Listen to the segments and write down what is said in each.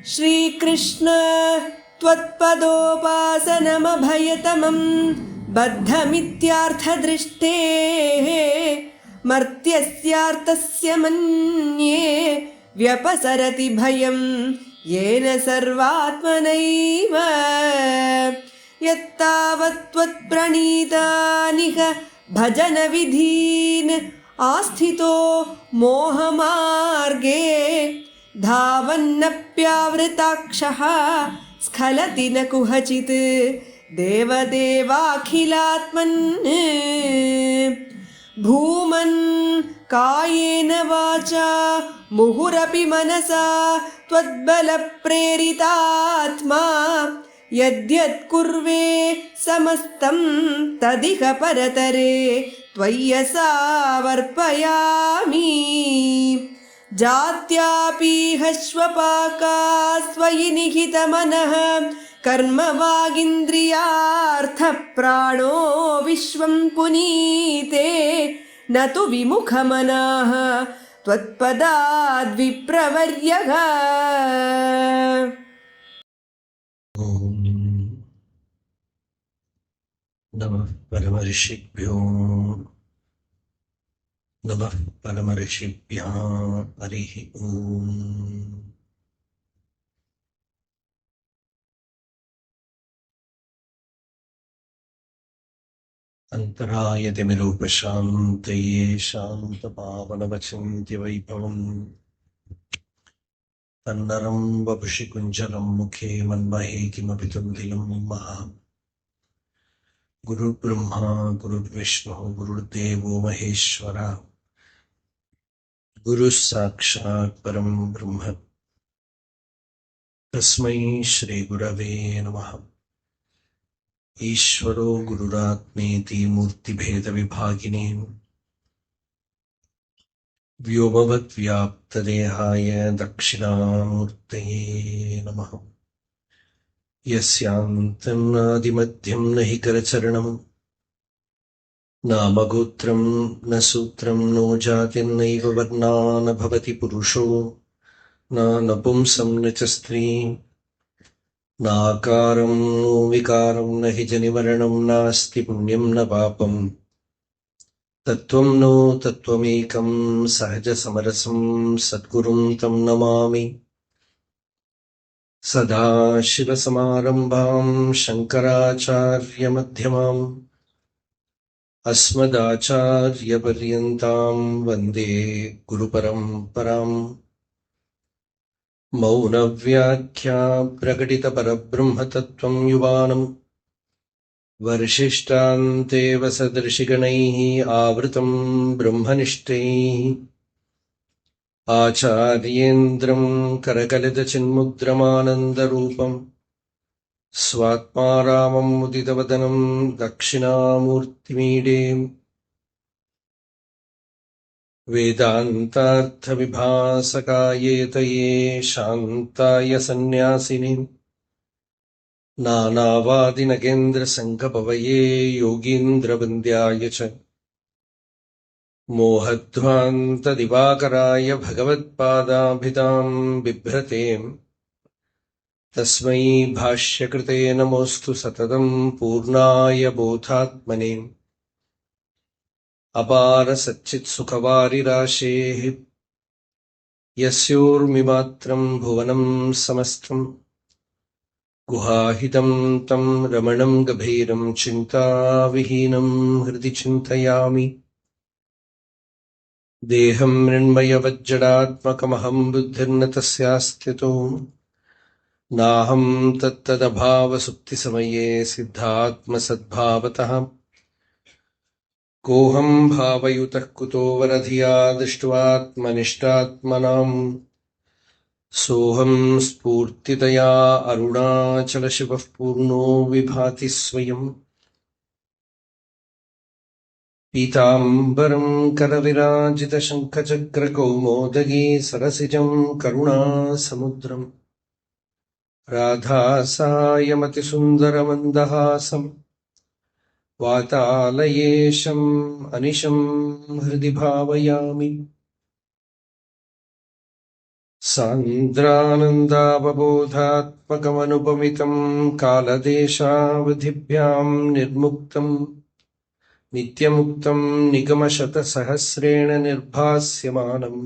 श्रीकृष्ण त्वत्पदोपासनमभयतमं बद्धमित्यार्थदृष्टेः मर्त्यस्यार्थस्य मन्ये व्यपसरति भयं येन सर्वात्मनैव यत्तावत् त्वत्प्रणीतानिह भजनविधीन् आस्थितो मोहमार्गे धावन्नप्यावृताक्षः स्खलति न कुहचित् देवदेवाखिलात्मन् भूमन् कायेन वाचा मुहुरपि मनसा त्वद्बलप्रेरितात्मा यद्यत् कुर्वे समस्तं तदिह परतरे त्वय्यसावर्पयामि जात्यापीहश्वपाका स्वयि निहितमनः कर्मवागिन्द्रियार्थप्राणो विश्वं पुनीते न तु विमुखमनाः त्वत्पदाद्विप्रवर्यः। नमः परमर्षिभ्यो नमः परमर्षिभ्यः हरिः ओम्। अन्तरायतिमिरूपशान्तये शान्तपावनवचिन्त्यवैभवम् तन्नरं वपुषि कुञ्जरं मुखे मन्महे किमपि तुन्दिलं महा। गुरुर्ब्रह्मा गुरुर्विष्णुः गुरुर्देवो महेश्वरः गुरुः साक्षात् परं ब्रह्म तस्मै श्रीगुरवे नमः। ईश्वरो गुरुरात्मेति मूर्तिभेदविभागिने व्योमवद्व्याप्तदेहाय दक्षिणामूर्तये नमः। यस्यान्तं नादिमध्यं न हि करचरणं नामगोत्रं न सूत्रं नो जातिर्नैव वर्णा न भवति पुरुषो न नपुंसं न च स्त्रीं नाकारं नो विकारं न हि जनिवर्णं नास्ति पुण्यं न पापं तत्त्वं नो तत्त्वमेकं सहजसमरसं सद्गुरुं तं नमामि। सदाशिवसमारम्भां शङ्कराचार्यमध्यमाम् अस्मदाचार्यपर्यन्तां वन्दे गुरुपरम्पराम्। मौनव्याख्या प्रकटितपरब्रह्मतत्त्वं युवानं वर्षिष्ठान्तेव सदृशिगणैः आवृतं ब्रह्मनिष्ठैः आचार्येन्द्रं करकलितचिन्मुद्रमानन्दरूपं स्वात्मा रामं मुदितवदनं दक्षिणामूर्तिमीडे। वेदान्तार्थविभासकायेतये शान्ताय सन्न्यासिने नानावादिनगेन्द्रसङ्गपवये योगीन्द्रवन्द्याय च मोहध्वान्तदिवाकराय भगवत्पादाभिधां बिभ्रतें तस्मै भाष्यकृते नमोऽस्तु सततं पूर्णाय बोधात्मने। अपार सच्चित्सुखवारिराशेः यस्योर्मिमात्रं भुवनं समस्तं गुहाहितं तं रमणं गभीरं चिन्ताविहीनं हृदि चिन्तयामि। देहं मृण्मयवज्जडात्मकमहं बुद्धिर्न तस्यास्त्यतो नाहं तत्तदभावसुप्तिसमये सिद्धात्मसद्भावतः कोऽहं भावयुतः कुतो वरधिया दृष्ट्वात्मनिष्टात्मनां सोऽहं स्फूर्तितया अरुणाचलशिवः पूर्णो विभाति स्वयम्। पीताम्बरं करविराजितशङ्खचक्रकौमोदगी सरसिजं करुणासमुद्रम् राधासायमतिसुन्दरमन्दहासं वातालयेशम् अनिशं हृदि भावयामि। സാന്ദ്രാനന്ദാവബോധാത്മകമനുപമിതം കാലദേശാവധിഭ്യാം നിർമുക്തം നിത്യമുക്തം നിഗമശതസഹസ്രേണ നിർഭാസ്യമാനം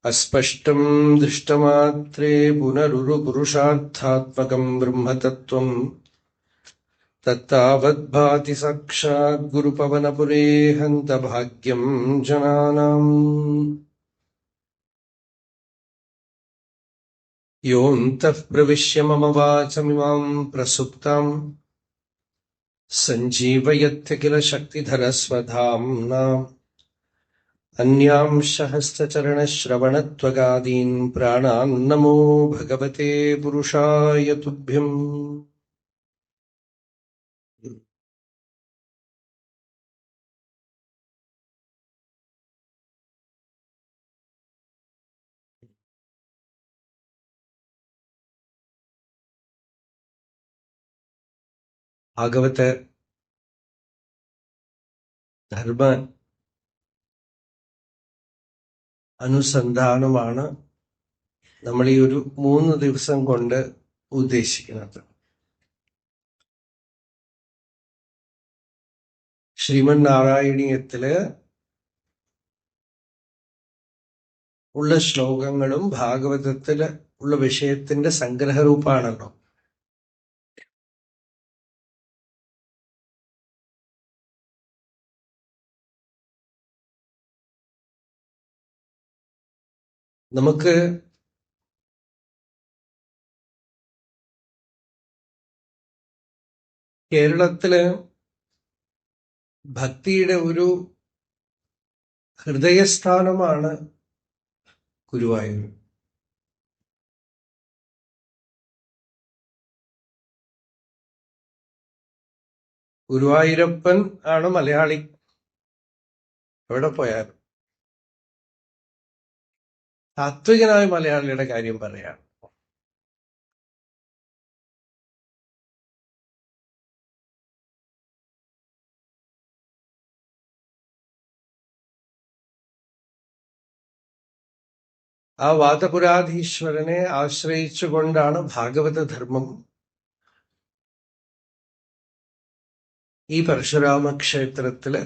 അസ്പഷ്ടം ദൃഷ്ടമാത്രേ പുനരുരുപുരുഷാർത്ഥാത്മകം ബ്രഹ്മതത്വം തത്താവദ്ഭാതി സാക്ഷാത് ഗുരുപവനപുരേ ഹന്തഭാഗ്യം ജനാനാം. യോऽन्तः പ്രവിശ്യ മമ വാചമിമാം പ്രസുപ്താം സഞ്ജീവയത്യ കില ശക്തിധരസ്വധാംനാ അന്यांശ ഹസ്തചരണശ്രവണത്വഗാദീൻ പ്രാണാൻ നമോ ഭഗവതേ പുരുഷായ തുഭ്യം. ഭാഗവത ധർമ്മ അനുസന്ധാനമാണ് നമ്മൾ ഈ ഒരു 3 ദിവസം കൊണ്ട് ഉദ്ദേശിക്കുന്നത്. ശ്രീമന്നാരായണീയത്തില് ഉള്ള ശ്ലോകങ്ങളും ഭാഗവതത്തില് ഉള്ള വിഷയത്തിന്റെ സംഗ്രഹരൂപാണല്ലോ. നമുക്ക് കേരളത്തില് ഭക്തിയുടെ ഒരു ഹൃദയസ്ഥാനമാണ് ഗുരുവായൂർ. ഗുരുവായൂരപ്പൻ ആണ് മലയാളി എവിടെ പോയാലും. താത്വികനായ മലയാളിയുടെ കാര്യം പറയാം. ആ വാദപുരാധീശ്വരനെ ആശ്രയിച്ചുകൊണ്ടാണ് ഭാഗവത ധർമ്മം ഈ പരശുരാമ ക്ഷേത്രത്തില്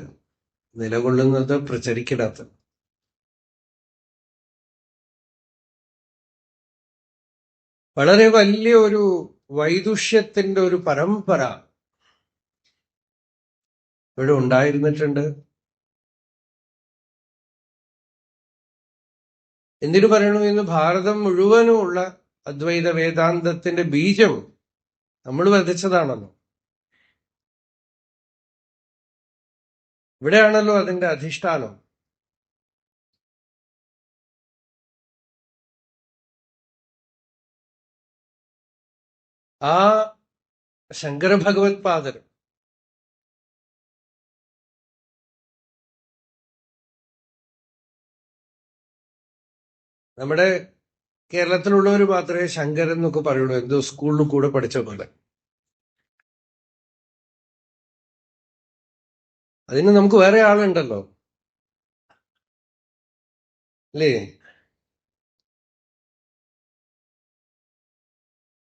നിലകൊള്ളുന്നത്, പ്രചരിക്കുന്നത്. വളരെ വലിയ ഒരു വൈദുഷ്യത്തിന്റെ ഒരു പരമ്പര ഇവിടെ ഉണ്ടായിരുന്നിട്ടുണ്ട്. എന്തിനു പറയണു, ഇന്ന് ഭാരതം മുഴുവനുമുള്ള അദ്വൈത വേദാന്തത്തിന്റെ ബീജം നമ്മൾ വിതച്ചതാണല്ലോ. ഇവിടെയാണല്ലോ അതിന്റെ അധിഷ്ഠാനം. ആ ശങ്കര ഭഗവത് പാദർ നമ്മുടെ കേരളത്തിലുള്ളവർ മാത്രമേ ശങ്കരൻ എന്നൊക്കെ പറയുള്ളൂ, എന്തോ സ്കൂളിൽ കൂടെ പഠിച്ച പോലെ. അതിന് നമുക്ക് വേറെ ആളുണ്ടല്ലോ, അല്ലേ?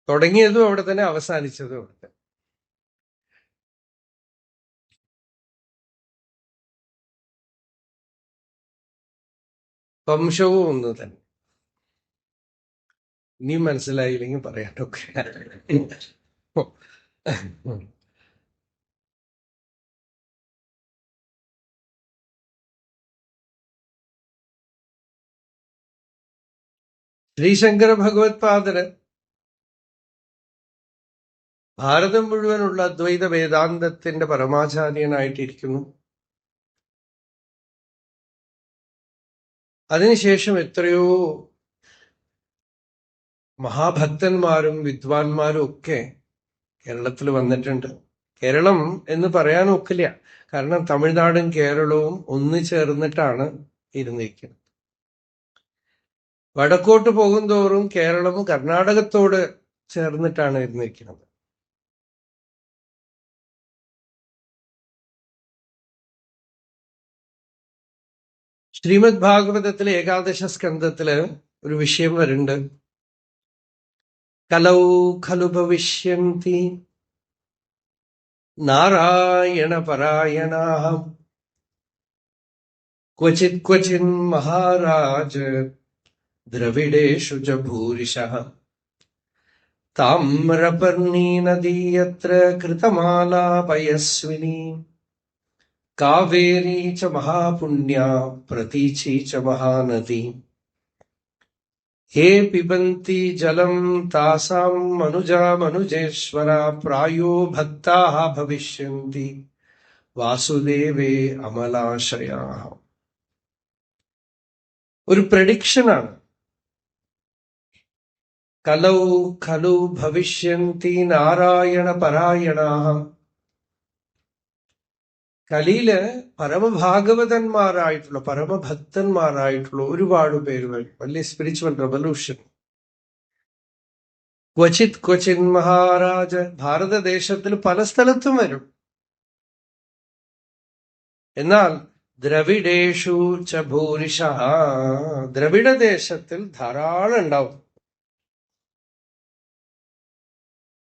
തുടങ്ങിയതും അവിടെ തന്നെ, അവസാനിച്ചതും അവിടെ തന്നെ. വംശവും ഒന്ന് തന്നെ. ഇനിയും മനസ്സിലായില്ലെങ്കിൽ പറയാനൊക്കെ. ശ്രീശങ്കര ഭഗവത് പാദര് ഭാരതം മുഴുവനുള്ള അദ്വൈത വേദാന്തത്തിന്റെ പരമാചാര്യനായിട്ടിരിക്കുന്നു. അതിനുശേഷം എത്രയോ മഹാഭക്തന്മാരും വിദ്വാൻമാരും ഒക്കെ കേരളത്തിൽ വന്നിട്ടുണ്ട്. കേരളം എന്ന് പറയാനും ഒക്കില്ല, കാരണം തമിഴ്നാടും കേരളവും ഒന്നു ചേർന്നിട്ടാണ് ഇരുന്നിരിക്കുന്നത്. വടക്കോട്ട് പോകുന്തോറും കേരളം കർണാടകത്തോട് ചേർന്നിട്ടാണ് ഇരുന്നിരിക്കുന്നത്. ശ്രീമദ് ഭാഗവതത്തിലെ ഏകാദശ സ്കന്ധത്തില് ഒരു വിഷയം വരുന്നുണ്ട്. കലൗ ഖലു ഭവിഷ്യന്തി നാരായണ പരായണാഃ ക്വചിത് ക്വചിൻ മഹാരാജ ദ്രവിഡേഷു ച ഭൂരിശഃ താമ്രപർണീ നദീ യത്ര കൃതമാലാ പയസ്വിനി കാവേരീ ച മഹാപുണ്യാ പ്രതീചി ച മഹാനദി ഹേ പിബന്തി ജലം താസാം മനുജാ മനുജേശ്വര പ്രായോ ഭക്താഃ ഭവിഷ്യന്തി വാസുദേവേ അമലാശയാഃ. ഒരു പ്രഡിക്ഷനാണ്. കലൗ ഖലു ഭവിഷ്യന്തി നാരായണ പരായണാഃ. കലിയില് പരമഭാഗവതന്മാരായിട്ടുള്ള പരമഭക്തന്മാരായിട്ടുള്ള ഒരുപാട് പേര് വരും. വലിയ സ്പിരിച്വൽ റെവല്യൂഷൻ. ക്വചിത് ക്വചിൻ മഹാരാജ. ഭാരതദേശത്തിൽ പല സ്ഥലത്തും വരും. എന്നാൽ ദ്രവിഡേഷു ച ഭൂരിശഃ. ദ്രവിഡദേശത്തിൽ ധാരാളം ഉണ്ടാവും.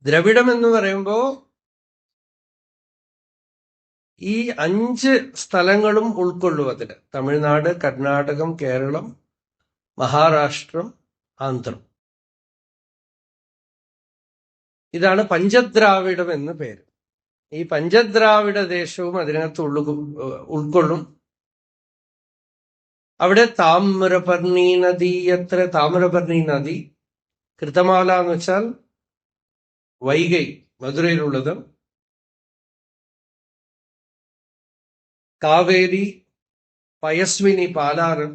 ദ്രവിഡം എന്ന് പറയുമ്പോ ഈ 5 സ്ഥലങ്ങളും ഉൾക്കൊള്ളും അതില്. തമിഴ്നാട്, കർണാടകം, കേരളം, മഹാരാഷ്ട്രം, ആന്ധ്രം. ഇതാണ് പഞ്ചദ്രാവിഡം എന്ന് പേര്. ഈ പഞ്ചദ്രാവിഡ ദേശവും അതിനകത്ത് ഉൾക്കൊള്ളും. അവിടെ താമ്രപർണി നദി എത്ര. താമ്രപർണി നദി, കൃതമാല എന്ന് വെച്ചാൽ വൈഗൈ, മധുരയിലുള്ളത്. കാവേരി, പയസ്വിനി, പാലാറ്,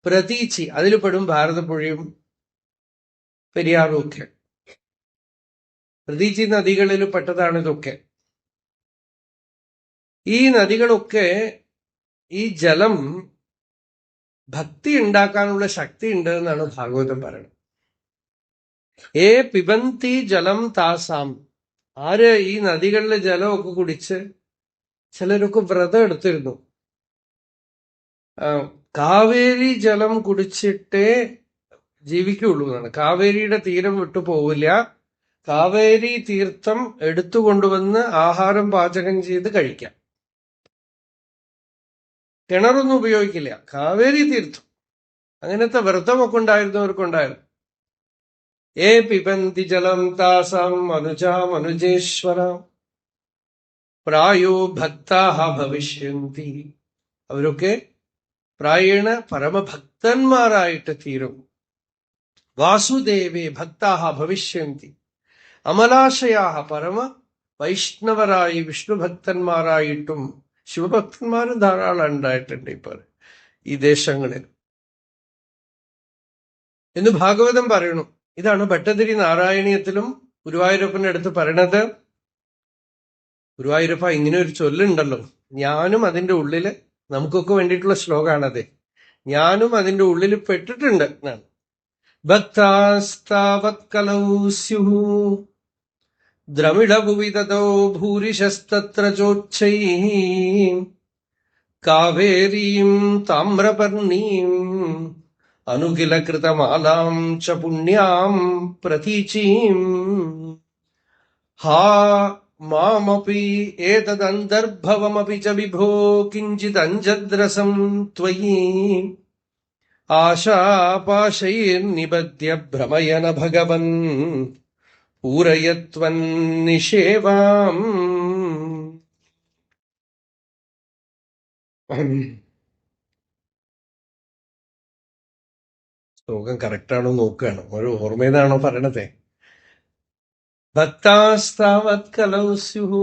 പ്രതീച്ചി അതിൽ പെടും ഭാരതപ്പുഴയും പെരിയാറും ഒക്കെ. പ്രതീച്ചി നദികളിൽ പെട്ടതാണ് ഇതൊക്കെ. ഈ നദികളൊക്കെ ഈ ജലം ഭക്തി ഉണ്ടാക്കാനുള്ള ശക്തി ഉണ്ട് എന്നാണ് ഭാഗവതം പറയുന്നത്. ഏ പിബന്തി ജലം താസാം. ആര് ഈ നദികളിലെ ജലമൊക്കെ കുടിച്ച്, ചിലരൊക്കെ വ്രതം എടുത്തിരുന്നു. കാവേരി ജലം കുടിച്ചിട്ടേ ജീവിക്കുള്ളൂ എന്നാണ്. കാവേരിയുടെ തീരം വിട്ടു പോവില്ല. കാവേരി തീർത്ഥം എടുത്തുകൊണ്ടുവന്ന് ആഹാരം പാചകം ചെയ്ത് കഴിക്കാം. കിണറൊന്നും ഉപയോഗിക്കില്ല, കാവേരി തീർത്ഥം. അങ്ങനത്തെ വ്രതമൊക്കെ ഉണ്ടായിരുന്നവർക്കുണ്ടായിരുന്നു. ഏ പിബന്തി ജലം താസാം മനുജാ മനുജേശ്വര പ്രായോ ഭക്താഃ ഭവിഷ്യന്തി. അവരൊക്കെ പ്രായേണ പരമഭക്തന്മാരായിട്ട് തീരും. വാസുദേവേ ഭക്താഃ ഭവിഷ്യന്തി അമലാശയാഃ. പരമ വൈഷ്ണവരായി വിഷ്ണുഭക്തന്മാരായിട്ടും ശിവഭക്തന്മാരും ധാരാളം ഉണ്ടായിട്ടുണ്ട് ഇപ്പോൾ ഈ ദേശങ്ങളിൽ എന്ന് ഭാഗവതം പറയണു. ഇതാണ് ഭട്ടതിരി നാരായണീയത്തിലും ഗുരുവായൂരപ്പന്റെ അടുത്ത് പറയണത്. ഗുരുവായൂരപ്പ, ഇങ്ങനെ ഒരു ചൊല്ലുണ്ടല്ലോ, ഞാനും അതിന്റെ ഉള്ളില്, നമുക്കൊക്കെ വേണ്ടിയിട്ടുള്ള ശ്ലോകാണത്, ഞാനും അതിന്റെ ഉള്ളിൽ പെട്ടിട്ടുണ്ട് എന്നാണ്. ഭക്താസ്താവത് കലൗ സ്യുഃ ദ്രമിഡഭുവി തതോ ഭൂരിശസ്തത്ര ചോച്ഛൈഃ കാവേരീം താമ്രപർണീം അനുകിലകൃതമാലാം ച പുണ്യാം പ്രതീചീം ഹാ മാമപി ഏതദന്തർഭവമപി ച വിഭോ കിഞ്ചിദഞ്ജദ്രസം ത്വയി ആശാപാശൈർനിബധ്യ ഭ്രമയന ഭഗവൻ പൂരയത്വന്നിഷേവാം. ശ്ലോകം കറക്റ്റാണോ നോക്കുകയാണ്, ഒരു ഓർമ്മേതാണോ പറയണതേ. ഭക്താസ്താവത് കലൗ സ്യുഃ.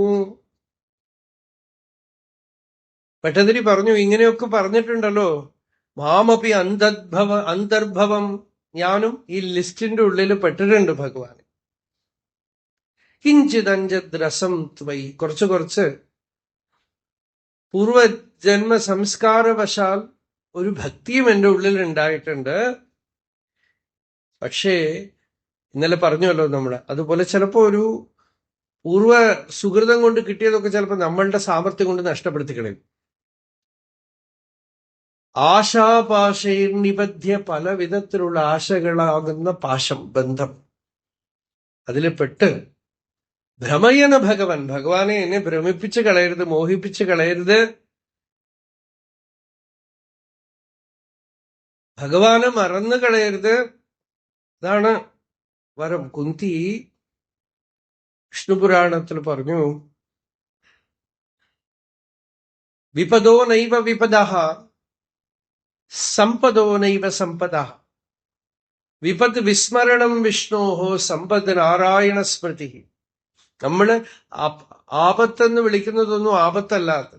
ഭട്ടതിരി പറഞ്ഞു, ഇങ്ങനെയൊക്കെ പറഞ്ഞിട്ടുണ്ടല്ലോ. മാമപി അന്തർഭവം. ഞാനും ഈ ലിസ്റ്റിന്റെ ഉള്ളിൽ പെട്ടിട്ടുണ്ട് ഭഗവാൻ. കിഞ്ചിദഞ്ജദ്രസം ത്വയി. കുറച്ച് പൂർവജന്മ സംസ്കാരവശാൽ ഒരു ഭക്തിയും എന്റെ ഉള്ളിൽ ഉണ്ടായിട്ടുണ്ട്. പക്ഷേ ഇന്നലെ പറഞ്ഞല്ലോ നമ്മള്, അതുപോലെ ചിലപ്പോ ഒരു പൂർവ സുഹൃതം കൊണ്ട് കിട്ടിയതൊക്കെ ചിലപ്പോൾ നമ്മളുടെ സാമർത്ഥ്യം കൊണ്ട് നഷ്ടപ്പെടുത്തി കളയും. ആശാപാശയിൽ നിബദ്ധ്യ, പല വിധത്തിലുള്ള ആശകളാകുന്ന പാശം, ബന്ധം, അതിൽ പെട്ട് ഭ്രമയന ഭഗവൻ, ഭഗവാനെ എന്നെ ഭ്രമിപ്പിച്ച് കളയരുത്, മോഹിപ്പിച്ച് കളയരുത്, ഭഗവാനെ മറന്നു കളയരുത്. അതാണ് വരം. കുന്തി വിഷ്ണുപുരാണത്തിൽ പറഞ്ഞു, വിപദോ നൈവ വിപദഃ സമ്പദോ നൈവ സമ്പദഃ വിപദ് വിസ്മരണം വിഷ്ണോഹോ സമ്പദ് നാരായണ സ്മൃതി. നമ്മള് ആപത്തെന്ന് വിളിക്കുന്നതൊന്നും ആപത്തല്ലാത്ത,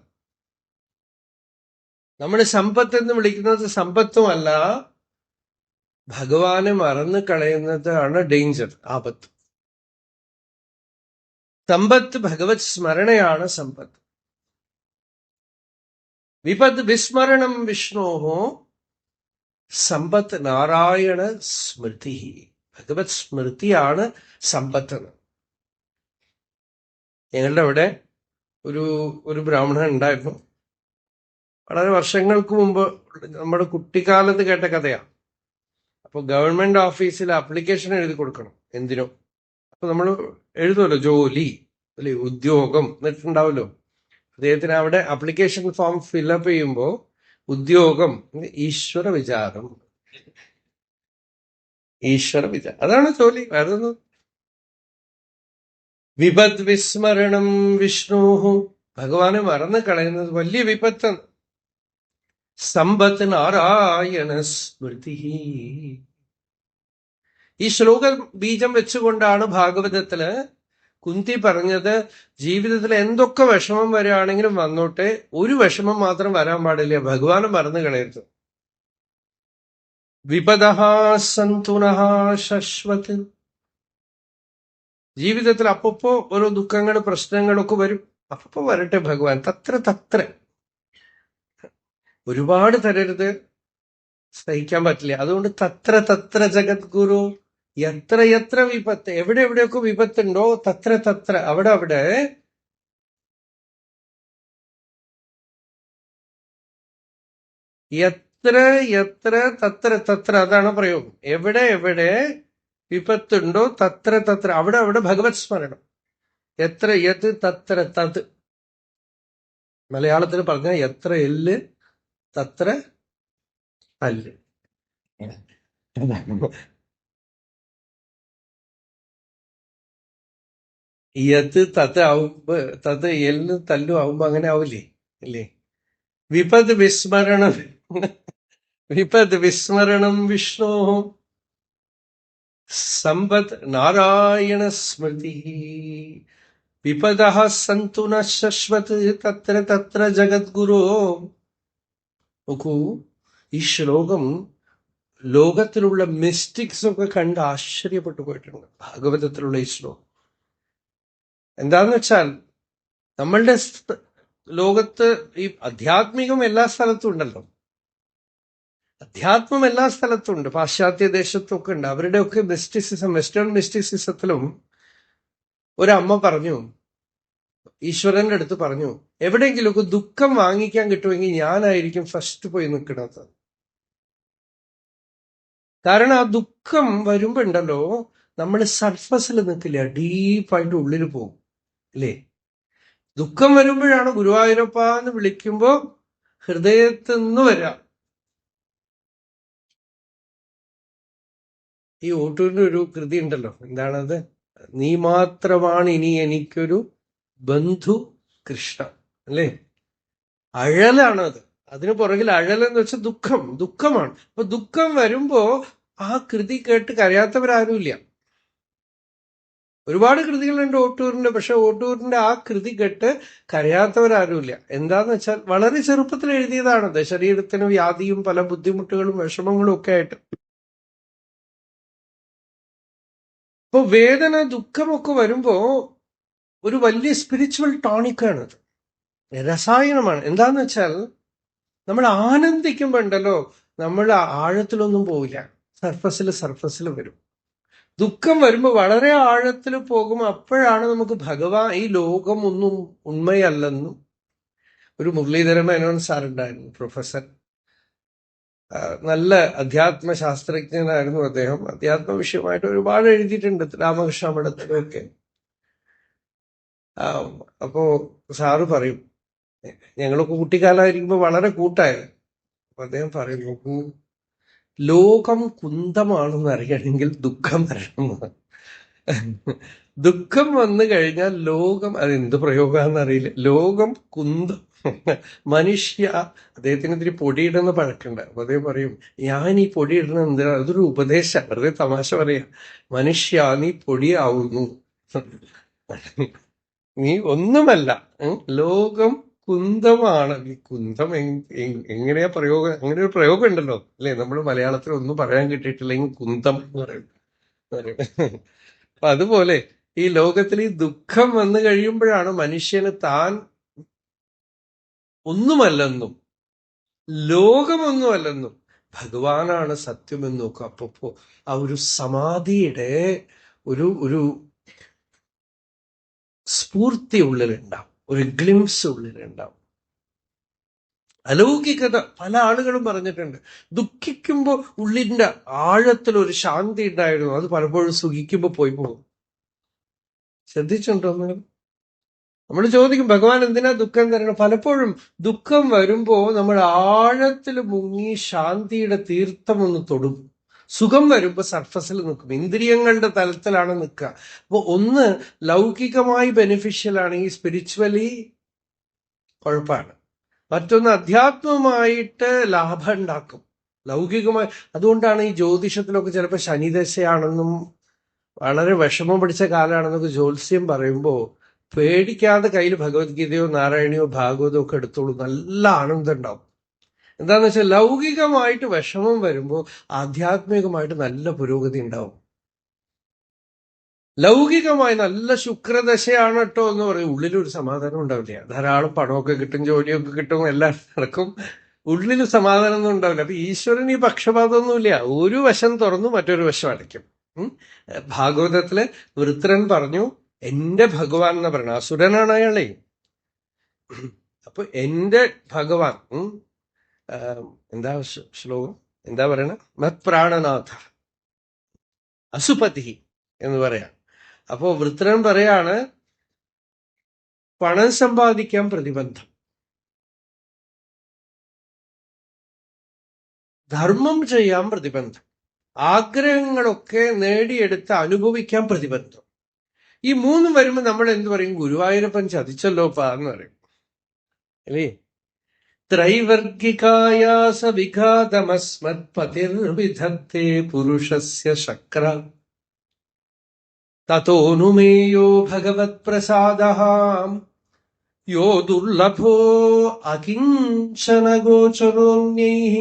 നമ്മൾ സമ്പത്തെന്ന് വിളിക്കുന്നത് സമ്പത്തുമല്ല, ഭഗവാനെ മറന്നു കളയുന്നതാണ് ഡേഞ്ചർ, ആപത്ത്. സമ്പത്ത് ഭഗവത് സ്മരണയാണ് സമ്പത്ത്. വിപദ് വിസ്മരണം വിഷ്ണോഹോ സമ്പത്ത് നാരായണ സ്മൃതി. ഭഗവത് സ്മൃതിയാണ് സമ്പത്ത്. ഞങ്ങളുടെ അവിടെ ഒരു ബ്രാഹ്മണൻ ഉണ്ടായിരുന്നു. വളരെ വർഷങ്ങൾക്ക് മുമ്പ്, നമ്മുടെ കുട്ടിക്കാലത്ത് കേട്ട കഥയാണ്. അപ്പൊ ഗവൺമെന്റ് ഓഫീസിൽ ആപ്ലിക്കേഷൻ എഴുതി കൊടുക്കണം, എന്തിനോ. അപ്പൊ നമ്മൾ എഴുതുമല്ലോ, ജോലി അല്ലെ, ഉദ്യോഗം എന്നിട്ടുണ്ടാവല്ലോ. അദ്ദേഹത്തിന് അവിടെ ആപ്ലിക്കേഷൻ ഫോം ഫില്ലപ്പ് ചെയ്യുമ്പോ ഉദ്യോഗം, ഈശ്വര വിചാരം, ഈശ്വര വിചാരം, അതാണ് ജോലി, വേറൊന്നും. വിപദ് വിസ്മരണം വിഷ്ണു, ഭഗവാനെ മറന്നു കളയുന്നത് വലിയ വിപത്താണ്. സമ്പത്ത് നാരായണ സ്മൃതി. ഈ ശ്ലോക ബീജം വെച്ചുകൊണ്ടാണ് ഭാഗവതത്തില് കുന്തി പറഞ്ഞത്, ജീവിതത്തിൽ എന്തൊക്കെ വിഷമം വരികയാണെങ്കിലും വന്നോട്ടെ, ഒരു വിഷമം മാത്രം വരാൻ പാടില്ല, ഭഗവാനെ മറന്നു കളയരുത്. വിപദഃ സന്തുനഃ ശശ്വത്. ജീവിതത്തിൽ അപ്പപ്പോ ഓരോ ദുഃഖങ്ങൾ, പ്രശ്നങ്ങളൊക്കെ വരും, അപ്പപ്പോ വരട്ടെ ഭഗവാൻ. തത്ര ഒരുപാട് തരരുത്, സഹിക്കാൻ പറ്റില്ല. അതുകൊണ്ട് തത്ര ജഗദ്ഗുരു, എത്ര വിപത്ത്, എവിടെയൊക്കെ വിപത്തുണ്ടോ തത്ര അവിടെ എത്ര തത്ര, അതാണ് പ്രയോഗം. എവിടെ വിപത്തുണ്ടോ തത്ര അവിടെ ഭഗവത് സ്മരണം. എത്ര യത് തത്ര തത്. മലയാളത്തിൽ പറഞ്ഞ എത്ര എല്ല് തത്ര അല്ല്. യത് തത് ആവുമ്പോ, തത് എല്ലും തല്ലും ആവുമ്പോ അങ്ങനെ ആവില്ലേ, അല്ലേ? വിപദ് വിസ്മരണം വിഷ്ണു സമ്പത് നാരായണ സ്മൃതി. വിപദഃ സന്തു ന ശശ്വത് തത്ര ജഗദ്ഗുരു. നോക്കൂ, ഈ ശ്ലോകം ലോകത്തിലുള്ള മിസ്റ്റിക്സ് ഒക്കെ കണ്ട് ആശ്ചര്യപ്പെട്ടു പോയിട്ടുണ്ട്. ഭാഗവതത്തിലുള്ള ഈ ശ്ലോകം എന്താന്ന് വെച്ചാൽ, നമ്മളുടെ ലോകത്ത് ഈ അധ്യാത്മികം എല്ലാ സ്ഥലത്തും ഉണ്ടല്ലോ. അധ്യാത്മം എല്ലാ സ്ഥലത്തും ഉണ്ട്, പാശ്ചാത്യ ദേശത്തൊക്കെ ഉണ്ട്. അവരുടെയൊക്കെ മിസ്റ്റിസിസം, വെസ്റ്റേൺ മിസ്റ്റിസിസത്തിലും ഒരമ്മ പറഞ്ഞു, ഈശ്വരന്റെ അടുത്ത് പറഞ്ഞു, എവിടെയെങ്കിലുമൊക്കെ ദുഃഖം വാങ്ങിക്കാൻ കിട്ടുമെങ്കിൽ ഞാനായിരിക്കും ഫസ്റ്റ് പോയി നിൽക്കുന്നത്. കാരണം ആ ദുഃഖം വരുമ്പോ ഉണ്ടല്ലോ, നമ്മൾ സർഫസിൽ നിൽക്കില്ല, ഡീപ്പായിട്ട് ഉള്ളിൽ പോകും, അല്ലേ? ദുഃഖം വരുമ്പോഴാണ് ഗുരുവായൂരപ്പ എന്ന് വിളിക്കുമ്പോ ഹൃദയത്തിൽ നിന്ന് വരാം. ഈ ഓട്ടൂരിന്റെ ഒരു കൃതി ഉണ്ടല്ലോ, എന്താണത്? നീ മാത്രമാണ് ഇനി എനിക്കൊരു ബന്ധു കൃഷ്ണ, അല്ലേ? അഴലാണത്. അതിന് പുറകിൽ അഴലെന്ന് വെച്ചാൽ ദുഃഖമാണ്. അപ്പൊ ദുഃഖം വരുമ്പോ ആ കൃതി കേട്ട് കരയാത്തവരാരുമില്ല. ഒരുപാട് കൃതികളുണ്ട് ഓട്ടൂരിന്റെ, പക്ഷെ ഓട്ടൂരിന്റെ ആ കൃതി കേട്ട് കരയാത്തവരാരുമില്ല. എന്താന്ന് വെച്ചാൽ വളരെ ചെറുപ്പത്തിൽ എഴുതിയതാണത്. ശരീരത്തിന് വ്യാധിയും പല ബുദ്ധിമുട്ടുകളും വിഷമങ്ങളും ഒക്കെ ആയിട്ട്. അപ്പൊ വേദന, ദുഃഖമൊക്കെ വരുമ്പോ ഒരു വലിയ സ്പിരിച്വൽ ടോണിക്കാണത്, രസായനമാണ്. എന്താന്ന് വെച്ചാൽ, നമ്മൾ ആനന്ദിക്കുമ്പോ ഉണ്ടല്ലോ, നമ്മൾ ആഴത്തിലൊന്നും പോവില്ല, സർഫസിൽ വരും. ദുഃഖം വരുമ്പോ വളരെ ആഴത്തിൽ പോകും. അപ്പോഴാണ് നമുക്ക് ഭഗവാൻ, ഈ ലോകം ഒന്നും ഉണ്മയല്ലെന്നും. ഒരു മുരളീധര മേനോൻ സാറുണ്ടായിരുന്നു, പ്രൊഫസർ. നല്ല അധ്യാത്മ ശാസ്ത്രജ്ഞനായിരുന്നു അദ്ദേഹം. അധ്യാത്മ വിഷയമായിട്ട് ഒരുപാട് എഴുതിയിട്ടുണ്ട്, രാമകൃഷ്ണ മഠത്തിലൊക്കെ. അപ്പോ സാറ് പറയും, ഞങ്ങളൊക്കെ കുട്ടിക്കാലമായിരിക്കുമ്പോ വളരെ കൂട്ടായിരുന്നു. അപ്പൊ അദ്ദേഹം പറയും, നോക്കൂ, ലോകം കുന്തമാണെന്ന് അറിയണമെങ്കിൽ ദുഃഖം വരണം. ദുഃഖം വന്നു കഴിഞ്ഞാൽ ലോകം, അതെന്ത് പ്രയോഗമാണെന്ന് അറിയില്ല, ലോകം കുന്തം. മനുഷ്യ, അദ്ദേഹത്തിന് ഇത്തിരി പൊടിയിടുന്ന പഴക്കുണ്ട്. അപ്പൊ അദ്ദേഹം പറയും, ഞാൻ ഈ പൊടിയിടുന്ന എന്തിനാ, അതൊരു ഉപദേശം, വെറുതെ തമാശ പറയാ. മനുഷ്യ, നീ പൊടിയാവുന്നു, നീ ഒന്നുമല്ല, ലോകം കുന്തമാണ്. ഈ കുന്തം എങ്ങനെയാ പ്രയോഗം, അങ്ങനെ ഒരു പ്രയോഗം ഉണ്ടല്ലോ അല്ലെ, നമ്മൾ മലയാളത്തിൽ ഒന്നും പറയാൻ കിട്ടിയിട്ടില്ലെങ്കിൽ കുന്തം എന്ന് പറയും. അപ്പൊ അതുപോലെ ഈ ലോകത്തിൽ ഈ ദുഃഖം വന്നു കഴിയുമ്പോഴാണ് മനുഷ്യന് താൻ ഒന്നുമല്ലെന്നും ലോകമൊന്നുമല്ലെന്നും ഭഗവാനാണ് സത്യമെന്നും ഒക്കെ അപ്പോ ആ ഒരു സമാധിയുടെ ഒരു ഒരു സ്ഫൂർത്തി ഉള്ളിലുണ്ടാവും, ഒരു ഗ്ലിംസ് ഉള്ളിലുണ്ടാവും. അലൗകികത പല ആളുകളും പറഞ്ഞിട്ടുണ്ട്. ദുഃഖിക്കുമ്പോ ഉള്ളിന്റെ ആഴത്തിൽ ഒരു ശാന്തി ഉണ്ടായിരുന്നു, അത് പലപ്പോഴും സുഖിക്കുമ്പോ പോയി പോകും. ശ്രദ്ധിച്ചുണ്ടോ നിങ്ങൾ? നമ്മൾ ചോദിക്കും, ഭഗവാൻ എന്തിനാ ദുഃഖം തരണം? പലപ്പോഴും ദുഃഖം വരുമ്പോ നമ്മൾ ആഴത്തിൽ മുങ്ങി ശാന്തിയുടെ തീർത്ഥം ഒന്ന് തൊടും. സുഖം വരുമ്പോ സർഫസിൽ നിൽക്കും, ഇന്ദ്രിയങ്ങളുടെ തലത്തിലാണ് നിൽക്കുക. അപ്പൊ ഒന്ന് ലൗകികമായി ബെനിഫിഷ്യൽ ആണെങ്കിൽ സ്പിരിച്വലി കുഴപ്പമാണ്. മറ്റൊന്ന് അധ്യാത്മമായിട്ട് ലാഭം ഉണ്ടാക്കും, ലൗകികമായി. അതുകൊണ്ടാണ് ഈ ജ്യോതിഷത്തിലൊക്കെ ചിലപ്പോൾ ശനിദശയാണെന്നും വളരെ വിഷമം പിടിച്ച കാലമാണെന്നൊക്കെ ജ്യോത്സ്യം പറയുമ്പോ പേടിക്കാതെ കയ്യിൽ ഭഗവത്ഗീതയോ നാരായണിയോ ഭാഗവതോ ഒക്കെ എടുത്തോളൂ, നല്ല ആനന്ദം ഉണ്ടാവും. എന്താന്ന് വെച്ചാൽ ലൗകികമായിട്ട് വിഷമം വരുമ്പോ ആധ്യാത്മികമായിട്ട് നല്ല പുരോഗതി ഉണ്ടാവും. ലൗകികമായി നല്ല ശുക്രദശയാണ് കേട്ടോ എന്ന് പറയും, ഉള്ളിലൊരു സമാധാനം ഉണ്ടാവില്ല. ധാരാളം പണമൊക്കെ കിട്ടും, ജോലിയൊക്കെ കിട്ടും, എല്ലാം നടക്കും, ഉള്ളിൽ സമാധാനം ഒന്നും ഉണ്ടാവില്ല. അപ്പൊ ഈശ്വരൻ ഈ പക്ഷപാതമൊന്നുമില്ല, ഒരു വശം തുറന്നു മറ്റൊരു വശം അടയ്ക്കും. ഭാഗവതത്തില് വൃത്രൻ പറഞ്ഞു, എന്റെ ഭഗവാൻ എന്ന് പറയണ അസുരനാണ് അയാളെ. അപ്പൊ എന്റെ ഭഗവാൻ, എന്താ ശ്ലോകം, എന്താ പറയണ, മത് പ്രാണനാഥ അസുപതി എന്ന് പറയാം. അപ്പോ വൃത്രൻ പറയാണ്, പണം സമ്പാദിക്കാൻ പ്രതിബന്ധം, ധർമ്മം ചെയ്യാൻ പ്രതിബന്ധം, ആഗ്രഹങ്ങളൊക്കെ നേടിയെടുത്ത് അനുഭവിക്കാൻ പ്രതിബന്ധം. ഈ മൂന്നും വരുമ്പോ നമ്മൾ എന്ത് പറയും? ഗുരുവായൂരപ്പൻ ചതിച്ചല്ലോപ്പാ എന്ന് പറയും, അല്ലേ? ത്രൈവർഗികായാസ വിഘാതമസ്മത് പതിർവിധത്തെ പുരുഷസ്യ ശക്ര തതോനുമേയോ ഭഗവത് പ്രസാദഃ യോ ദുർലഭോ അകിഞ്ചന ഗോചരോന്യൈഃ.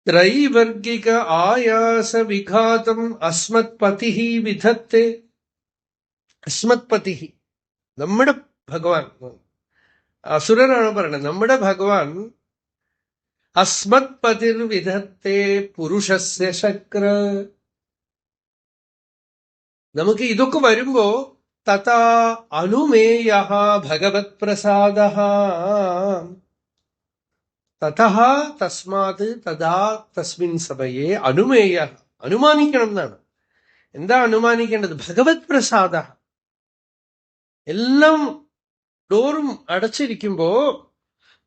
ത്രൈവർഗിക ആയാസ വിഘാതം അസ്മത് പതിഃ വിധത്തെ. അസ്മത് പതിഃ, നമ്മുടെ ഭഗവാൻ, അസുരനാണ് പറയുന്നത്, നമ്മുടെ ഭഗവാൻ അസ്മത് പതിർ വിധത്തെ പുരുഷസ്യ ശക്ര. നമുക്ക് ഇതൊക്കെ വരുമ്പോ തഥാ അനുമേയ ഭഗവത് പ്രസാദഃ. തതഃ തസ്മാത് തഥാ തസ്മിൻ സമയേ അനുമേയ, അനുമാനിക്കണം എന്നാണ്. എന്താ അനുമാനിക്കേണ്ടത്? ഭഗവത് പ്രസാദ. എല്ലാം ഡോറും അടച്ചിരിക്കുമ്പോ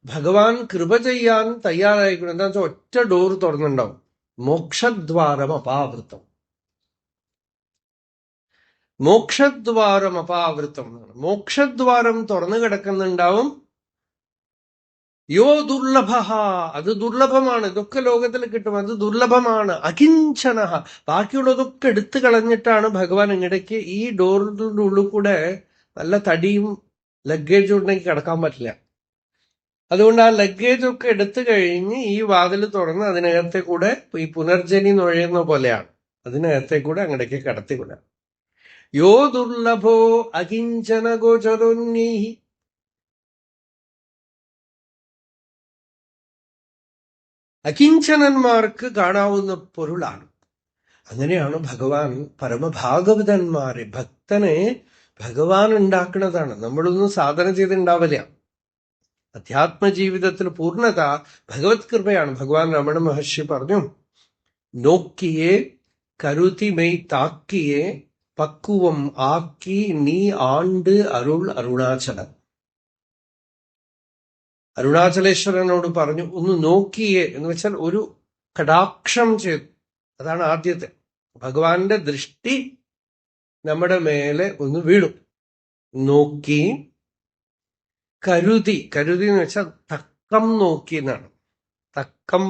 ഭഗവാൻ കൃപ ചെയ്യാൻ തയ്യാറായിക്കണം. എന്താ വെച്ചാൽ ഒറ്റ ഡോർ തുറന്നുണ്ടാവും, മോക്ഷദ്വാരം അപാവൃത്തം. മോക്ഷദ്വാരം അപാവൃത്തം എന്നാണ്. മോക്ഷദ്വാരം തുറന്നു കിടക്കുന്നുണ്ടാവും. യോ ദുർലഭ, അത് ദുർലഭമാണ്, ഇതൊക്കെ ലോകത്തിൽ കിട്ടും, അത് ദുർലഭമാണ്. അകിഞ്ചന, ബാക്കിയുള്ളതൊക്കെ എടുത്തു കളഞ്ഞിട്ടാണ് ഭഗവാൻ ഇങ്ങടേക്ക്. ഈ ഡോറിന്റെ ഉള്ളിൽ കൂടെ നല്ല തടിയും ലഗേജും ഉണ്ടെങ്കിൽ കിടക്കാൻ പറ്റില്ല. അതുകൊണ്ട് ആ ലഗേജ് ഒക്കെ എടുത്തു കഴിഞ്ഞ് ഈ വാതിൽ തുറന്ന് അതിനകത്തെ കൂടെ ഈ പുനർജനി നുഴയുന്ന പോലെയാണ്, അതിനകത്തെ കൂടെ അങ്ങടേക്ക് കടത്തിവിടാം. യോ ദുർലഭോ അകിഞ്ചന ഗോചരോന്യൈ. അകിഞ്ചനന്മാർക്ക് കാണാവുന്ന പൊരുളാണ്. അങ്ങനെയാണ് ഭഗവാൻ പരമഭാഗവതന്മാരെ, ഭക്തനെ ഭഗവാൻ ഉണ്ടാക്കുന്നതാണ്. നമ്മളൊന്നും സാധന ചെയ്തുണ്ടാവില്ല. അധ്യാത്മജീവിതത്തിൽ പൂർണ്ണത ഭഗവത് കൃപയാണ്. ഭഗവാൻ രമണ മഹർഷി പറഞ്ഞു, നോക്കിയേ കരുതി മെയ് താക്കിയേ പക്വം ആക്കി നീ ആണ്ട് അരുൾ അരുണാചലം. അരുണാചലേശ്വരനോട് പറഞ്ഞു, ഒന്ന് നോക്കിയേ എന്ന് വെച്ചാൽ ഒരു കടാക്ഷം ചെയ്തു. അതാണ് ആദ്യത്തെ. ഭഗവാന്റെ ദൃഷ്ടി നമ്മുടെ മേലെ ഒന്ന് വീണു. നോക്കി, കരുതി, കരുതി എന്ന് വെച്ചാൽ തക്കം നോക്കി എന്നാണ്. തക്കം,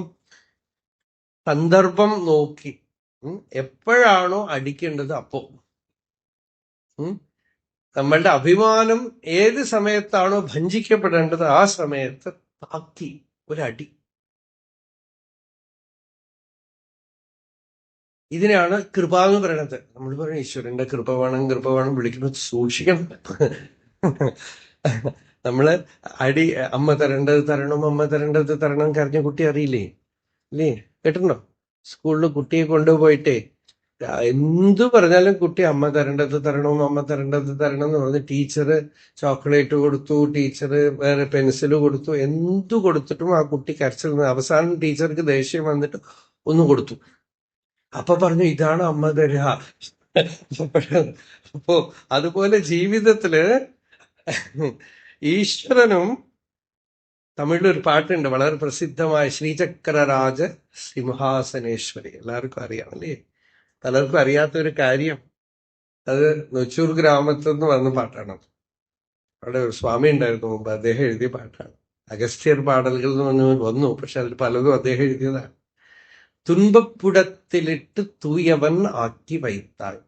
സന്ദർഭം നോക്കി. എപ്പോഴാണോ അടിക്കേണ്ടത് അപ്പോ. നമ്മളുടെ അഭിമാനം ഏത് സമയത്താണോ ഭഞ്ജിക്കപ്പെടേണ്ടത് ആ സമയത്ത് താക്കി ഒരടി. ഇതിനാണ് കൃപ എന്ന് പറയണത്. നമ്മൾ പറയും ഈശ്വരന്റെ കൃപ വേണം വിളിക്കുമ്പോൾ സൂക്ഷിക്കണം. നമ്മള് അടി അമ്മ തരേണ്ടത് തരണം കരഞ്ഞ കുട്ടി അറിയില്ലേ? ഇല്ലേ? കേട്ടിട്ടുണ്ടോ? സ്കൂളിൽ കുട്ടിയെ കൊണ്ടുപോയിട്ടേ എന്തു പറഞ്ഞാലും കുട്ടി അമ്മ തരേണ്ടത് തരണം എന്ന് പറഞ്ഞ് ടീച്ചറ് ചോക്ലേറ്റ് കൊടുത്തു, ടീച്ചറ് വേറെ പെൻസിൽ കൊടുത്തു, എന്തു കൊടുത്തിട്ടും ആ കുട്ടി കരച്ചിൽ നിന്ന് അവസാനം ടീച്ചർക്ക് ദേഷ്യം വന്നിട്ട് ഒന്ന് കൊടുത്തു. അപ്പൊ പറഞ്ഞു, ഇതാണ് അമ്മ തരിക. അപ്പോ അതുപോലെ ജീവിതത്തില് ഈശ്വരനും, തമിഴിലൊരു പാട്ടുണ്ട് വളരെ പ്രസിദ്ധമായ, ശ്രീചക്രരാജ സിംഹാസനേശ്വരി. എല്ലാവർക്കും അറിയാം അല്ലേ? പലർക്കും അറിയാത്തൊരു കാര്യം, അത് നൊച്ചൂർ ഗ്രാമത്തിൽ നിന്ന് വന്ന പാട്ടാണ്. അവിടെ ഒരു സ്വാമി ഉണ്ടായിരുന്നു മുമ്പ്, അദ്ദേഹം എഴുതിയ പാട്ടാണ്. അഗസ്ത്യർ പാടലുകൾ എന്ന് വന്നു, പക്ഷെ അതിൽ പലതും അദ്ദേഹം എഴുതിയതാണ്. துன்பப்புடத்திலிட்டு தூயவன் ஆக்கி வைத்தாய்,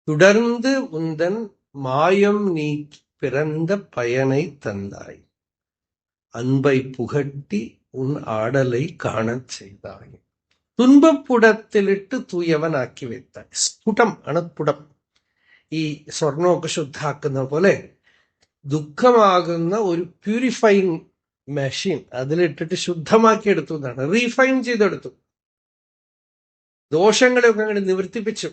தொடர்ந்து உந்தன் மாயம் நீக்கி பிறந்த பயனை தந்தாய், அன்பை புகட்டி உன் ஆடலை காணச் செய்தாய். തുൻപപ്പുടത്തിലിട്ട് തൂയവൻ ആക്കി വെത്താൻ. സ്ഫുടം ആണ് പുടം. ഈ സ്വർണമൊക്കെ ശുദ്ധാക്കുന്ന പോലെ ദുഃഖമാകുന്ന ഒരു പ്യൂരിഫൈങ് മെഷീൻ അതിലിട്ടിട്ട് ശുദ്ധമാക്കി എടുത്തു എന്നാണ്. റീഫൈൻ ചെയ്തെടുത്തു. ദോഷങ്ങളെയൊക്കെ അങ്ങനെ നിവർത്തിപ്പിച്ചു.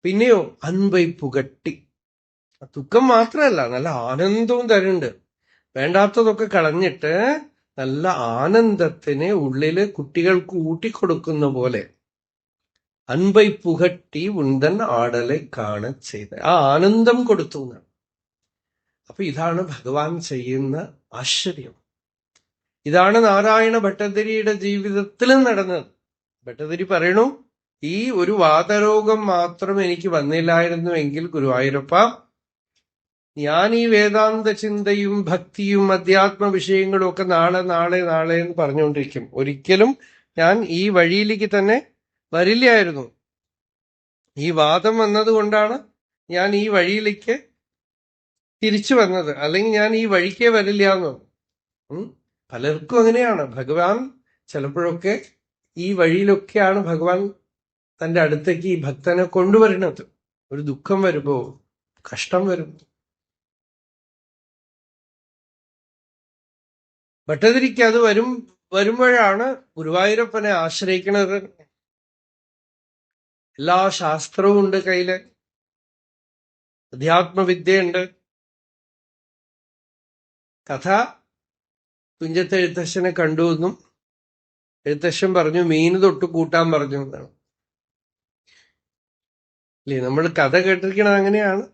പിന്നെയോ അൻപൈ പുകട്ടി. ദുഃഖം മാത്രമല്ല, നല്ല ആനന്ദവും തരുന്നുണ്ട്. വേണ്ടാത്തതൊക്കെ കളഞ്ഞിട്ട് നല്ല ആനന്ദത്തിനെ ഉള്ളില് കുട്ടികൾക്ക് ഊട്ടിക്കൊടുക്കുന്ന പോലെ അൻപൈ പുകട്ടി ഉണ്ടൻ ആടലെ കാണ ചെയ്ത, ആ ആനന്ദം കൊടുത്തു എന്നാണ്. അപ്പൊ ഇതാണ് ഭഗവാൻ ചെയ്യുന്ന ആശ്ചര്യം. ഇതാണ് നാരായണ ഭട്ടതിരിയുടെ ജീവിതത്തിൽ നടന്നത്. ഭട്ടതിരി പറയണു, ഈ ഒരു വാതരോഗം മാത്രം എനിക്ക് വന്നില്ലായിരുന്നുവെങ്കിൽ ഗുരുവായൂരപ്പ, ഞാൻ ഈ വേദാന്ത ചിന്തയും ഭക്തിയും അധ്യാത്മ വിഷയങ്ങളും ഒക്കെ നാളെ എന്ന് പറഞ്ഞുകൊണ്ടിരിക്കും. ഒരിക്കലും ഞാൻ ഈ വഴിയിലേക്ക് തന്നെ വരില്ലായിരുന്നു. ഈ വാദം വന്നതുകൊണ്ടാണ് ഞാൻ ഈ വഴിയിലേക്ക് തിരിച്ചു വന്നത്, അല്ലെങ്കിൽ ഞാൻ ഈ വഴിക്കേ വരില്ല എന്ന്. പലർക്കും അങ്ങനെയാണ്. ഭഗവാൻ ചിലപ്പോഴൊക്കെ ഈ വഴിയിലൊക്കെയാണ് ഭഗവാൻ തന്റെ അടുത്തേക്ക് ഈ ഭക്തനെ കൊണ്ടുവരുന്നത്. ഒരു ദുഃഖം വരുമ്പോ, കഷ്ടം വരുമ്പോ. ഭട്ടതിരിക്ക് അത് വരുമ്പോഴാണ് ഗുരുവായൂരപ്പനെ ആശ്രയിക്കുന്നത്. എല്ലാ ശാസ്ത്രവും ഉണ്ട് കയ്യില്, അധ്യാത്മവിദ്യയുണ്ട്. കഥ തുഞ്ചത്ത് എഴുത്തച്ഛനെ കണ്ടു എന്നും എഴുത്തച്ഛൻ പറഞ്ഞു മീന് തൊട്ട് കൂട്ടാൻ പറഞ്ഞു എന്നാണ്. അല്ലേ? നമ്മൾ കഥ കേട്ടിരിക്കണത് അങ്ങനെയാണ്.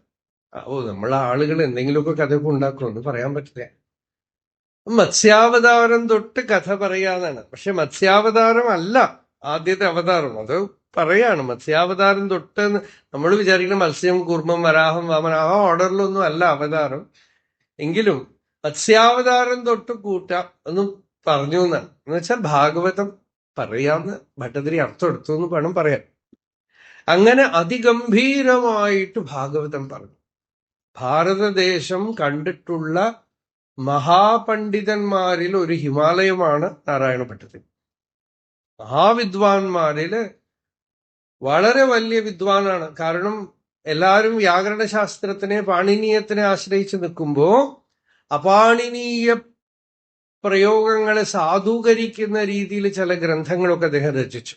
നമ്മളെ ആളുകൾ എന്തെങ്കിലുമൊക്കെ കഥയൊക്കെ ഉണ്ടാക്കുമെന്ന് പറയാൻ പറ്റില്ല. മത്സ്യാവതാരം തൊട്ട് കഥ പറയാന്നാണ്. പക്ഷെ മത്സ്യാവതാരം അല്ല ആദ്യത്തെ അവതാരം, അത് പറയാണ്. മത്സ്യാവതാരം തൊട്ട് നമ്മൾ വിചാരിക്കുന്ന മത്സ്യം, കൂർമ്മം, വരാഹം, വാമന ആ ഓർഡറിലൊന്നും അല്ല അവതാരം. എങ്കിലും മത്സ്യാവതാരം തൊട്ട് കൂട്ടാം എന്ന് പറഞ്ഞു എന്നാണ്. എന്ന് വെച്ചാൽ ഭാഗവതം പറയാന്ന് ഭട്ടതിരി അർത്ഥം എടുത്തു എന്ന് വേണം പറയാൻ. അങ്ങനെ അതിഗംഭീരമായിട്ട് ഭാഗവതം പറഞ്ഞു. ഭാരതദേശം കണ്ടിട്ടുള്ള മഹാപണ്ഡിതന്മാരിൽ ഒരു ഹിമാലയമാണ് നാരായണ ഭട്ടതിരി. മഹാവിദ്വാൻമാരില് വളരെ വലിയ വിദ്വാനാണ്. കാരണം എല്ലാവരും വ്യാകരണ ശാസ്ത്രത്തിനെ, പാണിനീയത്തിനെ ആശ്രയിച്ച് നിൽക്കുമ്പോ അപാണിനീയ പ്രയോഗങ്ങളെ സാധൂകരിക്കുന്ന രീതിയിൽ ചില ഗ്രന്ഥങ്ങളൊക്കെ അദ്ദേഹം രചിച്ചു.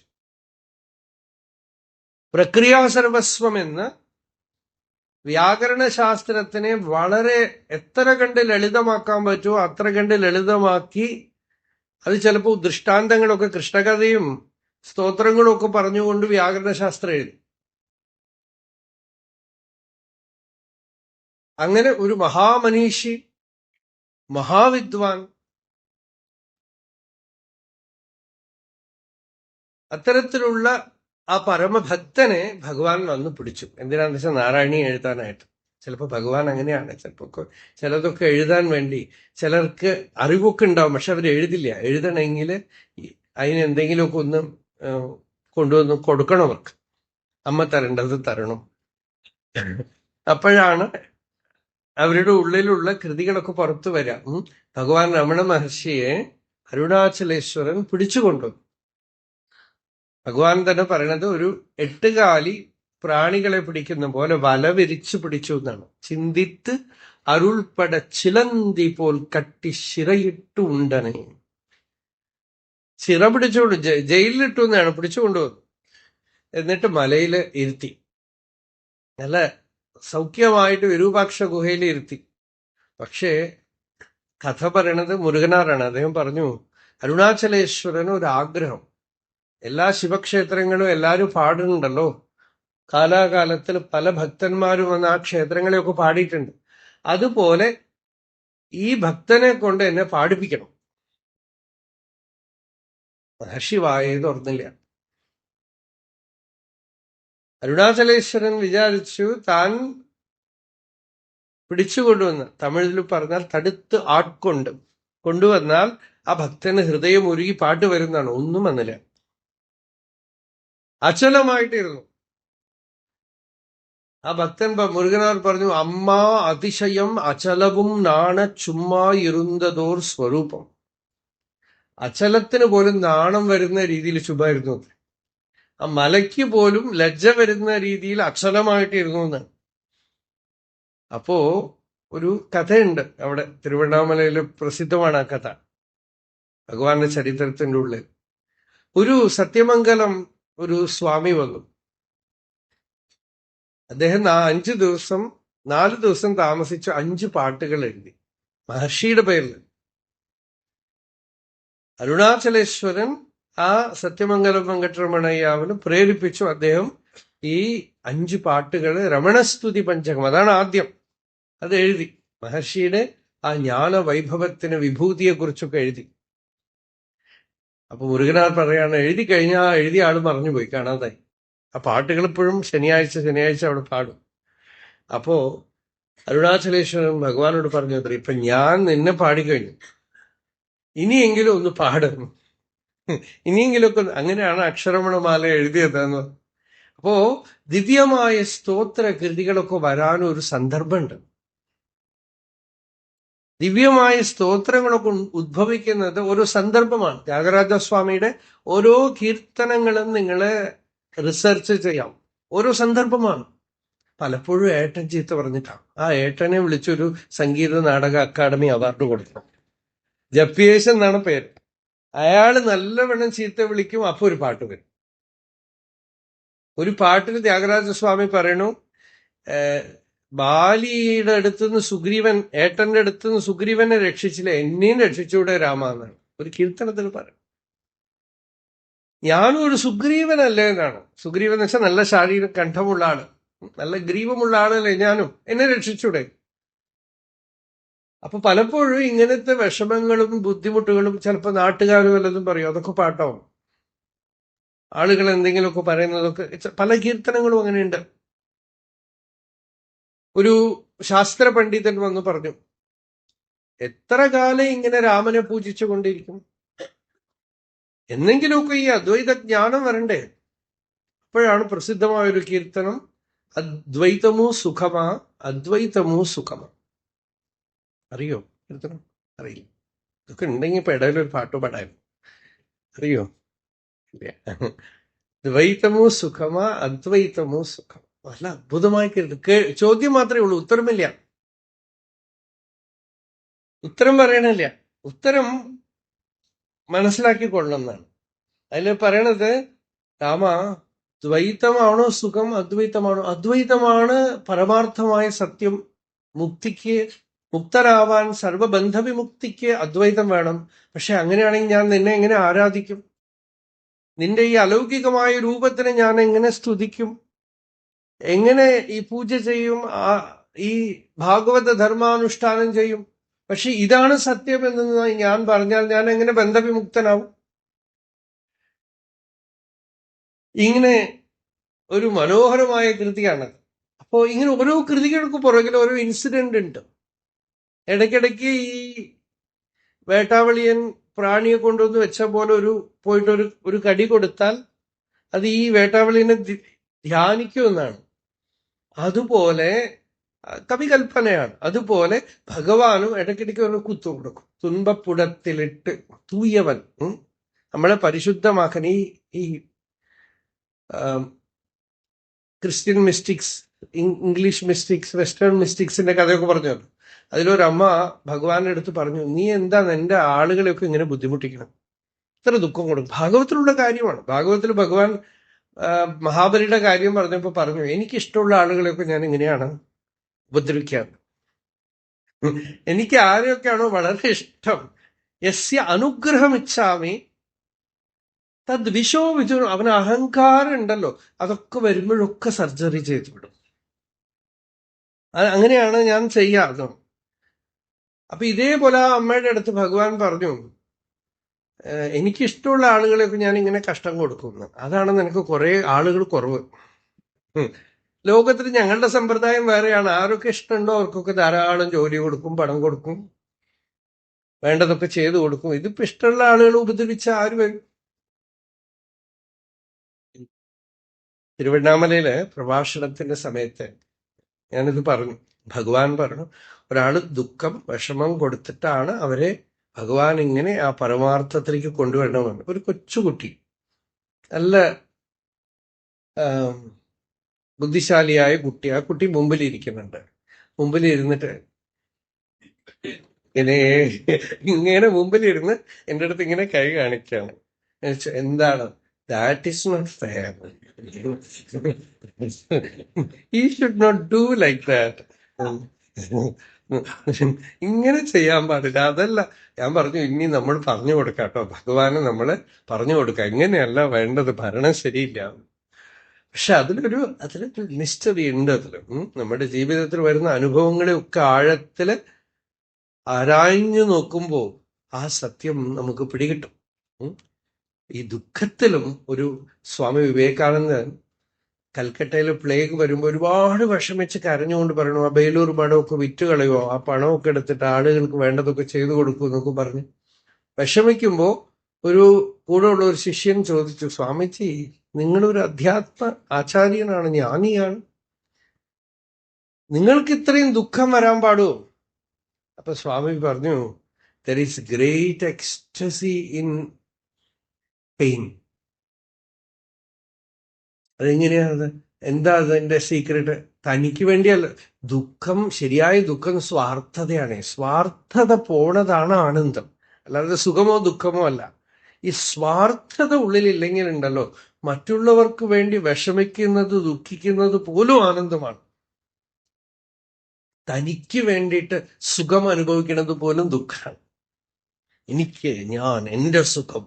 പ്രക്രിയാസർവസ്വം എന്ന് വ്യാകരണ ശാസ്ത്രത്തിനെ വളരെ എത്ര കണ്ട് ലളിതമാക്കാൻ പറ്റുമോ അത്ര കണ്ട് ലളിതമാക്കി അത് ചിലപ്പോൾ ദൃഷ്ടാന്തങ്ങളൊക്കെ കൃഷ്ണകഥയും സ്തോത്രങ്ങളും ഒക്കെ പറഞ്ഞുകൊണ്ട് വ്യാകരണശാസ്ത്രം എഴുതി. അങ്ങനെ ഒരു മഹാമനീഷി, മഹാവിദ്വാൻ, അത്തരത്തിലുള്ള ആ പരമഭക്തനെ ഭഗവാൻ വന്ന് പിടിച്ചു. എന്തിനാന്ന് വെച്ചാൽ നാരായണി എഴുതാനായിട്ട്. ചിലപ്പോൾ ഭഗവാൻ അങ്ങനെയാണ്. ചിലപ്പോൾ ചിലതൊക്കെ എഴുതാൻ വേണ്ടി ചിലർക്ക് അറിവൊക്കെ ഉണ്ടാവും, പക്ഷെ അവർ എഴുതില്ല. എഴുതണമെങ്കിൽ അതിന് എന്തെങ്കിലുമൊക്കെ ഒന്ന് കൊണ്ടുവന്ന് കൊടുക്കണം അവർക്ക്. അമ്മ തരേണ്ടത് തരണം. അപ്പോഴാണ് അവരുടെ ഉള്ളിലുള്ള കൃതികളൊക്കെ പുറത്തു വരാം. ഭഗവാൻ രമണ മഹർഷിയെ അരുണാചലേശ്വരൻ പിടിച്ചുകൊണ്ടുവന്നു. ഭഗവാൻ തന്നെ പറയണത് ഒരു 8 കാലി പ്രാണികളെ പിടിക്കുന്ന പോലെ വല വിരിച്ചു പിടിച്ചു എന്നാണ്. ചിന്തിത്ത് അരുൾപട ചിലന്തി പോൽ കട്ടി ശിറയിട്ടു ഉണ്ടനെ. ചിറ പിടിച്ചുകൊണ്ട് ജയിലിലിട്ടു എന്നാണ് പിടിച്ചുകൊണ്ടുവന്നു. എന്നിട്ട് മലയിൽ ഇരുത്തി, നല്ല സൗഖ്യമായിട്ട് വിരൂപാക്ഷ ഗുഹയിൽ ഇരുത്തി. പക്ഷേ കഥ പറയണത് മുരുകനാറാണ്. അദ്ദേഹം പറഞ്ഞു, അരുണാചലേശ്വരന് ഒരു ആഗ്രഹം. എല്ലാ ശിവക്ഷേത്രങ്ങളും എല്ലാവരും പാടുന്നുണ്ടല്ലോ, കാലാകാലത്തിൽ പല ഭക്തന്മാരും വന്ന് ആ ക്ഷേത്രങ്ങളെയൊക്കെ പാടിയിട്ടുണ്ട്. അതുപോലെ ഈ ഭക്തനെ കൊണ്ട് എന്നെ പാടിപ്പിക്കണം. മഹർഷി വായ തുറന്നില്ല. അരുണാചലേശ്വരൻ വിചാരിച്ചു താൻ പിടിച്ചുകൊണ്ടുവന്ന്, തമിഴിൽ പറഞ്ഞാൽ തടുത്ത് ആട്കൊണ്ട് കൊണ്ടുവന്നാൽ ആ ഭക്തന് ഹൃദയം ഉരുകി പാട്ട് വരുന്നതാണ്. ഒന്നും വന്നില്ല, അചലമായിട്ടിരുന്നു. ആ ഭക്തൻ മുരുകനാർ പറഞ്ഞു, അമ്മ അതിശയം അചലവും നാണ ചുമ്മാ ഇരുന്നതോർ സ്വരൂപം. അചലത്തിന് പോലും നാണം വരുന്ന രീതിയിൽ ചുമ്മായിരുന്നു. ആ മലയ്ക്ക് പോലും ലജ്ജ വരുന്ന രീതിയിൽ അചലമായിട്ടിരുന്നു എന്നാണ്. അപ്പോ ഒരു കഥയുണ്ട് അവിടെ, തിരുവണ്ണാമലയിൽ പ്രസിദ്ധമാണ് ആ കഥ, ഭഗവാന്റെ ചരിത്രത്തിന്റെ ഉള്ളിൽ. ഒരു സത്യമംഗലം ഒരു സ്വാമി വന്നു. അദ്ദേഹം 4 ദിവസം താമസിച്ച് 5 പാട്ടുകൾ എഴുതി മഹർഷിയുടെ പേരിൽ. അരുണാചലേശ്വരൻ ആ സത്യമംഗലം വെങ്കട്ടരമണയ്യാവിന് പ്രേരിപ്പിച്ചു. അദ്ദേഹം ഈ 5 പാട്ടുകൾ രമണസ്തുതി പഞ്ചകം, അതാണ് ആദ്യം, അത് എഴുതി. മഹർഷിയുടെ ആ ജ്ഞാന വൈഭവത്തിന് വിഭൂതിയെ കുറിച്ചൊക്കെ എഴുതി. അപ്പൊ മുരുകനാർ പറയാണ്, എഴുതി കഴിഞ്ഞാൽ എഴുതിയ ആള് മറഞ്ഞുപോയി, കാണാതായി. ആ പാട്ടുകൾ ഇപ്പോഴും ശനിയാഴ്ച അവിടെ പാടും. അപ്പോ അരുണാചലേശ്വരൻ ഭഗവാനോട് പറഞ്ഞു, അത്ര ഇപ്പൊ ഞാൻ നിന്നെ പാടിക്കഴിഞ്ഞു, ഇനിയെങ്കിലും ഒന്ന് പാടും, ഇനിയെങ്കിലുമൊക്കെ. അങ്ങനെയാണ് അക്ഷരമണമാല എഴുതിയതെന്ന്. അപ്പോ ദിവ്യമായ സ്തോത്ര കൃതികളൊക്കെ വരാനും ഒരു സന്ദർഭമുണ്ട്. ദിവ്യമായ സ്തോത്രങ്ങളൊക്കെ ഉദ്ഭവിക്കുന്നത് ഒരു സന്ദർഭമാണ്. ത്യാഗരാജസ്വാമിയുടെ ഓരോ കീർത്തനങ്ങളും നിങ്ങള് റിസർച്ച് ചെയ്യാം, ഓരോ സന്ദർഭമാണ്. പലപ്പോഴും ഏട്ടൻ ചീത്ത പറഞ്ഞിട്ടാണ്. ആ ഏട്ടനെ വിളിച്ചൊരു സംഗീത നാടക അക്കാദമി അവാർഡ് കൊടുത്തു. ജപ്പിയേശ് എന്നാണ് പേര്. അയാള് നല്ലവണ്ണം ചീത്ത വിളിക്കും, അപ്പൊ ഒരു പാട്ട് വരും. ഒരു പാട്ടിൽ ത്യാഗരാജസ്വാമി പറയണു, ബാലിയുടെ അടുത്തുനിന്ന് സുഗ്രീവൻ, ഏട്ടന്റെ അടുത്തുനിന്ന് സുഗ്രീവനെ രക്ഷിച്ചില്ല, എന്നെയും രക്ഷിച്ചൂടെ രാമ എന്നാണ് ഒരു കീർത്തനത്തിൽ പറയും. ഞാനും ഒരു സുഗ്രീവനല്ലേ എന്നാണ്. സുഗ്രീവൻ എന്ന് വെച്ചാൽ നല്ല ശാരീരിക കണ്ഠമുള്ള ആള്, നല്ല ഗ്രീവമുള്ള ആളല്ലേ ഞാനും, എന്നെ രക്ഷിച്ചൂടെ. അപ്പൊ പലപ്പോഴും ഇങ്ങനത്തെ വിഷമങ്ങളും ബുദ്ധിമുട്ടുകളും ചിലപ്പോൾ നാട്ടുകാരും വല്ലതും പറയും, അതൊക്കെ പാട്ടാവും. ആളുകൾ എന്തെങ്കിലുമൊക്കെ പറയുന്നതൊക്കെ, പല കീർത്തനങ്ങളും അങ്ങനെയുണ്ട്. ഒരു ശാസ്ത്ര പണ്ഡിതൻ വന്ന് പറഞ്ഞു, എത്ര കാലം ഇങ്ങനെ രാമനെ പൂജിച്ചു കൊണ്ടിരിക്കും, എന്നെങ്കിലുമൊക്കെ ഈ അദ്വൈത ജ്ഞാനം വരണ്ടേ. അപ്പോഴാണ് പ്രസിദ്ധമായൊരു കീർത്തനം, അദ്വൈതമോ സുഖമാ അദ്വൈതമോ സുഖമാ. അറിയോ കീർത്തനം? അറിയില്ല. ഇതൊക്കെ ഉണ്ടെങ്കിൽ ഇപ്പൊ ഇടയിലൊരു പാട്ട് പാടായിരുന്നു. അറിയോ? ദ്വൈതമോ സുഖമാ അദ്വൈതമോ സുഖം. നല്ല അത്ഭുതമായി ചോദ്യം മാത്രമേ ഉള്ളൂ, ഉത്തരമില്ല. ഉത്തരം പറയണില്ല, ഉത്തരം മനസ്സിലാക്കിക്കൊള്ളണം എന്നാണ് അതിൽ പറയണത്. രാമ, ദ്വൈതമാണോ സുഖം, അദ്വൈതമാണോ? അദ്വൈതമാണ് പരമാർത്ഥമായ സത്യം. മുക്തിക്ക്, മുക്തരാവാൻ, സർവബന്ധവിമുക്തിക്ക് അദ്വൈതം വേണം. പക്ഷെ അങ്ങനെയാണെങ്കിൽ ഞാൻ നിന്നെ എങ്ങനെ ആരാധിക്കും? നിന്റെ ഈ അലൗകികമായ രൂപത്തിനെ ഞാൻ എങ്ങനെ സ്തുതിക്കും? എങ്ങനെ ഈ പൂജ ചെയ്യും? ഈ ഭാഗവത ധർമാനുഷ്ഠാനം ചെയ്യും? പക്ഷെ ഇതാണ് സത്യം എന്ന് ഞാൻ പറഞ്ഞാൽ ഞാൻ എങ്ങനെ ബന്ധവിമുക്തനാവും? ഇങ്ങനെ ഒരു മനോഹരമായ കൃതിയാണ്. അപ്പോ ഇങ്ങനെ ഓരോ കൃതികൾക്ക് പുറകിൽ ഓരോ ഇൻസിഡന്റ് ഉണ്ട്. ഇടയ്ക്കിടയ്ക്ക് ഈ വേട്ടാവളിയൻ പ്രാണിയെ കൊണ്ടുവന്ന് വെച്ച പോലെ പോയിട്ട് ഒരു കടി കൊടുത്താൽ അത് ഈ വേട്ടാവളിയനെ ധ്യാനിക്കുമെന്നാണ്. അതുപോലെ കവികൽപ്പനയാണ്. അതുപോലെ ഭഗവാനും ഇടയ്ക്കിടയ്ക്ക് ഒരു കുത്തു കൊടുക്കും. തുன்பപ്പുടത്തിലിട്ട് തൂയവൻ നമ്മളെ പരിശുദ്ധമാക്കാൻ. ഈ Christian mystics, English mystics, western മിസ്റ്റിക്സിന്റെ കഥയൊക്കെ പറഞ്ഞു. അതിലൊരമ്മ ഭഗവാന്റെ അടുത്ത് പറഞ്ഞു, നീ എന്താ എന്റെ ആളുകളെയൊക്കെ ഇങ്ങനെ ബുദ്ധിമുട്ടിക്കണം, ഇത്ര ദുഃഖം കൊടുക്കും? ഭാഗവത്തിലുള്ള കാര്യമാണ്. ഭാഗവത്തിൽ ഭഗവാൻ മഹാബലിയുടെ കാര്യം പറഞ്ഞപ്പോ പറഞ്ഞു, എനിക്കിഷ്ടമുള്ള ആളുകളെയൊക്കെ ഞാൻ ഇങ്ങനെയാണ് ഉപദ്രവിക്കാറ്. എനിക്ക് ആരെയൊക്കെയാണോ വളരെ ഇഷ്ടം, യസ്യ അനുഗ്രഹമിച്ഛാമി തദ് വിശോ വിജു. അവന് അഹങ്കാരം ഉണ്ടല്ലോ, അതൊക്കെ വരുമ്പോഴൊക്കെ സർജറി ചെയ്തു വിടും. അങ്ങനെയാണ് ഞാൻ ചെയ്യാറ്. അപ്പൊ ഇതേപോലെ ആ അമ്മയുടെ അടുത്ത് ഭഗവാൻ പറഞ്ഞു, എനിക്കിഷ്ടമുള്ള ആളുകളെയൊക്കെ ഞാൻ ഇങ്ങനെ കഷ്ടം കൊടുക്കുന്നു. അതാണ് നിനക്ക് കുറെ ആളുകൾ കുറവ്. ലോകത്തിൽ ഞങ്ങളുടെ സമ്പ്രദായം വേറെയാണ്. ആരൊക്കെ ഇഷ്ടമുണ്ടോ അവർക്കൊക്കെ ധാരാളം ജോലി കൊടുക്കും, പണം കൊടുക്കും, വേണ്ടതൊക്കെ ചെയ്തു കൊടുക്കും. ഇതിപ്പോ ഇഷ്ടമുള്ള ആളുകൾ ഉപദ്രവിച്ച ആര് വരും? തിരുവണ്ണാമലയിലെ പ്രഭാഷണത്തിന്റെ സമയത്ത് ഞാനിത് പറഞ്ഞു. ഭഗവാൻ പറഞ്ഞു, ഒരാള് ദുഃഖം, വിഷമം കൊടുത്തിട്ടാണ് അവരെ ഭഗവാൻ ഇങ്ങനെ ആ പരമാർത്ഥത്തിലേക്ക് കൊണ്ടുവരണമെന്ന്. ഒരു കൊച്ചുകുട്ടി, നല്ല ബുദ്ധിശാലിയായ കുട്ടി. ആ കുട്ടി മുമ്പിലിരിക്കുന്നുണ്ട്. മുമ്പിലിരുന്നിട്ട് ഇങ്ങനെ മുമ്പിലിരുന്ന് എൻ്റെ അടുത്ത് ഇങ്ങനെ കൈ കാണിക്കാണ്. എന്താണ്? That is not fair. He should not do like that. ഇങ്ങനെ ചെയ്യാൻ പാടില്ല. അതല്ല ഞാൻ പറഞ്ഞു, ഇനി നമ്മൾ പറഞ്ഞു കൊടുക്കാം കേട്ടോ, ഭഗവാന് നമ്മള് പറഞ്ഞു കൊടുക്കാം, ഇങ്ങനെയല്ല വേണ്ടത്, ഭരണം ശരിയില്ല. പക്ഷെ അതിലൊരു നിശ്ചയത ഉണ്ട്. നമ്മുടെ ജീവിതത്തിൽ വരുന്ന അനുഭവങ്ങളെ ഒക്കെ ആഴത്തില് ആരാഞ്ഞു നോക്കുമ്പോ ആ സത്യം നമുക്ക് പിടികിട്ടും. ഈ ദുഃഖത്തിലും ഒരു സ്വാമി വിവേകാനന്ദൻ കൽക്കട്ടയിൽ പ്ലേഗ് വരുമ്പോൾ ഒരുപാട് വിഷമിച്ച് കരഞ്ഞുകൊണ്ട് പറയണു, ആ ബേലൂർ മഠമൊക്കെ വിറ്റ് കളയോ, ആ പണമൊക്കെ എടുത്തിട്ട് ആളുകൾക്ക് വേണ്ടതൊക്കെ ചെയ്തു കൊടുക്കൂ എന്നൊക്കെ പറഞ്ഞ് വിഷമിക്കുമ്പോ ഒരു കൂടെ ഉള്ള ഒരു ശിഷ്യൻ ചോദിച്ചു, സ്വാമിജി നിങ്ങളൊരു അധ്യാത്മ ആചാര്യനാണ്, ജ്ഞാനിയാണ്, നിങ്ങൾക്ക് ഇത്രയും ദുഃഖം വരാൻ പാടുമോ? അപ്പൊ സ്വാമി പറഞ്ഞു, there is great ecstasy in pain. അതെങ്ങനെയാണത്? എന്താ അതിന്റെ സീക്രട്ട്? തനിക്ക് വേണ്ടിയല്ല. ദുഃഖം, ശരിയായ ദുഃഖം സ്വാർത്ഥതയാണ്. സ്വാർത്ഥത പോണതാണ് ആനന്ദം, അല്ലാതെ സുഖമോ ദുഃഖമോ അല്ല. ഈ സ്വാർത്ഥത ഉള്ളിലില്ലെങ്കിൽ ഉണ്ടല്ലോ, മറ്റുള്ളവർക്ക് വേണ്ടി വിഷമിക്കുന്നത്, ദുഃഖിക്കുന്നത് പോലും ആനന്ദമാണ്. തനിക്ക് വേണ്ടിയിട്ട് സുഖം അനുഭവിക്കുന്നത് പോലും ദുഃഖമാണ്. എനിക്ക്, ഞാൻ, എന്റെ സുഖം,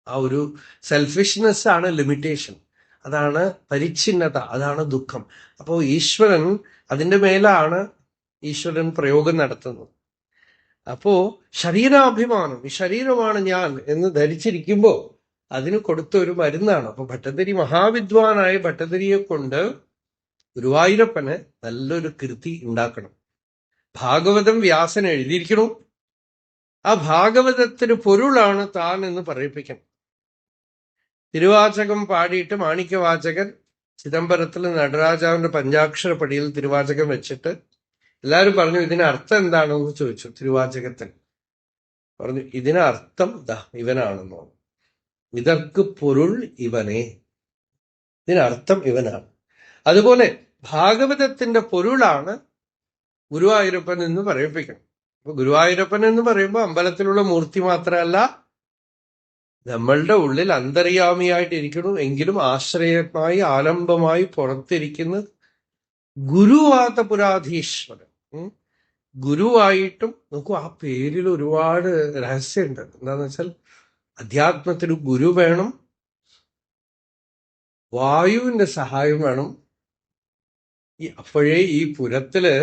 ആ ഒരു സെൽഫിഷ്നെസ് ആണ് ലിമിറ്റേഷൻ. അതാണ് പരിച്ഛിന്നത, അതാണ് ദുഃഖം. അപ്പോ ഈശ്വരൻ, അതിന്റെ മേലാണ് ഈശ്വരൻ പ്രയോഗം നടത്തുന്നത്. അപ്പോ ശരീരാഭിമാനം, ഈ ശരീരമാണ് ഞാൻ എന്ന് ധരിച്ചിരിക്കുമ്പോ അതിന് കൊടുത്ത ഒരു മരുന്നാണ്. അപ്പൊ ഭട്ടതിരി, മഹാവിദ്വാനായ ഭട്ടതിരിയെ കൊണ്ട് ഗുരുവായൂരപ്പന് നല്ലൊരു കൃതി ഉണ്ടാക്കണം. ഭാഗവതം വ്യാസൻ എഴുതിയിരിക്കണു. ആ ഭാഗവതത്തിന് പൊരുളാണ് താൻ എന്ന് പറയിപ്പിക്കണം. തിരുവാചകം പാടിയിട്ട് മാണിക്യവാചകൻ ചിദംബരത്തിൽ നടരാജാവിന്റെ പഞ്ചാക്ഷര പടിയിൽ തിരുവാചകം വെച്ചിട്ട് എല്ലാവരും പറഞ്ഞു, ഇതിന് അർത്ഥം എന്താണെന്ന് ചോദിച്ചു. തിരുവാചകത്തിൽ പറഞ്ഞു, ഇതിന് അർത്ഥം ഇവനാണെന്നോ, ഇതർക്ക് പൊരുൾ ഇവനെ, ഇതിനർത്ഥം ഇവനാണ്. അതുപോലെ ഭാഗവതത്തിന്റെ പൊരുളാണ് ഗുരുവായൂരപ്പൻ എന്ന് പറയിപ്പിക്കണം. അപ്പൊ ഗുരുവായൂരപ്പൻ എന്ന് പറയുമ്പോൾ അമ്പലത്തിലുള്ള മൂർത്തി മാത്രമല്ല, നമ്മളുടെ ഉള്ളിൽ അന്തര്യാമിയായിട്ടിരിക്കണം, എങ്കിലും ആശ്രയമായി ആലംബമായി പുറത്തിരിക്കുന്ന ഗുരുവാതപുരാധീശ്വരൻ. ഗുരുവായിട്ടും നോക്കൂ, ആ പേരിൽ ഒരുപാട് രഹസ്യമുണ്ട്. എന്താന്ന് വെച്ചാൽ അധ്യാത്മത്തിന് ഗുരു വേണം, വായുവിന്റെ സഹായം വേണം. അപ്പോഴേ ഈ പുരത്തില്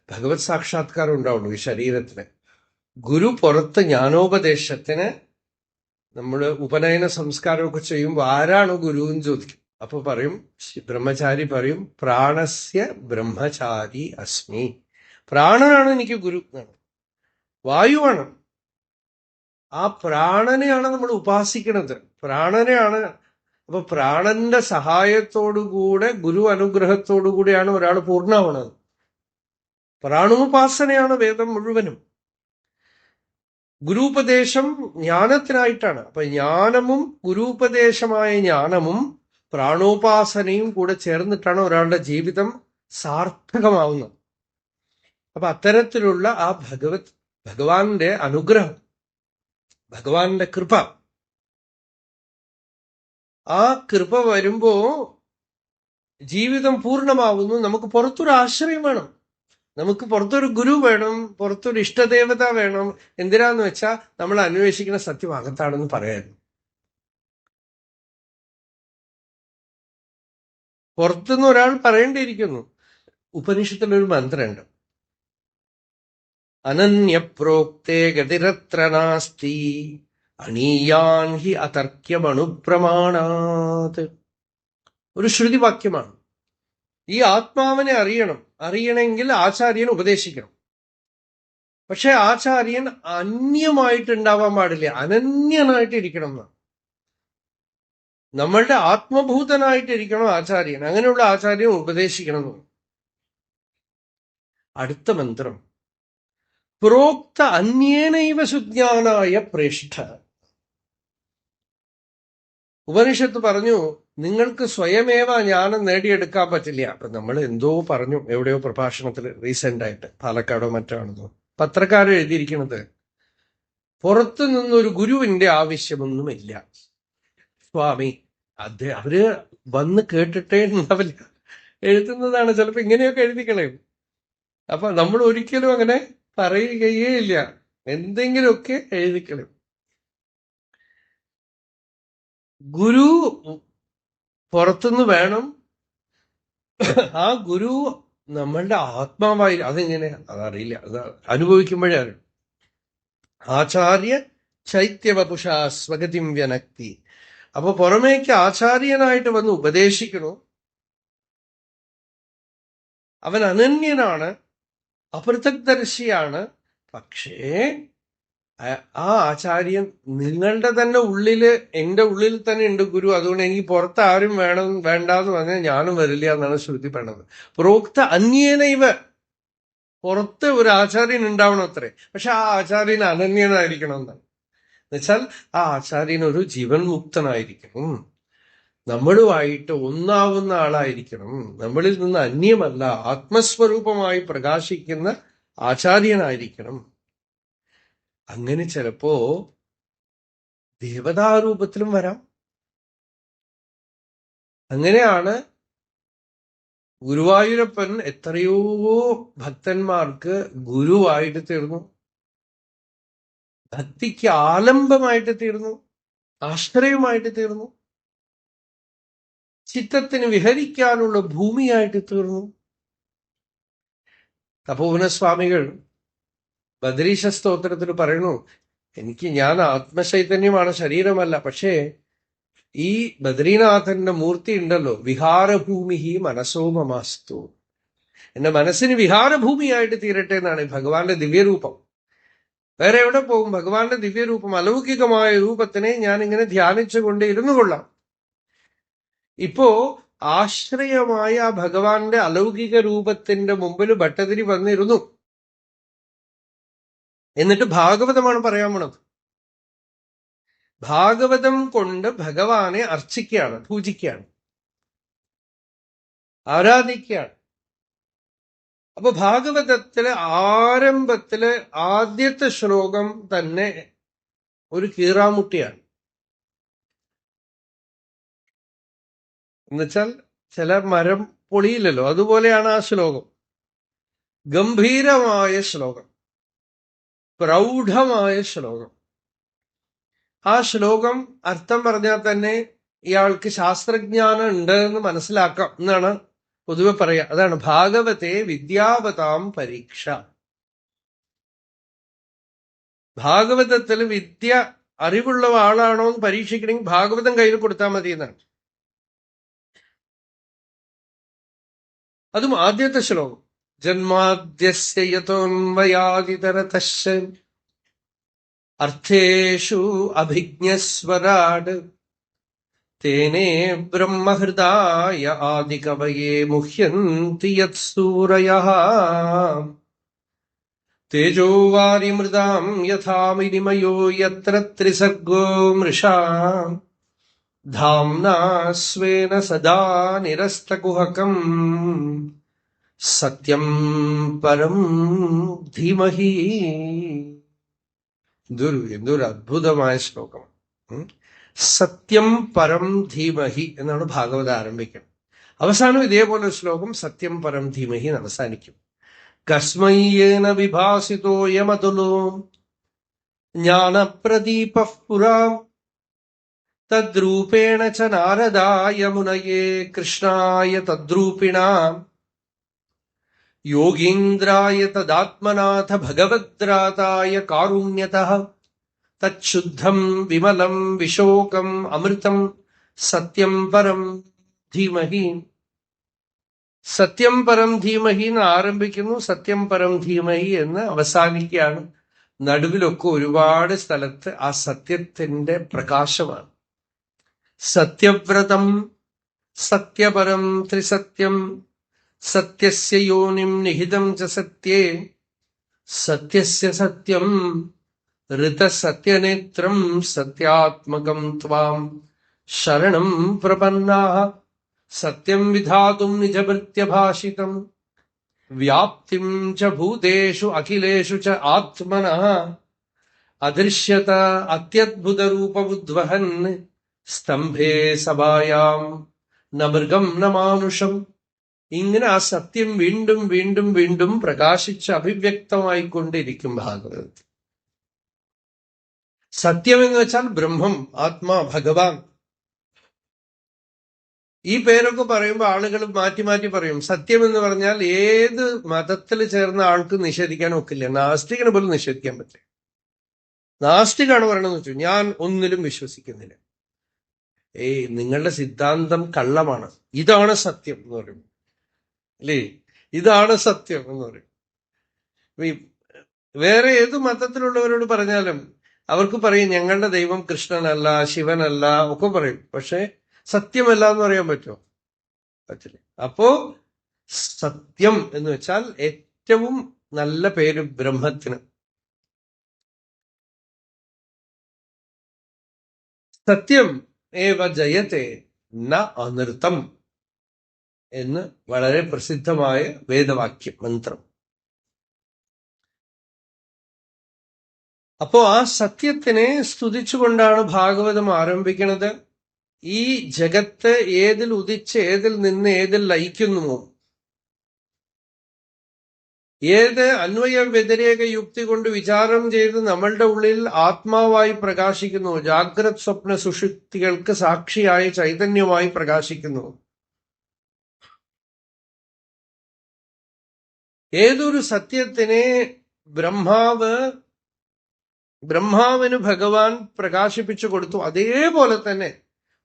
ഭഗവത് സാക്ഷാത്കാരം ഉണ്ടാവുള്ളൂ ഈ ശരീരത്തിന്. ഗുരു പുറത്ത് ജ്ഞാനോപദേശത്തിന് നമ്മള് ഉപനയന സംസ്കാരമൊക്കെ ചെയ്യുമ്പോൾ ആരാണ് ഗുരു എന്ന് ചോദിക്കും. അപ്പൊ പറയും, ബ്രഹ്മചാരി പറയും, പ്രാണസ്യ ബ്രഹ്മചാരി അസ്മി. പ്രാണനാണ് എനിക്ക് ഗുരു എന്നാണ്, വായുവാണ്. ആ പ്രാണനെയാണ് നമ്മൾ ഉപാസിക്കുന്നത്, പ്രാണനെയാണ്. അപ്പൊ പ്രാണന്റെ സഹായത്തോടുകൂടെ ഗുരു അനുഗ്രഹത്തോടുകൂടിയാണ് ഒരാൾ പൂർണ്ണമാവുന്നത്. പ്രാണോപാസനയാണ് വേദം മുഴുവനും. ഗുരുപദേശം ജ്ഞാനത്തിനായിട്ടാണ്. അപ്പൊ ജ്ഞാനവും ഗുരുപദേശമായ ജ്ഞാനവും പ്രാണോപാസനയും കൂടെ ചേർന്നിട്ടാണ് ഒരാളുടെ ജീവിതം സാർത്ഥകമാവുന്നത്. അപ്പൊ അത്തരത്തിലുള്ള ആ ഭഗവാന്റെ അനുഗ്രഹം, ഭഗവാന്റെ കൃപ, ആ കൃപ വരുമ്പോ ജീവിതം പൂർണ്ണമാവുന്നു. നമുക്ക് പുറത്തൊരു ആശ്രയം വേണം, നമുക്ക് പുറത്തൊരു ഗുരു വേണം, പുറത്തൊരു ഇഷ്ടദേവത വേണം. എന്തിനാന്ന് വെച്ചാൽ നമ്മൾ അന്വേഷിക്കുന്ന സത്യം അകത്താണെന്ന് പറയായിരുന്നു. പുറത്തുനിന്ന് ഒരാൾ പറയേണ്ടിയിരിക്കുന്നു. ഉപനിഷത്തിലൊരു മന്ത്രമുണ്ട്, അനന്യപ്രോക്തേ ഗതിരത്ര നാസ്തി അണീയാൻ ഹി അതർക്യമണുപ്രമാണാത്. ഒരു ശ്രുതിവാക്യമാണ്. ഈ ആത്മാവിനെ അറിയണമെങ്കിൽ ആചാര്യൻ ഉപദേശിക്കണം. പക്ഷെ ആചാര്യൻ അന്യമായിട്ടുണ്ടാവാൻ പാടില്ല, അനന്യനായിട്ടിരിക്കണം എന്നാണ്. നമ്മളുടെ ആത്മഭൂതനായിട്ടിരിക്കണം ആചാര്യൻ. അങ്ങനെയുള്ള ആചാര്യൻ ഉപദേശിക്കണം എന്ന്. അടുത്ത മന്ത്രം, പ്രോക്ത അന്യേനൈവ സുജ്ഞാനായ പ്രേഷ്ഠ. ഉപനിഷത്ത് പറഞ്ഞു, നിങ്ങൾക്ക് സ്വയമേവ ജ്ഞാനം നേടിയെടുക്കാൻ പറ്റില്ല. അപ്പൊ നമ്മൾ എന്തോ പറഞ്ഞു എവിടെയോ പ്രഭാഷണത്തിൽ റീസെന്റ് ആയിട്ട്, പാലക്കാടോ മറ്റാണെന്നോ, പത്രക്കാരൻ എഴുതിയിരിക്കുന്നത് പുറത്തു നിന്നൊരു ഗുരുവിന്റെ ആവശ്യമൊന്നുമില്ല. സ്വാമി അവര് വന്ന് കേട്ടിട്ടേ ഉണ്ടാവില്ല, എഴുതുന്നതാണ്. ചിലപ്പോ ഇങ്ങനെയൊക്കെ എഴുതിക്കളയും. അപ്പൊ നമ്മൾ ഒരിക്കലും അങ്ങനെ പറയുകയേ ഇല്ല, എന്തെങ്കിലുമൊക്കെ എഴുതിക്കളയും. ഗുരു പുറത്തുനിന്ന് വേണം. ആ ഗുരു നമ്മളുടെ ആത്മാവായി. അതെങ്ങനെ അതറിയില്ല, അത് അനുഭവിക്കുമ്പോഴേ അറിയും. ആചാര്യ ചൈത്യവപുഷ സ്വഗതിം വ്യനക്തി. അപ്പൊ പുറമേക്ക് ആചാര്യനായിട്ട് വന്ന് ഉപദേശിക്കണു. അവൻ അനന്യനാണ്, അപൃഥക്ദർശിയാണ്. പക്ഷേ ആ ആചാര്യൻ നിങ്ങളുടെ തന്നെ ഉള്ളില്, എന്റെ ഉള്ളിൽ തന്നെ ഉണ്ട് ഗുരു, അതുകൊണ്ട് എനിക്ക് പുറത്ത് ആരും വേണ്ടാന്ന് പറഞ്ഞാൽ ഞാനും വരില്ല എന്നാണ് ശ്രുതി പറയണത്. പ്രോക്ത അന്യേനൈവ, പുറത്ത് ഒരു ആചാര്യൻ ഉണ്ടാവണം അത്രേ. പക്ഷെ ആ ആചാര്യൻ അനന്യനായിരിക്കണം എന്നാണ്. എന്നുവെച്ചാൽ ആ ആചാര്യൻ ഒരു ജീവൻ മുക്തനായിരിക്കണം, നമ്മളുമായിട്ട് ഒന്നാവുന്ന ആളായിരിക്കണം, നമ്മളിൽ നിന്ന് അന്യമല്ല, ആത്മസ്വരൂപമായി പ്രകാശിക്കുന്ന ആചാര്യനായിരിക്കണം. അങ്ങനെ ചിലപ്പോ ദേവതാരൂപത്തിലും വരാം. അങ്ങനെയാണ് ഗുരുവായൂരപ്പൻ എത്രയോ ഭക്തന്മാർക്ക് ഗുരുവായിട്ട് തീർന്നു, ഭക്തിക്ക് ആലംബമായിട്ട് തീർന്നു, ആശ്രയമായിട്ട് തീർന്നു, ചിത്തത്തിന് വിഹരിക്കാനുള്ള ഭൂമിയായിട്ട് തീർന്നു. തപോവനസ്വാമികൾ ബദരീശ സ്തോത്രത്തിൽ പറയുന്നു, ഞാൻ ആത്മചൈതന്യമാണ്, ശരീരമല്ല. പക്ഷേ ഈ ബദ്രീനാഥന്റെ മൂർത്തി ഉണ്ടല്ലോ, വിഹാരഭൂമി മനസോമമാസ്തു, എന്റെ മനസ്സിന് വിഹാരഭൂമിയായിട്ട് തീരട്ടെ എന്നാണ് ഭഗവാന്റെ ദിവ്യരൂപം. വേറെ എവിടെ പോകും? ഭഗവാന്റെ ദിവ്യരൂപം, അലൗകികമായ രൂപത്തിനെ ഞാൻ ഇങ്ങനെ ധ്യാനിച്ചുകൊണ്ട് ഇരുന്നു കൊള്ളാം. ഇപ്പോ ആശ്രയമായ ആ ഭഗവാന്റെ അലൗകിക രൂപത്തിന്റെ മുമ്പിൽ ഭട്ടതിരി വന്നിരുന്നു. എന്നിട്ട് ഭാഗവതമാണ് പറയാൻ പോണത്. ഭാഗവതം കൊണ്ട് ഭഗവാനെ അർച്ചിക്കുകയാണ്, പൂജിക്കുകയാണ്, ആരാധിക്കുകയാണ്. അപ്പൊ ഭാഗവതത്തിലെ ആരംഭത്തിലെ ആദ്യത്തെ ശ്ലോകം തന്നെ ഒരു കീറാമുട്ടിയാണ്. എന്നുവെച്ചാൽ ചില മരം പൊളിയില്ലല്ലോ, അതുപോലെയാണ് ആ ശ്ലോകം. ഗംഭീരമായ ശ്ലോകം, പ്രൗഢമായ ശ്ലോകം. ആ ശ്ലോകം അർത്ഥം പറഞ്ഞാൽ തന്നെ ഇയാൾക്ക് ശാസ്ത്രജ്ഞാനം ഉണ്ട് എന്ന് മനസ്സിലാക്കാം എന്നാണ് പൊതുവെ പറയാ. അതാണ് ഭാഗവത്തെ വിദ്യാവതാം പരീക്ഷ. ഭാഗവതത്തിൽ വിദ്യ അറിവുള്ള ആളാണോ എന്ന് പരീക്ഷിക്കണമെങ്കിൽ ഭാഗവതം കയ്യിൽ കൊടുത്താൽ മതി എന്നാണ്. അതും ആദ്യത്തെ ശ്ലോകം, ജന്മാദ്യസ്യ യതോന്വയാദിതരതശ്ച അർത്ഥേഷു അഭിജ്ഞസ്വരാട് തേനേ ബ്രഹ്മഹൃദായ ആദികവയേ മുഹ്യന്തി യത്സൂരയഃ തേജോ വാരിമൃതാം യഥാ വിനിമയോ യത്ര ത്രിസർഗോ മൃഷാ ധാംനാ സ്വേന സദാ നിരസ്തകുഹകം സത്യം പരം ധീമഹി. എന്തൊരു അദ്ഭുതമായ ശ്ലോകം. സത്യം പരം ധീമഹി എന്നാണ് ഭാഗവതം ആരംഭിക്കുന്നത്. അവസാനം ഇതേപോലെ ശ്ലോകം സത്യം പരം ധീമഹി എന്ന് അവസാനിക്കും. കസ്മയ്യേന വിഭാസിതോയമതുലോ ജ്ഞാനപ്രദീപഃ പുരാ തദ്രൂപേണ ച നാരദായ മുനയേ കൃഷ്ണായ തദ്രൂപിണാം യോഗീന്ദ്രായ തദാത്മനാഥ ഭഗവദ്രാതായ കാരുണ്യതഃ തച്ഛുദ്ധം വിമലം വിശോകം അമൃതം സത്യം പരം ധീമഹി. സത്യം പരം ധീമഹി എന്ന് ആരംഭിക്കുന്നു, സത്യം പരം ധീമഹി എന്ന് അവസാനിക്കുകയാണ്. നടുവിലൊക്കെ ഒരുപാട് സ്ഥലത്ത് ആ സത്യത്തിന്റെ പ്രകാശമാണ്. സത്യവ്രതം സത്യപരം ത്രിസത്യം സത്യസ്യ യോനിം നിഹിതം ച സത്യേ സത്യസ്യ സത്യം ഋതസത്യനേത്രം സത്യാത്മകം ത്വാം ശരണം പ്രപന്നാഃ സത്യം വിധാതും നിജഭൃത്യഭാഷിതം വ്യാപ്തിം ച ഭൂതേഷു അഖിലേഷു ച ആത്മനഃ അദൃശ്യത അത്യദ്ഭുതരൂപമുദ്വഹൻ സ്തംഭേ സഭായാം ന മൃഗം ന മാനുഷം. ഇങ്ങനെ ആ സത്യം വീണ്ടും വീണ്ടും വീണ്ടും പ്രകാശിച്ച് അഭിവ്യക്തമായിക്കൊണ്ടിരിക്കും ഭാഗവതത്തിൽ. സത്യം എന്ന് വെച്ചാൽ ബ്രഹ്മം, ആത്മാ, ഭഗവാൻ. ഈ പേരൊക്കെ പറയുമ്പോൾ ആളുകൾ മാറ്റി മാറ്റി പറയും. സത്യം എന്ന് പറഞ്ഞാൽ ഏത് മതത്തിൽ ചേർന്ന ആൾക്ക് നിഷേധിക്കാൻ ഒക്കില്ല. നാസ്തികന് പോലും നിഷേധിക്കാൻ പറ്റില്ല. നാസ്തികാണ് പറയണമെന്ന് വെച്ചു, ഞാൻ ഒന്നിലും വിശ്വസിക്കുന്നില്ല. നിങ്ങളുടെ സിദ്ധാന്തം കള്ളമാണ്, ഇതാണ് സത്യം എന്ന് പറയും. അല്ലേ, ഇതാണ് സത്യം എന്ന് പറയും. വേറെ ഏത് മതത്തിലുള്ളവരോട് പറഞ്ഞാലും അവർക്ക് പറയും ഞങ്ങളുടെ ദൈവം കൃഷ്ണനല്ല, ശിവനല്ല ഒക്കെ പറയും. പക്ഷെ സത്യമല്ല എന്ന് പറയാൻ പറ്റുമോ? പറ്റില്ല. അപ്പോ സത്യം എന്ന് വെച്ചാൽ ഏറ്റവും നല്ല പേര് ബ്രഹ്മത്തിന്. സത്യം ഏവ ജയത്തെ ന അനൃതം എന്ന് വളരെ പ്രസിദ്ധമായ വേദവാക്യം, മന്ത്രം. അപ്പോ ആ സത്യത്തിനെ സ്തുതിച്ചുകൊണ്ടാണ് ഭാഗവതം ആരംഭിക്കുന്നത്. ഈ ജഗത്ത് ഏതിൽ ഉദിച്ച് ഏതിൽ നിന്ന് ഏതിൽ ലയിക്കുന്നുവോ, ഏത് അന്വയ വ്യതിരേക യുക്തി കൊണ്ട് വിചാരം ചെയ്ത് നമ്മളുടെ ഉള്ളിൽ ആത്മാവായി പ്രകാശിക്കുന്നു, ജാഗ്രത് സ്വപ്ന സുഷുപ്തികൾക്ക് സാക്ഷിയായി ചൈതന്യമായി പ്രകാശിക്കുന്നു, ഏതൊരു സത്യത്തിനെ ബ്രഹ്മാവിന് ഭഗവാൻ പ്രകാശിപ്പിച്ചു കൊടുത്തു, അതേപോലെ തന്നെ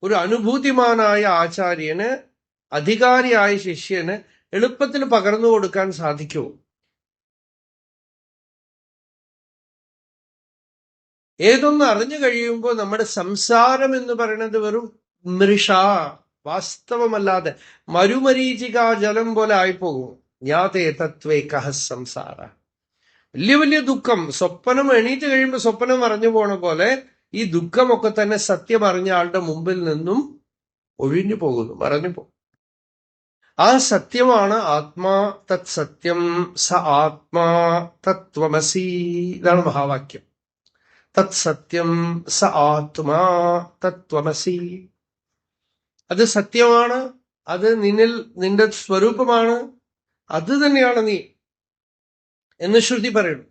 ഒരു അനുഭൂതിമാനായ ആചാര്യന്, അധികാരിയായ ശിഷ്യന് എളുപ്പത്തിൽ പകർന്നു കൊടുക്കാൻ സാധിക്കുമോ? ഏതൊന്ന് അറിഞ്ഞു കഴിയുമ്പോൾ നമ്മുടെ സംസാരം എന്ന് പറയുന്നത് വെറും മൃഷ, വാസ്തവമല്ലാതെ മരുമരീചിക ജലം പോലെ ആയിപ്പോകും. ജ്ഞാതേ തത്വേ കഹ സംസാര. വലിയ വലിയ ദുഃഖം, സ്വപ്നം എണീറ്റ് കഴിയുമ്പോൾ സ്വപ്നം മറഞ്ഞു പോണ പോലെ ഈ ദുഃഖമൊക്കെ തന്നെ സത്യം അറിഞ്ഞ ആളുടെ മുമ്പിൽ നിന്നും ഒഴിഞ്ഞു പോകുന്നു, മറഞ്ഞു പോകും. ആ സത്യമാണ് ആത്മാ തത് സത്യം സ ആത്മാ തത്വമസി. ഇതാണ് മഹാവാക്യം. തത് സത്യം സ ആത്മാ തത്വമസി. അത് സത്യമാണ്, അത് നിന്റെ സ്വരൂപമാണ്, അത് തന്നെയാണ് നീ എന്ന് ശ്രുതി പറയുന്നു.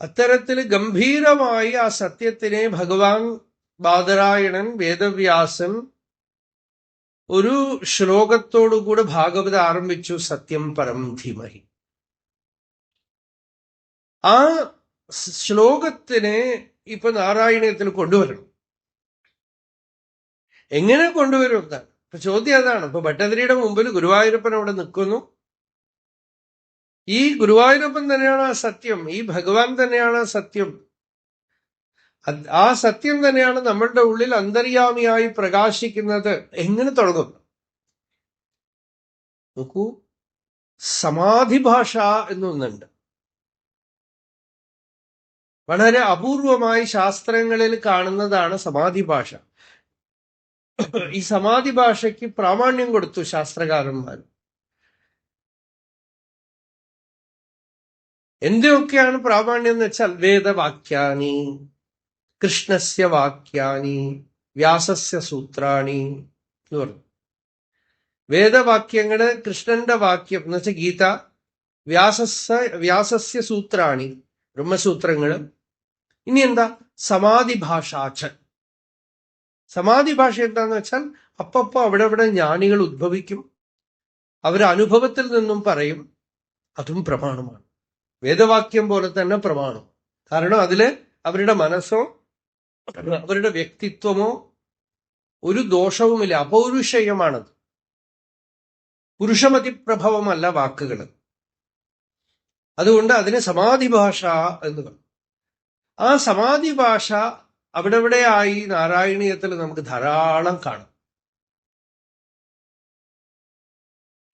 അത്തരത്തിൽ ഗംഭീരമായി ആ സത്യത്തിനെ ഭഗവാൻ ബാദരായണൻ വേദവ്യാസൻ ഒരു ശ്ലോകത്തോടുകൂടെ ഭാഗവത ആരംഭിച്ചു. സത്യം പരം ധീമഹി. ആ ശ്ലോകത്തിനെ ഇപ്പൊ നാരായണീയത്തിൽ കൊണ്ടുവരണം. എങ്ങനെ കൊണ്ടുവരും എന്നാണ് ഇപ്പൊ ചോദ്യം. അതാണ് ഇപ്പൊ ഭട്ടതിരിയുടെ മുമ്പിൽ ഗുരുവായൂരപ്പൻ അവിടെ നിൽക്കുന്നു. ഈ ഗുരുവായൂരപ്പൻ തന്നെയാണ് ആ സത്യം, ഈ ഭഗവാൻ തന്നെയാണ് ആ സത്യം. ആ സത്യം തന്നെയാണ് നമ്മളുടെ ഉള്ളിൽ അന്തര്യാമിയായി പ്രകാശിക്കുന്നത്. എങ്ങനെ തുടങ്ങും നോക്കൂ. സമാധി ഭാഷ എന്നൊന്നുണ്ട്. വളരെ അപൂർവമായി ശാസ്ത്രങ്ങളിൽ കാണുന്നതാണ് സമാധി ഭാഷ. ഈ സമാധി ഭാഷയ്ക്ക് പ്രാമാണ്യം കൊടുത്തു ശാസ്ത്രകാരന്മാർ. എന്തൊക്കെയാണ് പ്രാമാണ്യം എന്ന് വെച്ചാൽ വേദവാക്യാനി, കൃഷ്ണസ്യ വാക്യാനി, വ്യാസസ്യ സൂത്രാണി എന്ന് പറഞ്ഞു. വേദവാക്യങ്ങള്, കൃഷ്ണന്റെ വാക്യം എന്ന് വെച്ചാൽ ഗീത, വ്യാസസ്യ സൂത്രാണി ബ്രഹ്മസൂത്രങ്ങള്. ഇനി എന്താ? സമാധി ഭാഷാച്ച. സമാധി ഭാഷ എന്താന്ന് വെച്ചാൽ അപ്പപ്പോ അവിടെ ജ്ഞാനികൾ ഉദ്ഭവിക്കും, അവരുടെ അനുഭവത്തിൽ നിന്നും പറയും. അതും പ്രമാണമാണ്. വേദവാക്യം പോലെ തന്നെ പ്രമാണം. കാരണം അതില് അവരുടെ മനസ്സോ അവരുടെ വ്യക്തിത്വമോ ഒരു ദോഷവുമില്ല. അപൗരുഷയമാണത്. പുരുഷമതിപ്രഭവമല്ല വാക്കുകൾ. അതുകൊണ്ട് അതിന് സമാധി ഭാഷ എന്ന് പറയും. ആ സമാധി ഭാഷ അവിടെയായി നാരായണീയത്തിൽ നമുക്ക് ധാരാളം കാണും.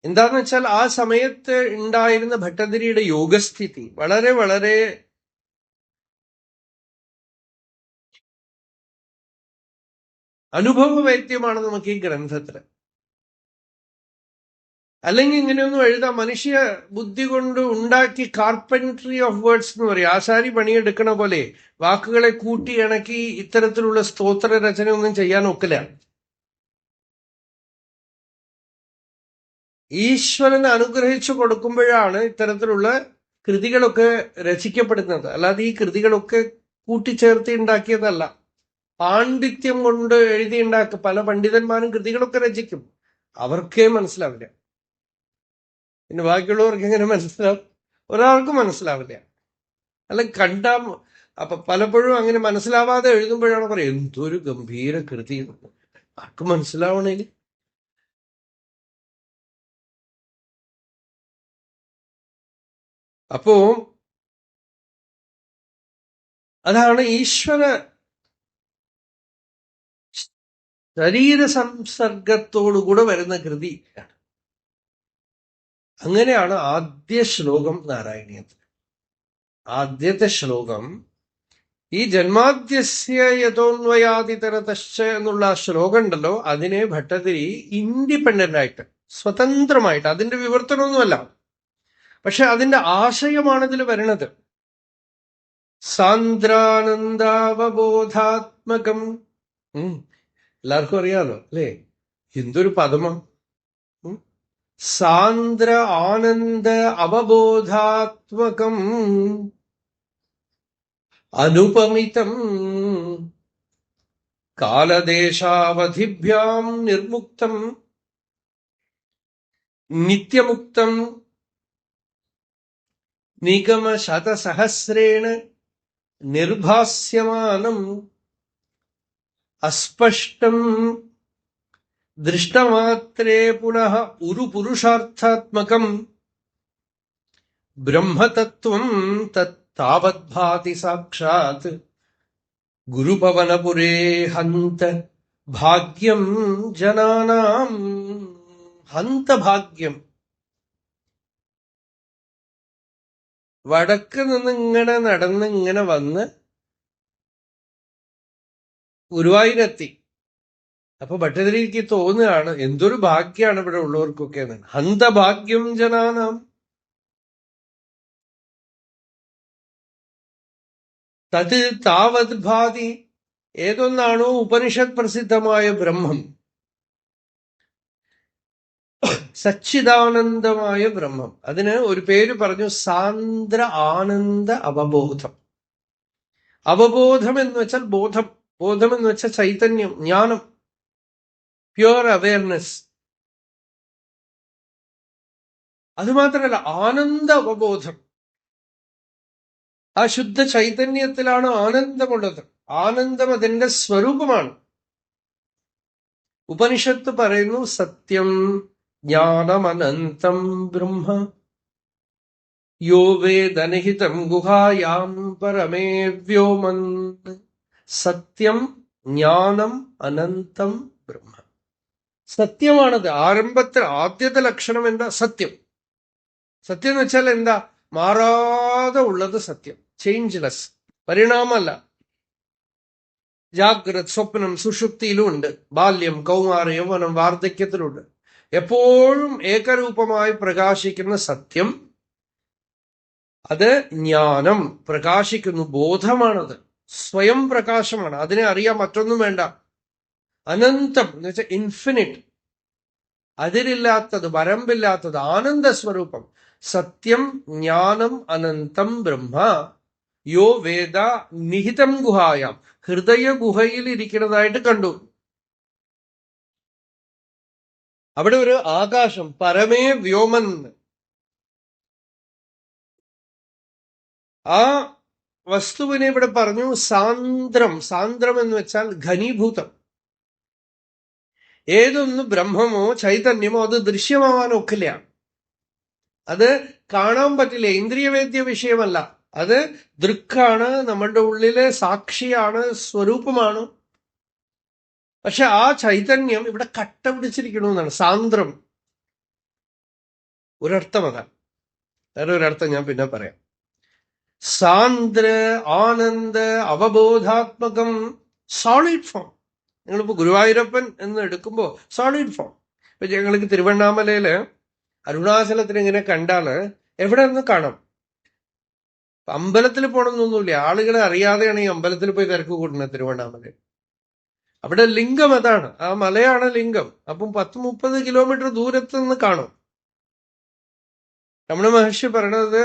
എന്താന്ന് വെച്ചാൽ ആ സമയത്ത് ഉണ്ടായിരുന്ന ഭട്ടതിരിയുടെ യോഗസ്ഥിതി വളരെ വളരെ അനുഭവവേദ്യമാണ് നമുക്ക് ഈ ഗ്രന്ഥത്തില്. അല്ലെങ്കിൽ ഇങ്ങനെയൊന്നും എഴുതാം. മനുഷ്യ ബുദ്ധി കൊണ്ട് ഉണ്ടാക്കി കാർപ്പൻട്രി ഓഫ് വേർഡ്സ് എന്ന് പറയും. ആശാരി പണിയെടുക്കണ പോലെ വാക്കുകളെ കൂട്ടി ഇണക്കി ഇത്തരത്തിലുള്ള സ്തോത്ര രചന ഒന്നും ചെയ്യാൻ ഒക്കില്ല. ഈശ്വരന് അനുഗ്രഹിച്ചു കൊടുക്കുമ്പോഴാണ് ഇത്തരത്തിലുള്ള കൃതികളൊക്കെ രചിക്കപ്പെടുന്നത്. അല്ലാതെ ഈ കൃതികളൊക്കെ കൂട്ടിച്ചേർത്തി ഉണ്ടാക്കിയതല്ല. പാണ്ഡിത്യം കൊണ്ട് എഴുതിയുണ്ടാക്കുക. പല പണ്ഡിതന്മാരും കൃതികളൊക്കെ രചിക്കും, അവർക്കേ മനസ്സിലാവില്ല. പിന്നെ ബാക്കിയുള്ളവർക്ക് എങ്ങനെ മനസ്സിലാവും? ഒരാൾക്കും മനസ്സിലാവില്ല. അല്ല കണ്ടാ അപ്പൊ പലപ്പോഴും അങ്ങനെ മനസ്സിലാവാതെ എഴുതുമ്പോഴാണ് പറയാം എന്തൊരു ഗംഭീര കൃതി. ആർക്കും മനസ്സിലാവണേല്. അപ്പോ അതാണ് ഈശ്വര ശരീര സംസർഗത്തോടുകൂടെ വരുന്ന കൃതി. അങ്ങനെയാണ് ആദ്യ ശ്ലോകം നാരായണീയത്തിൽ. ആദ്യത്തെ ശ്ലോകം ഈ ജന്മാദ്യസ്യ യഥോന്വയാദിതരതശ്ച എന്നുള്ള ശ്ലോകം ഉണ്ടല്ലോ, അതിനെ ഭട്ടതിരി ഇൻഡിപെൻഡന്റ് ആയിട്ട് സ്വതന്ത്രമായിട്ട്, അതിന്റെ വിവർത്തനമൊന്നുമല്ല, പക്ഷെ അതിന്റെ ആശയമാണ് ഇതിൽ വരുന്നത്. സാന്ദ്രാനന്ദാവബോധാത്മകം. എല്ലാവർക്കും അറിയാലോ അല്ലേ? എന്തൊരു പദമാണ്. സാന്ദ്ര ആനന്ദ അവബോധാത്മകം അനുപമിതം കാലദേശാവധിഭ്യാം നിർമുക്തം നിത്യമുക്തം നിഗമശതസഹസ്രേണ നിർഭാസ്യമാനം അസ്പഷ്ടം ദൃഷ്ടമാത്രേ പുനഃ ഉരുപുരുഷാർത്ഥാത്മകം ബ്രഹ്മതത്വം താവദ്ഭാതി സാക്ഷാത് ഗുരുപവനപുരേ ഹന്ത ഭാഗ്യം ജനാനാം. ഹന്ത ഭാഗ്യം. വടക്ക് നിന്നിങ്ങനെ നടന്നിങ്ങനെ വന്ന് ഗുരുവായൂരെത്തി. അപ്പൊ ഭട്ടതിരിക്ക് തോന്നുകയാണ് എന്തൊരു ഭാഗ്യാണ് ഇവിടെ ഉള്ളവർക്കൊക്കെ എന്നാണ്. ഹന്തഭാഗ്യം ജനാനാം. തത് താവത് ഭാതി. ഏതൊന്നാണോ ഉപനിഷത് പ്രസിദ്ധമായ ബ്രഹ്മം, സച്ചിദാനന്ദമായ ബ്രഹ്മം. അതിന് ഒരു പേര് പറഞ്ഞു, സാന്ദ്ര ആനന്ദ അവബോധം. അവബോധം എന്ന് വെച്ചാൽ ബോധം, ബോധം എന്ന് വെച്ചാൽ ചൈതന്യം, ജ്ഞാനം, പ്യുവർ അവയർനെസ്. അതുമാത്രമല്ല, ആനന്ദ അവബോധം. ആ ശുദ്ധ ചൈതന്യത്തിലാണ് ആനന്ദമുള്ളത്. ആനന്ദം അതിന്റെ സ്വരൂപമാണ്. ഉപനിഷത്ത് പറയുന്നു, സത്യം ജ്ഞാനമനന്തം ബ്രഹ്മ യോ വേദനിഹിതം ഗുഹായാം പരമേ വ്യോമൻ. സത്യം ജ്ഞാനം അനന്തം ബ്രഹ്മ. സത്യമാണത്. ആരംഭത്തിൽ ആദ്യത്തെ ലക്ഷണം എന്താ? സത്യം. സത്യം എന്ന് വെച്ചാൽ എന്താ? മാറാതെ ഉള്ളത് സത്യം, ചേഞ്ച്ലെസ്, പരിണാമല്ല. ജാഗ്രത്, സ്വപ്നം, സുഷുപ്തിയിലും ഉണ്ട്, ബാല്യം, കൗമാരം, യൗവനം, വാർദ്ധക്യത്തിലുണ്ട്. എപ്പോഴും ഏകരൂപമായി പ്രകാശിക്കുന്ന സത്യം, അത് ജ്ഞാനം, പ്രകാശിക്കുന്നു, ബോധമാണത്, സ്വയം പ്രകാശമാണ്. അതിനെ അറിയാൻ മറ്റൊന്നും വേണ്ട. അനന്തം എന്ന് വെച്ചാൽ ഇൻഫിനിറ്റ്, അതിരില്ലാത്തത്, വരമ്പില്ലാത്തത്, ആനന്ദ സ്വരൂപം. സത്യം ജ്ഞാനം അനന്തം ബ്രഹ്മ യോ വേദ നിഹിതം ഗുഹായാം. ഹൃദയ ഗുഹയിൽ ഇരിക്കുന്നതായിട്ട് കണ്ടു. അവിടെ ഒരു ആകാശം, പരമേ വ്യോമൻ. ആ വസ്തുവിനെ ഇവിടെ പറഞ്ഞു സാന്ദ്രം. സാന്ദ്രം എന്ന് വെച്ചാൽ ഘനീഭൂതം. ഏതൊന്ന് ബ്രഹ്മമോ ചൈതന്യമോ അത് ദൃശ്യമാവാൻ ഒക്കില്ല. അത് കാണാൻ പറ്റില്ല, ഇന്ദ്രിയവേദ്യ വിഷയമല്ല. അത് ദൃക്കാണ്, നമ്മളുടെ ഉള്ളിലെ സാക്ഷിയാണ്, സ്വരൂപമാണ്. പക്ഷെ ആ ചൈതന്യം ഇവിടെ കട്ട പിടിച്ചിരിക്കണമെന്നാണ് സാന്ദ്രം. ഒരർത്ഥം അതാണ്. വേറെ ഒരർത്ഥം ഞാൻ പിന്നെ പറയാം. സാന്ദ്ര ആനന്ദ അവബോധാത്മകം, സോളിഡ് ഫോം. നിങ്ങളിപ്പോ ഗുരുവായൂരപ്പൻ എന്ന് എടുക്കുമ്പോ സോളിഡ് ഫോം. ഇപ്പൊ ഞങ്ങൾക്ക് തിരുവണ്ണാമലയില് അരുണാചലത്തിന് ഇങ്ങനെ കണ്ടാല് എവിടെ നിന്ന് കാണാം. അമ്പലത്തിൽ പോകണമെന്നൊന്നുമില്ല. ആളുകളെ അറിയാതെയാണ് ഈ അമ്പലത്തിൽ പോയി തിരക്ക് കൂട്ടുന്നത് തിരുവണ്ണാമലയിൽ. അവിടെ ലിംഗം അതാണ്, ആ മലയാണ് ലിംഗം. അപ്പം 10-30 കിലോമീറ്റർ ദൂരത്ത് നിന്ന് കാണും. രമണ മഹർഷി പറയണത്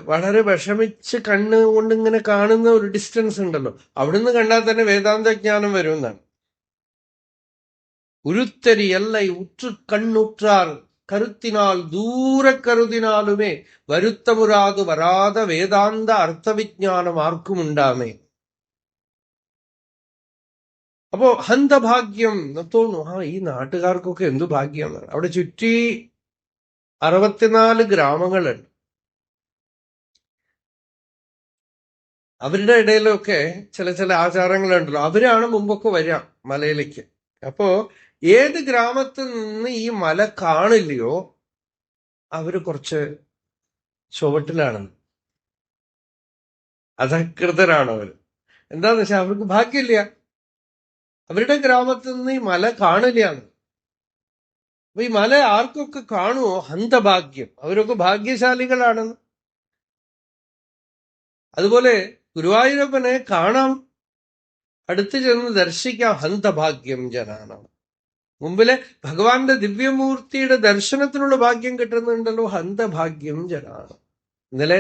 വളരെ വിഷമിച്ച് കണ്ണ് കൊണ്ട് ഇങ്ങനെ കാണുന്ന ഒരു ഡിസ്റ്റൻസ് ഉണ്ടല്ലോ, അവിടുന്ന് കണ്ടാൽ തന്നെ വേദാന്ത ജ്ഞാനം വരുമെന്നാണ്. ഉരുത്തരി എല്ലൈ ഉറ്റു കണ്ണുറ്റാർ കരുത്തിനാൽ ദൂരെ കരുതിനാലുമേ വരുത്തമുറാതു വരാതെ വേദാന്ത അർത്ഥവിജ്ഞാനം ആർക്കുമുണ്ടാമേ. അപ്പോ ഹന്തഭാഗ്യം തോന്നുന്നു. ഈ നാട്ടുകാർക്കൊക്കെ എന്തു ഭാഗ്യമാണ്. അവിടെ ചുറ്റി 64 ഗ്രാമങ്ങളുണ്ട്. അവരുടെ ഇടയിലൊക്കെ ചില ആചാരങ്ങളുണ്ടല്ലോ. അവരാണ് മുമ്പൊക്കെ വരിക മലയിലേക്ക്. അപ്പോ ഏത് ഗ്രാമത്തിൽ നിന്ന് ഈ മല കാണില്ലയോ അവര് കുറച്ച് ചുവട്ടിലാണ്, അധകൃതരാണ് അവര്. എന്താന്ന് വെച്ചാൽ അവർക്ക് ഭാഗ്യമില്ല. അവരുടെ ഗ്രാമത്തിൽ നിന്ന് ഈ മല കാണില്ലാണ്. അപ്പൊ ഈ മല ആർക്കൊക്കെ കാണുമോ ഹന്തഭാഗ്യം, അവരൊക്കെ ഭാഗ്യശാലികളാണെന്ന്. അതുപോലെ ഗുരുവായൂരപ്പനെ കാണാം, അടുത്ത് ചെന്ന് ദർശിക്കാം, ഹന്തഭാഗ്യം ജനാനാണ്. മുമ്പിലെ ഭഗവാന്റെ ദിവ്യമൂർത്തിയുടെ ദർശനത്തിനുള്ള ഭാഗ്യം കിട്ടുന്നുണ്ടല്ലോ, ഹന്തഭാഗ്യം ജനാണ്. ഇന്നലെ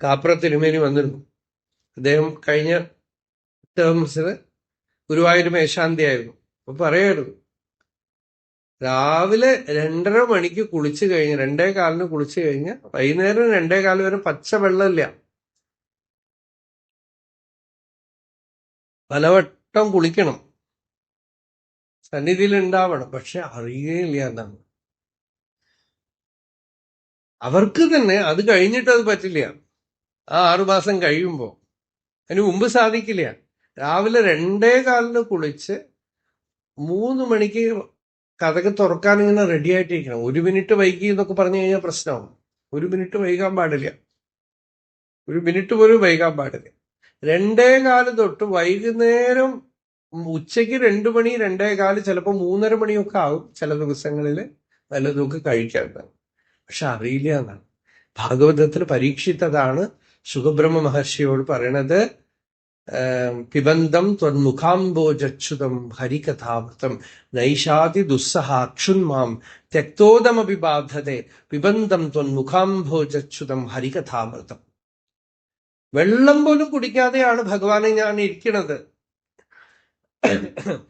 കാപ്ര തിരുമേനി വന്നിരുന്നു. അദ്ദേഹം കഴിഞ്ഞ ടേംസിന് ഗുരുവായൂർ മേശാന്തിയായിരുന്നു. അപ്പൊ പറയായിരുന്നു, രാവിലെ 2:30 മണിക്ക് കുളിച്ചു കഴിഞ്ഞ് 2:15 കുളിച്ചു കഴിഞ്ഞ് വൈകുന്നേരം 2:15 വരെ പച്ച വെള്ളമില്ല. പലവട്ടം കുളിക്കണം, സന്നിധിയിൽ ഉണ്ടാവണം, പക്ഷെ അറിയുകയില്ല എന്നാണ്. അവർക്ക് തന്നെ അത് കഴിഞ്ഞിട്ട് അത് പറ്റില്ല. ആ 6 മാസം കഴിയുമ്പോ, അതിന് മുമ്പ് സാധിക്കില്ല. രാവിലെ 2:15 കുളിച്ച് 3 മണിക്ക് കഥക് തുറക്കാൻ ഇങ്ങനെ റെഡി ആയിട്ടിരിക്കണം. 1 മിനിറ്റ് വൈകി എന്നൊക്കെ പറഞ്ഞു കഴിഞ്ഞാൽ പ്രശ്നമാവും. 1 മിനിറ്റ് വൈകാൻ പാടില്ല, 1 മിനിറ്റ് പോലും വൈകാൻ പാടില്ല. 2:15 തൊട്ട് വൈകുന്നേരം ഉച്ചയ്ക്ക് 2 മണി 2:15 ചിലപ്പോൾ 3:30 മണിയൊക്കെ ആവും ചില ദിവസങ്ങളിൽ വല്ലതൊക്കെ കഴിക്കാൻ. പക്ഷെ അറിയില്ല എന്നാണ്. ഭാഗവതത്തിൽ പരീക്ഷിച്ചതാണ് സുഖബ്രഹ്മ മഹർഷിയോട് പറയണത്, പിബന്ധം ത്വന്മുഖാംബോജച്യുതം ഹരികഥാമൃതം നൈഷാതി ദുസ്സഹാക്ഷുന്മാം ത്യക്തോദമപി ബാധത്തെ പിബന്ധം ത്വന്മുഖാംബോജച്യുതം ഹരികഥാമൃതം. വെള്ളം പോലും കുടിക്കാതെയാണ് ഭഗവാനെ ഞാൻ ഇരിക്കണത്.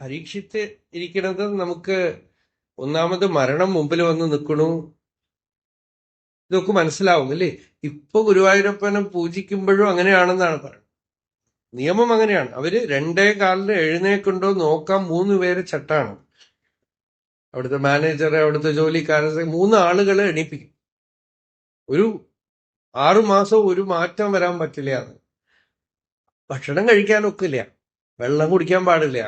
പരീക്ഷിച്ച് ഇരിക്കണത് നമുക്ക് ഒന്നാമത് മരണം മുമ്പിൽ വന്ന് നിൽക്കണു, ഇതൊക്കെ മനസ്സിലാവും അല്ലേ. ഇപ്പൊ ഗുരുവായൂരപ്പനെ പൂജിക്കുമ്പോഴും അങ്ങനെയാണെന്നാണ് പറയുന്നത്. നിയമം അങ്ങനെയാണ്. അവര് 2:15 എഴുന്നേക്കുണ്ടോ നോക്കാൻ 3 പേര് ചട്ടാണ്. അവിടുത്തെ മാനേജറെ, അവിടുത്തെ ജോലിക്കാരെ 3 ആളുകളെ എണീപ്പിക്കും. ഒരു 6 മാസം ഒരു മാറ്റം വരാൻ പറ്റില്ല. ഭക്ഷണം കഴിക്കാനൊക്കില്ല, വെള്ളം കുടിക്കാൻ പാടില്ല,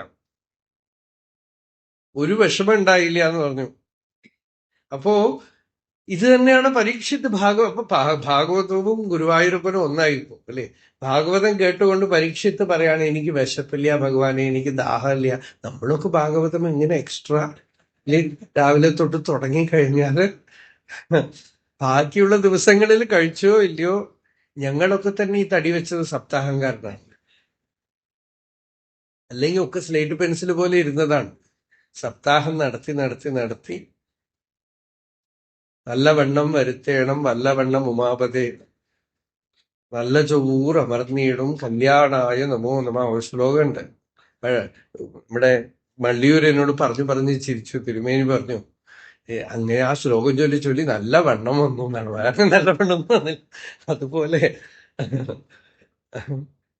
ഒരു വിഷമം ഉണ്ടായില്ല എന്ന് പറഞ്ഞു. അപ്പോ ഇത് തന്നെയാണ് പരീക്ഷിത് അപ്പൊ ഭാഗവതവും ഗുരുവായൂരപ്പനും ഒന്നായിപ്പോ അല്ലെ. ഭാഗവതം കേട്ടുകൊണ്ട് പരീക്ഷിത്ത് പറയാണ് എനിക്ക് വിശപ്പില്ല ഭഗവാനെ, എനിക്ക് ദാഹമില്ല. നമ്മളൊക്കെ ഭാഗവതം ഇങ്ങനെ എക്സ്ട്രാ അല്ലെ, രാവിലെ തൊട്ട് തുടങ്ങിക്കഴിഞ്ഞാല് ബാക്കിയുള്ള ദിവസങ്ങളിൽ കഴിച്ചോ ഇല്ലയോ, ഞങ്ങളൊക്കെ തന്നെ ഈ തടി വെച്ചത് സപ്താഹങ്കാരനാണ്. അല്ലെങ്കിൽ ഒക്കെ സ്ലേറ്റ് പെൻസിൽ പോലെ ഇരുന്നതാണ്. സപ്താഹം നടത്തി നല്ലവണ്ണം വരുത്തേണം വല്ലവണ്ണം ഉമാപതേ, നല്ല ചോറ് അമർന്നിടും കല്യാണായ നമോ നമ. ഒരു ശ്ലോകമുണ്ട്. നമ്മുടെ മള്ളിയൂർ എന്നോട് പറഞ്ഞു ചിരിച്ചു. തിരുമേനി പറഞ്ഞു, അങ്ങനെ ആ ശ്ലോകം ചൊല്ലി നല്ല വണ്ണം വന്നു എന്നാണ്. വേറെ നല്ല വണ്ണം വന്നില്ല. അതുപോലെ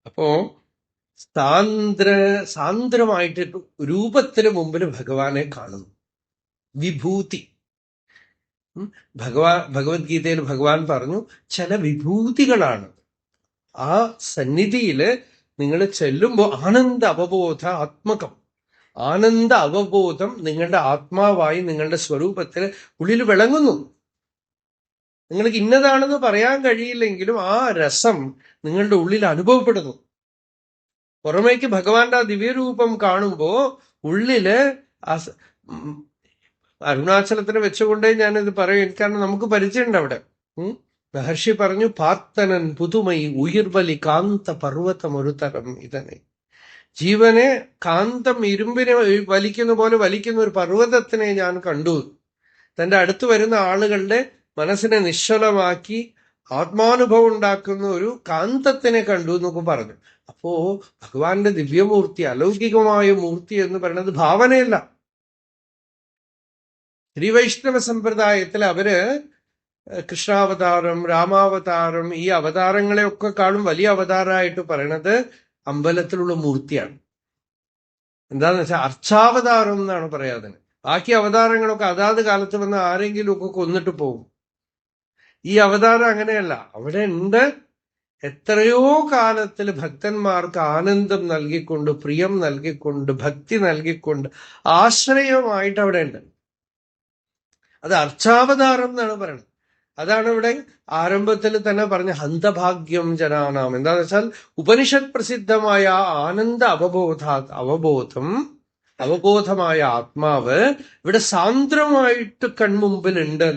അപ്പോ സാന്ദ്രമായിട്ട് രൂപത്തിന് മുമ്പിൽ ഭഗവാനെ കാണുന്നു. വിഭൂതി. ഭഗവത്ഗീതയിൽ ഭഗവാൻ പറഞ്ഞു ചില വിഭൂതികളാണ്. ആ സന്നിധിയില് നിങ്ങൾ ചെല്ലുമ്പോൾ ആനന്ദ അവബോധ ആത്മകം, ആനന്ദ അവബോധം നിങ്ങളുടെ ആത്മാവായി നിങ്ങളുടെ സ്വരൂപത്തിൽ ഉള്ളിൽ വിളങ്ങുന്നു. നിങ്ങൾക്ക് ഇന്നതാണെന്ന് പറയാൻ കഴിയില്ലെങ്കിലും ആ രസം നിങ്ങളുടെ ഉള്ളിൽ അനുഭവപ്പെടുന്നു. പുറമേക്ക് ഭഗവാന്റെ ആ ദിവ്യരൂപം കാണുമ്പോ ഉള്ളില് അരുണാചലത്തിന് വെച്ചുകൊണ്ടേ ഞാനിത് പറയും, കാരണം നമുക്ക് പരിചയമുണ്ട് അവിടെ. മഹർഷി പറഞ്ഞു, പാർത്തനൻ പുതുമൈ ഉയിർവലി കാന്ത പർവ്വതം ഒരു തരം ഇതനെ. ജീവനെ കാന്തം ഇരുമ്പിനെ വലിക്കുന്ന പോലെ വലിക്കുന്ന ഒരു പർവ്വതത്തിനെ ഞാൻ കണ്ടു. തന്റെ അടുത്ത് വരുന്ന ആളുകളുടെ മനസ്സിനെ നിശ്ചലമാക്കി ആത്മാനുഭവം ഉണ്ടാക്കുന്ന ഒരു കാന്തത്തിനെ കണ്ടു എന്നൊക്കെ പറഞ്ഞു. അപ്പോ ഭഗവാന്റെ ദിവ്യമൂർത്തി, അലൗകികമായ മൂർത്തി എന്ന് പറയുന്നത് ഭാവനയല്ല. ശ്രീവൈഷ്ണവ സമ്പ്രദായത്തിൽ അവര് കൃഷ്ണാവതാരം, രാമാവതാരം, ഈ അവതാരങ്ങളെയൊക്കെ കാണും വലിയ അവതാരമായിട്ട് പറയണത് അമ്പലത്തിലുള്ള മൂർത്തിയാണ്. എന്താന്ന് വെച്ചാൽ അർച്ചാവതാരം എന്നാണ് പറയാതിന്. ബാക്കി അവതാരങ്ങളൊക്കെ അതാത് കാലത്ത് വന്ന് ആരെങ്കിലും ഒക്കെ കൊന്നിട്ട് പോകും. ഈ അവതാരം അങ്ങനെയല്ല. അവിടെ ഉണ്ട് എത്രയോ കാലത്തിൽ ഭക്തന്മാർക്ക് ആനന്ദം നൽകിക്കൊണ്ട്, പ്രിയം നൽകിക്കൊണ്ട്, ഭക്തി നൽകിക്കൊണ്ട് ആശ്രയമായിട്ട് അവിടെ ഉണ്ട്. അത് അർച്ചാവതാരം എന്നാണ് പറയുന്നത്. അതാണ് ഇവിടെ ആരംഭത്തിൽ തന്നെ പറഞ്ഞ ഹന്തഭാഗ്യം ജനാനാം. എന്താന്ന് വെച്ചാൽ ഉപനിഷത് പ്രസിദ്ധമായ ആനന്ദ അവബോധമായ ആത്മാവ് ഇവിടെ സാന്ദ്രമായിട്ട് കൺമുമ്പിലുണ്ട്.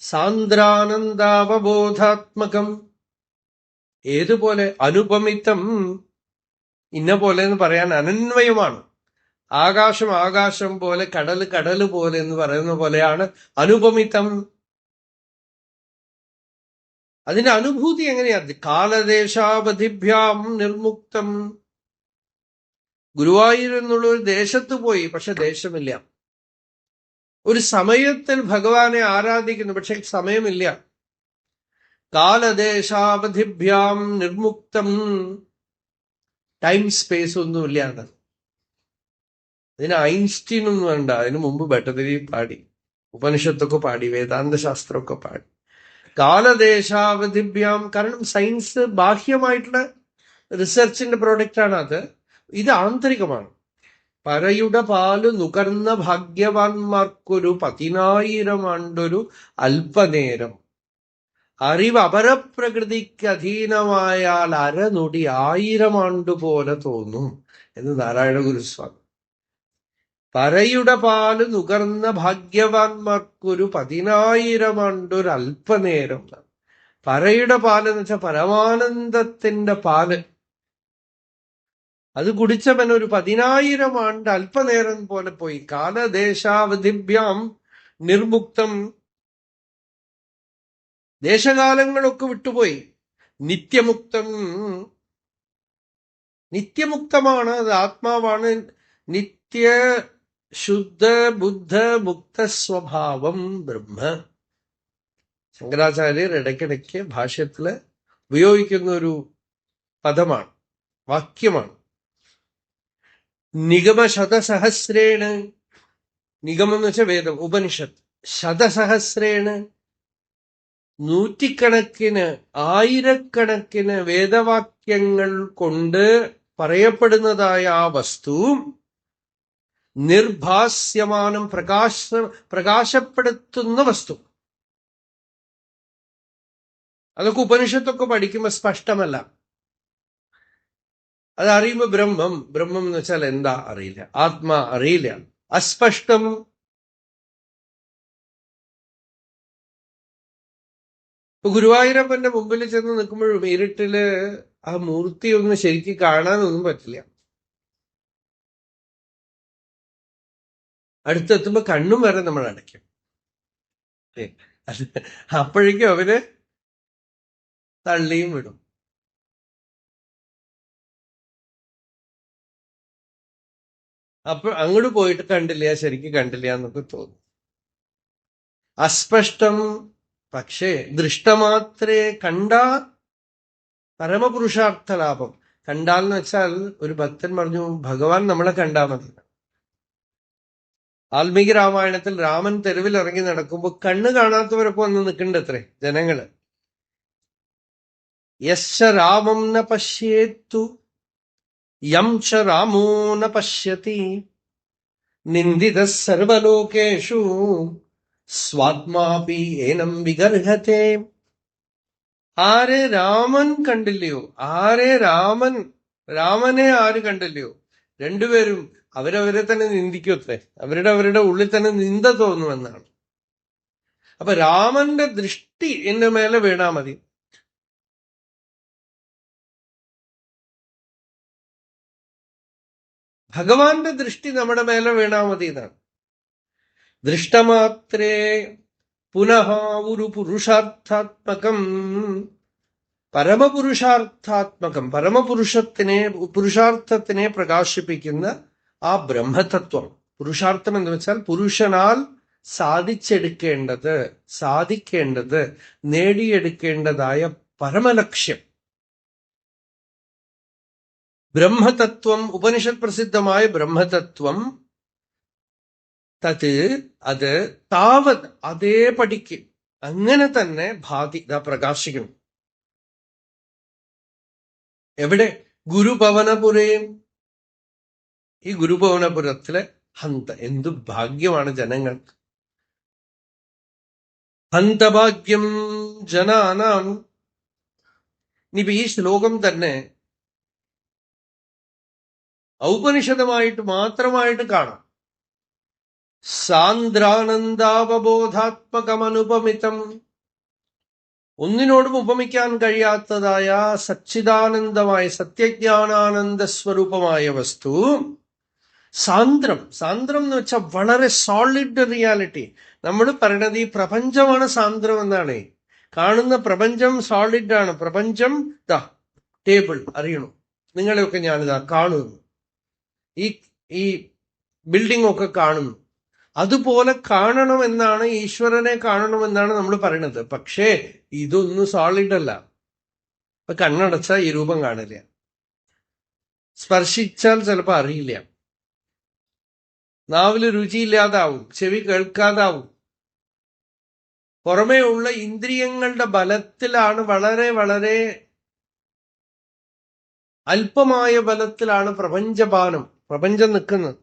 സാന്ദ്രാനന്ദാവബോധാത്മകം. ഏതുപോലെ? അനുപമിതം. ഇന്ന പോലെ എന്ന് പറയാൻ അനന്വയമാണ്. ആകാശം പോലെ, കടല് പോലെ എന്ന് പറയുന്ന പോലെയാണ് അനുപമിതം. അതിന്റെ അനുഭൂതി എങ്ങനെയാ? കാലദേശാവധിഭ്യാം നിർമുക്തം. ഗുരുവായൂർ എന്നുള്ള ഒരു ദേശത്ത് പോയി, പക്ഷെ ദേശമില്ല. ഒരു സമയത്തിൽ ഭഗവാനെ ആരാധിക്കുന്നു, പക്ഷെ സമയമില്ല. കാലദേശാവധിഭ്യാം നിർമുക്തം. ടൈം സ്പേസ് ഒന്നുമില്ലാതെ. അതിന് ഐൻസ്റ്റീൻ ഒന്നും വേണ്ട. അതിനു മുമ്പ് ഭട്ടതിരി പാടി, ഉപനിഷത്തൊക്കെ പാടി, വേദാന്ത ശാസ്ത്രമൊക്കെ പാടി. കാലദേശാവധിഭ്യാം. കാരണം സയൻസ് ബാഹ്യമായിട്ടുള്ള റിസർച്ചിന്റെ പ്രോഡക്റ്റാണ് അത്. ഇത് ആന്തരികമാണ്. പരയുടെ പാല് നുകർന്ന ഭാഗ്യവാന്മാർക്കൊരു 10,000 ആണ്ടൊരു അല്പനേരം. അറിവ് അപരപ്രകൃതിക്ക് അധീനമായാൽ അരനൊടി 1000 ആണ്ടുപോലെ തോന്നും എന്ന് നാരായണ ഗുരുസ്വാമി. പരയുടെ പാല് നുകർന്ന ഭാഗ്യവാന്മാർക്കൊരു 10,000 ആണ്ടൊരു അല്പനേരം. പരയുടെ പാല് എന്ന് വെച്ചാൽ പരമാനന്ദത്തിന്റെ പാല്. അത് കുടിച്ചവൻ ഒരു 10,000 ആണ്ട് അല്പനേരം പോലെ പോയി. കാലദേശാവധിഭ്യാം നിർമുക്തം, ദേശകാലങ്ങളൊക്കെ വിട്ടുപോയി. നിത്യമുക്തം, നിത്യമുക്തമാണ്, അത് ആത്മാവാണ്. നിത്യ ശുദ്ധ ബുദ്ധ മുക്ത സ്വഭാവം ബ്രഹ്മ. ശങ്കരാചാര്യർ ഇടയ്ക്കിടയ്ക്ക് ഭാഷ്യത്തില് ഉപയോഗിക്കുന്ന ഒരു പദമാണ്, വാക്യമാണ്. നിഗമശതസഹസ്രേണ്, നിഗമം എന്ന് വെച്ചാൽ വേദം, ഉപനിഷത്ത്. ശതസഹസ്രേണ്, നൂറ്റിക്കണക്കിന് ആയിരക്കണക്കിന് വേദവാക്യങ്ങൾ കൊണ്ട് പറയപ്പെടുന്നതായ ആ വസ്തു നിർഭാസ്യമാനം, പ്രകാശപ്പെടുത്തുന്ന വസ്തു. അതൊക്കെ ഉപനിഷത്തൊക്കെ പഠിക്കുമ്പോ സ്പഷ്ടമല്ല. അതറിയുമ്പോ ബ്രഹ്മം, ബ്രഹ്മം എന്ന് വെച്ചാൽ എന്താ അറിയില്ല, ആത്മാ അറിയില്ല, അസ്പഷ്ടം. ഇപ്പൊ ഗുരുവായൂരപ്പന്റെ മുമ്പിൽ ചെന്ന് നിൽക്കുമ്പോഴും ഇരുട്ടില് ആ മൂർത്തി ഒന്നും ശരിക്കും കാണാനൊന്നും പറ്റില്ല. അടുത്തെത്തുമ്പോ കണ്ണും വരെ നമ്മൾ അടയ്ക്കും. അപ്പോഴേക്കും അവര് തള്ളിയും വിടും. അപ്പൊ അങ്ങോട്ട് പോയിട്ട് കണ്ടില്ല, ശരിക്കും കണ്ടില്ല എന്നൊക്കെ തോന്നും. അസ്പഷ്ടം. പക്ഷേ ദൃഷ്ടമാത്രേ, കണ്ട പരമപുരുഷാർത്ഥ ലാഭം. കണ്ടാൽന്ന് വെച്ചാൽ ഒരു ഭക്തൻ പറഞ്ഞു, ഭഗവാൻ നമ്മളെ കണ്ടാൽ മതി. വാൽമീകി രാമായണത്തിൽ രാമൻ തെരുവിൽ ഇറങ്ങി നടക്കുമ്പോ കണ്ണ് കാണാത്തവരൊക്കെ വന്ന് നിൽക്കണ്ടത്രേ ജനങ്ങള്. യശ്ച രാമം ന പശ്യേത്തു യം ച രാമോ ന പശ്യതി നിന്ദിതഃ സർവലോകേഷു സ്വാത്മാപി ഏനം വിഗർഹത്തെ. ആരെ രാമൻ കണ്ടില്ലയോ, രാമനെ ആര് കണ്ടില്ലയോ, രണ്ടുപേരും അവരവരെ തന്നെ നിന്ദിക്കത്രേ. അവരുടെ ഉള്ളിൽ തന്നെ നിന്ദ തോന്നുമെന്നാണ്. അപ്പൊ രാമന്റെ ദൃഷ്ടി എന്റെ മേലെ വീണാ മതി. ഭഗവാന്റെ ദൃഷ്ടി നമ്മുടെ മേലെ വീണാ മതി എന്നാണ്. ദൃഷ്ടമാത്രേ പുനഃ ഒരു പുരുഷാർത്ഥാത്മകം, പരമപുരുഷാർത്ഥാത്മകം, പുരുഷാർത്ഥത്തിനെ പ്രകാശിപ്പിക്കുന്ന ആ ബ്രഹ്മതത്വം. പുരുഷാർത്ഥം എന്ന് വെച്ചാൽ പുരുഷനാൽ സാധിക്കേണ്ടത് നേടിയെടുക്കേണ്ടതായ പരമലക്ഷ്യം. ബ്രഹ്മതത്വം, ഉപനിഷത് പ്രസിദ്ധമായ ബ്രഹ്മതത്വം. അത് താവത്, അതേ പഠിക്ക്, അങ്ങനെ തന്നെ ഭാതി, പ്രകാശിക്കണം. എവിടെ? ഗുരുഭവനപുരേ. ഈ ഗുരുഭവനപുരത്തിലെ ഹന്ത, എന്തു ഭാഗ്യമാണ് ജനങ്ങൾക്ക്. ഹന്തഭാഗ്യം ജനാനാം. ഇനിയിപ്പോ ഈ ശ്ലോകം തന്നെ ഔപനിഷദമായിട്ട് മാത്രമായിട്ട് കാണാം. സാന്ദ്രാനന്ദാവബോധാത്മകമനുപമിതം, ഒന്നിനോടും ഉപമിക്കാൻ കഴിയാത്തതായ സച്ചിദാനന്ദമായ സത്യജ്ഞാനാനന്ദ സ്വരൂപമായ വസ്തു സാന്ദ്രം. സാന്ദ്രം എന്ന് വെച്ചാൽ വളരെ സോളിഡ് റിയാലിറ്റി. നമ്മൾ പറയണത് ഈ പ്രപഞ്ചമാണ് സാന്ദ്രം എന്നാണ്. കാണുന്ന പ്രപഞ്ചം സോളിഡ് ആണ്. പ്രപഞ്ചം ടേബിൾ അറിയണു, നിങ്ങളെയൊക്കെ ഞാനിതാ കാണുന്നു, ഈ ബിൽഡിംഗ് ഒക്കെ കാണുന്നു. അതുപോലെ കാണണമെന്നാണ്, ഈശ്വരനെ കാണണമെന്നാണ് നമ്മൾ പറയുന്നത്. പക്ഷേ ഇതൊന്നും സോളിഡ് അല്ല. ഇപ്പൊ കണ്ണടച്ചാൽ ഈ രൂപം കാണില്ല, സ്പർശിച്ചാൽ ചിലപ്പോ അറിയില്ല, നാവില് രുചിയില്ലാതാവും, ചെവി കേൾക്കാതാവും. പുറമേ ഉള്ള ഇന്ദ്രിയങ്ങളുടെ ബലത്തിലാണ്, വളരെ വളരെ അല്പമായ ബലത്തിലാണ് പ്രപഞ്ചം നിൽക്കുന്നത്.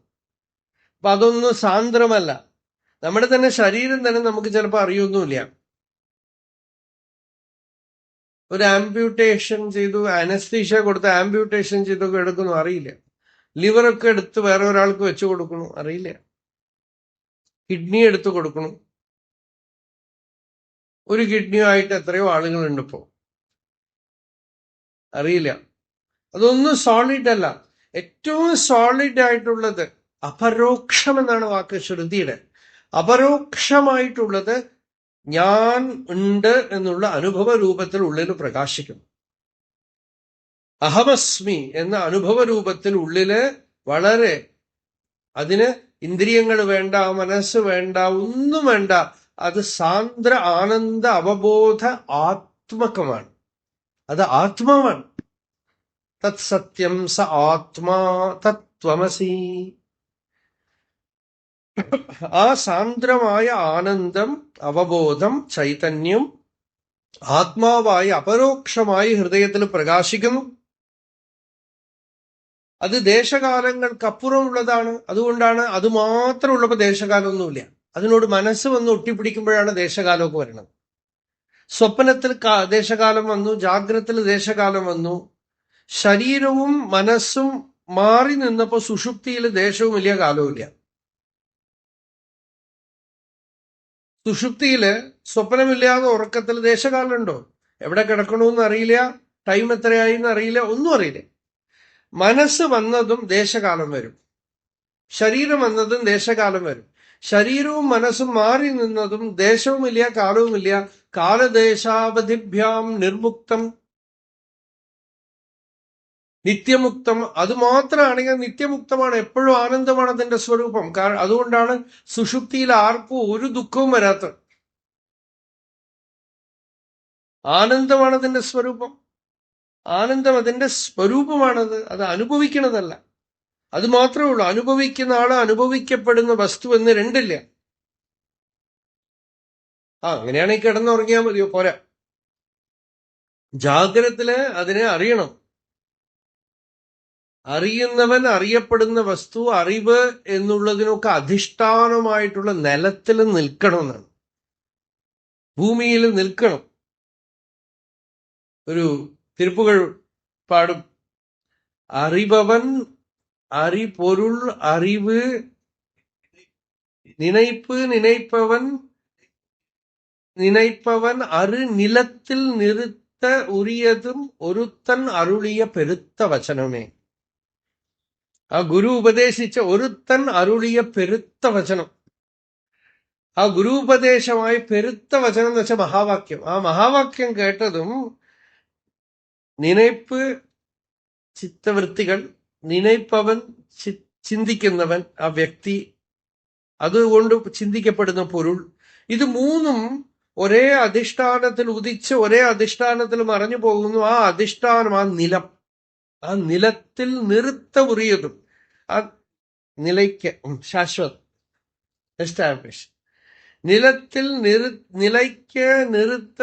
അപ്പൊ അതൊന്നും സാന്ദ്രമല്ല. നമ്മുടെ തന്നെ ശരീരം തന്നെ നമുക്ക് ചിലപ്പോൾ അറിയൊന്നുമില്ല. ഒരു ആംബ്യൂട്ടേഷൻ ചെയ്തു, അനസ്തീഷ്യ കൊടുത്ത് ആംബ്യൂട്ടേഷൻ ചെയ്തൊക്കെ എടുക്കുന്നു, അറിയില്ല. ലിവറൊക്കെ എടുത്ത് വേറെ ഒരാൾക്ക് വെച്ചു കൊടുക്കണു, അറിയില്ല. കിഡ്നി എടുത്ത് കൊടുക്കണു. ഒരു കിഡ്നിയുമായിട്ട് എത്രയോ ആളുകളുണ്ട് ഇപ്പോ, അറിയില്ല. അതൊന്നും സോളിഡ് അല്ല. ഏറ്റവും സോളിഡ് ആയിട്ടുള്ളത് അപരോക്ഷം എന്നാണ് വാക്ക് ശ്രുതിയുടെ. അപരോക്ഷമായിട്ടുള്ളത് ഞാൻ ഉണ്ട് എന്നുള്ള അനുഭവ രൂപത്തിൽ ഉള്ളിൽ പ്രകാശിക്കും. അഹമസ്മി എന്ന അനുഭവ രൂപത്തിൽ ഉള്ളില് വളരെ, അതിന് ഇന്ദ്രിയങ്ങൾ വേണ്ട, മനസ്സ് വേണ്ട, ഒന്നും വേണ്ട. അത് സാന്ദ്ര ആനന്ദ അവബോധ ആത്മകമാണ്. അത് ആത്മാവാണ്. തത് സത്യം സ ആത്മാ തത്വമസി. ആ സാന്ദ്രമായ ആനന്ദം, അവബോധം, ചൈതന്യം ആത്മാവായി അപരോക്ഷമായി ഹൃദയത്തിൽ പ്രകാശിക്കുന്നു. അത് ദേശകാലങ്ങൾക്കപ്പുറമുള്ളതാണ്. അതുകൊണ്ടാണ് അത് മാത്രമുള്ളപ്പോ ദേശകാലമൊന്നുമില്ല. അതിനോട് മനസ്സ് വന്ന് ഒട്ടിപ്പിടിക്കുമ്പോഴാണ് ദേശകാലമൊക്കെ വരുന്നത്. സ്വപ്നത്തിൽ ദേശകാലം വന്നു, ജാഗ്രതത്തിൽ ദേശകാലം വന്നു. ശരീരവും മനസ്സും മാറി നിന്നപ്പോ സുഷുപ്തിയിൽ ദേശവും വലിയ കാലവുമില്ല. സുഷുപ്തിയില് സ്വപ്നമില്ലാതെ ഉറക്കത്തിൽ ദേശകാലമുണ്ടോ? എവിടെ കിടക്കണമെന്ന് അറിയില്ല, ടൈം എത്രയായി എന്ന് അറിയില്ല, ഒന്നും അറിയില്ല. മനസ്സ് വന്നതും ദേശകാലം വരും, ശരീരം വന്നതും ദേശകാലം വരും. ശരീരവും മനസ്സും മാറി നിന്നതും ദേശവുമില്ല, കാലവുമില്ല. കാലദേശാവധിഭ്യാം നിർമുക്തം, നിത്യമുക്തം. അത് മാത്രമാണെങ്കിൽ നിത്യമുക്തമാണ്, എപ്പോഴും ആനന്ദമാണ് അതിന്റെ സ്വരൂപം. അതുകൊണ്ടാണ് സുഷുപ്തിയിൽ ആർക്കും ഒരു ദുഃഖവും വരാത്തത്. ആനന്ദമാണ് അതിന്റെ സ്വരൂപം. ആനന്ദം അതിന്റെ സ്വരൂപമാണത്. അത് അനുഭവിക്കണതല്ല. അത് മാത്രമേ ഉള്ളൂ. അനുഭവിക്കുന്ന ആള്, അനുഭവിക്കപ്പെടുന്ന വസ്തു എന്ന് രണ്ടില്ല. അങ്ങനെയാണെങ്കിൽ കിടന്നുറങ്ങിയാൽ മതിയോ? പോരാ. ജാഗ്രതത്തില് അതിനെ അറിയണം. അറിയുന്നവൻ, അറിയപ്പെടുന്ന വസ്തു, അറിവ് എന്നുള്ളതിനൊക്കെ അധിഷ്ഠാനമായിട്ടുള്ള നിലത്തിൽ നിൽക്കണമെന്നാണ്, ഭൂമിയിൽ നിൽക്കണം. ഒരു തിരുപ്പുകൾ പാടും, അറിവവൻ അറിപൊരുൾ അറിവ് நினைப்பு நினைப்பவன் அரு நிலத்தில் நிறுத்த உரியதும் ഒരുത്തൻ അരുളിയ പെരുത്ത വചനമേ. ആ ഗുരു ഉപദേശിച്ച ഒരുത്തൻ അരുളിയ പെരുത്ത വചനം, ആ ഗുരു ഉപദേശമായി പെരുത്ത വചനം എന്ന് വെച്ചാൽ മഹാവാക്യം. ആ മഹാവാക്യം കേട്ടതും നിனைപ്പ്, ചിത്തവൃത്തികൾ, നിனைപ്പവൻ, ചിന്തിക്കുന്നവൻ, ആ വ്യക്തി, അതുകൊണ്ട് ചിന്തിക്കപ്പെടുന്ന പൊരുൾ, ഇത് മൂന്നും ഒരേ അധിഷ്ഠാനത്തിൽ ഉദിച്ച് ഒരേ അധിഷ്ഠാനത്തിൽ മറഞ്ഞു പോകുന്നു. ആ അധിഷ്ഠാനം, ആ നിലം, ആ നിലത്തിൽ നിറുത്ത ഉറിയതും, ആ നിലയ്ക്ക് ശാശ്വതം, എസ്റ്റാബ്ലിഷ്, നിലത്തിൽ നിലയ്ക്ക് നിറുത്ത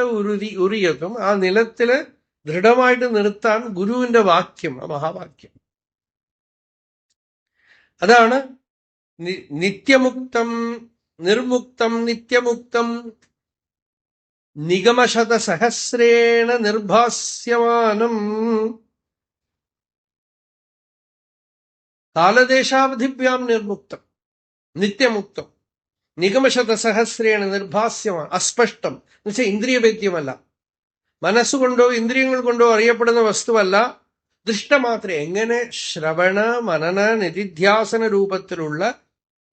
ഉറിയതും, ആ നിലത്തില് ദൃഢമായിട്ട് നിർത്താൻ ഗുരുവിന്റെ വാക്യം, ആ മഹാവാക്യം. അതാണ് നിത്യമുക്തം, നിർമുക്തം, നിത്യമുക്തം, നിഗമശതസഹസ്രേണ നിർഭാസ്യമാനം, കാലദേശാവധിഭ്യാം നിർമുക്തം, നിത്യമുക്തം, നിഗമശതസഹസ്രേണ നിർഭാസ്യമാണ്, അസ്പഷ്ടം എന്ന് വെച്ചാൽ ഇന്ദ്രിയവേദ്യമല്ല, മനസ്സുകൊണ്ടോ ഇന്ദ്രിയങ്ങൾ കൊണ്ടോ അറിയപ്പെടുന്ന വസ്തുവല്ല, ദൃഷ്ടമാത്രേ. എങ്ങനെ? ശ്രവണ മനന നിധിധ്യാസന രൂപത്തിലുള്ള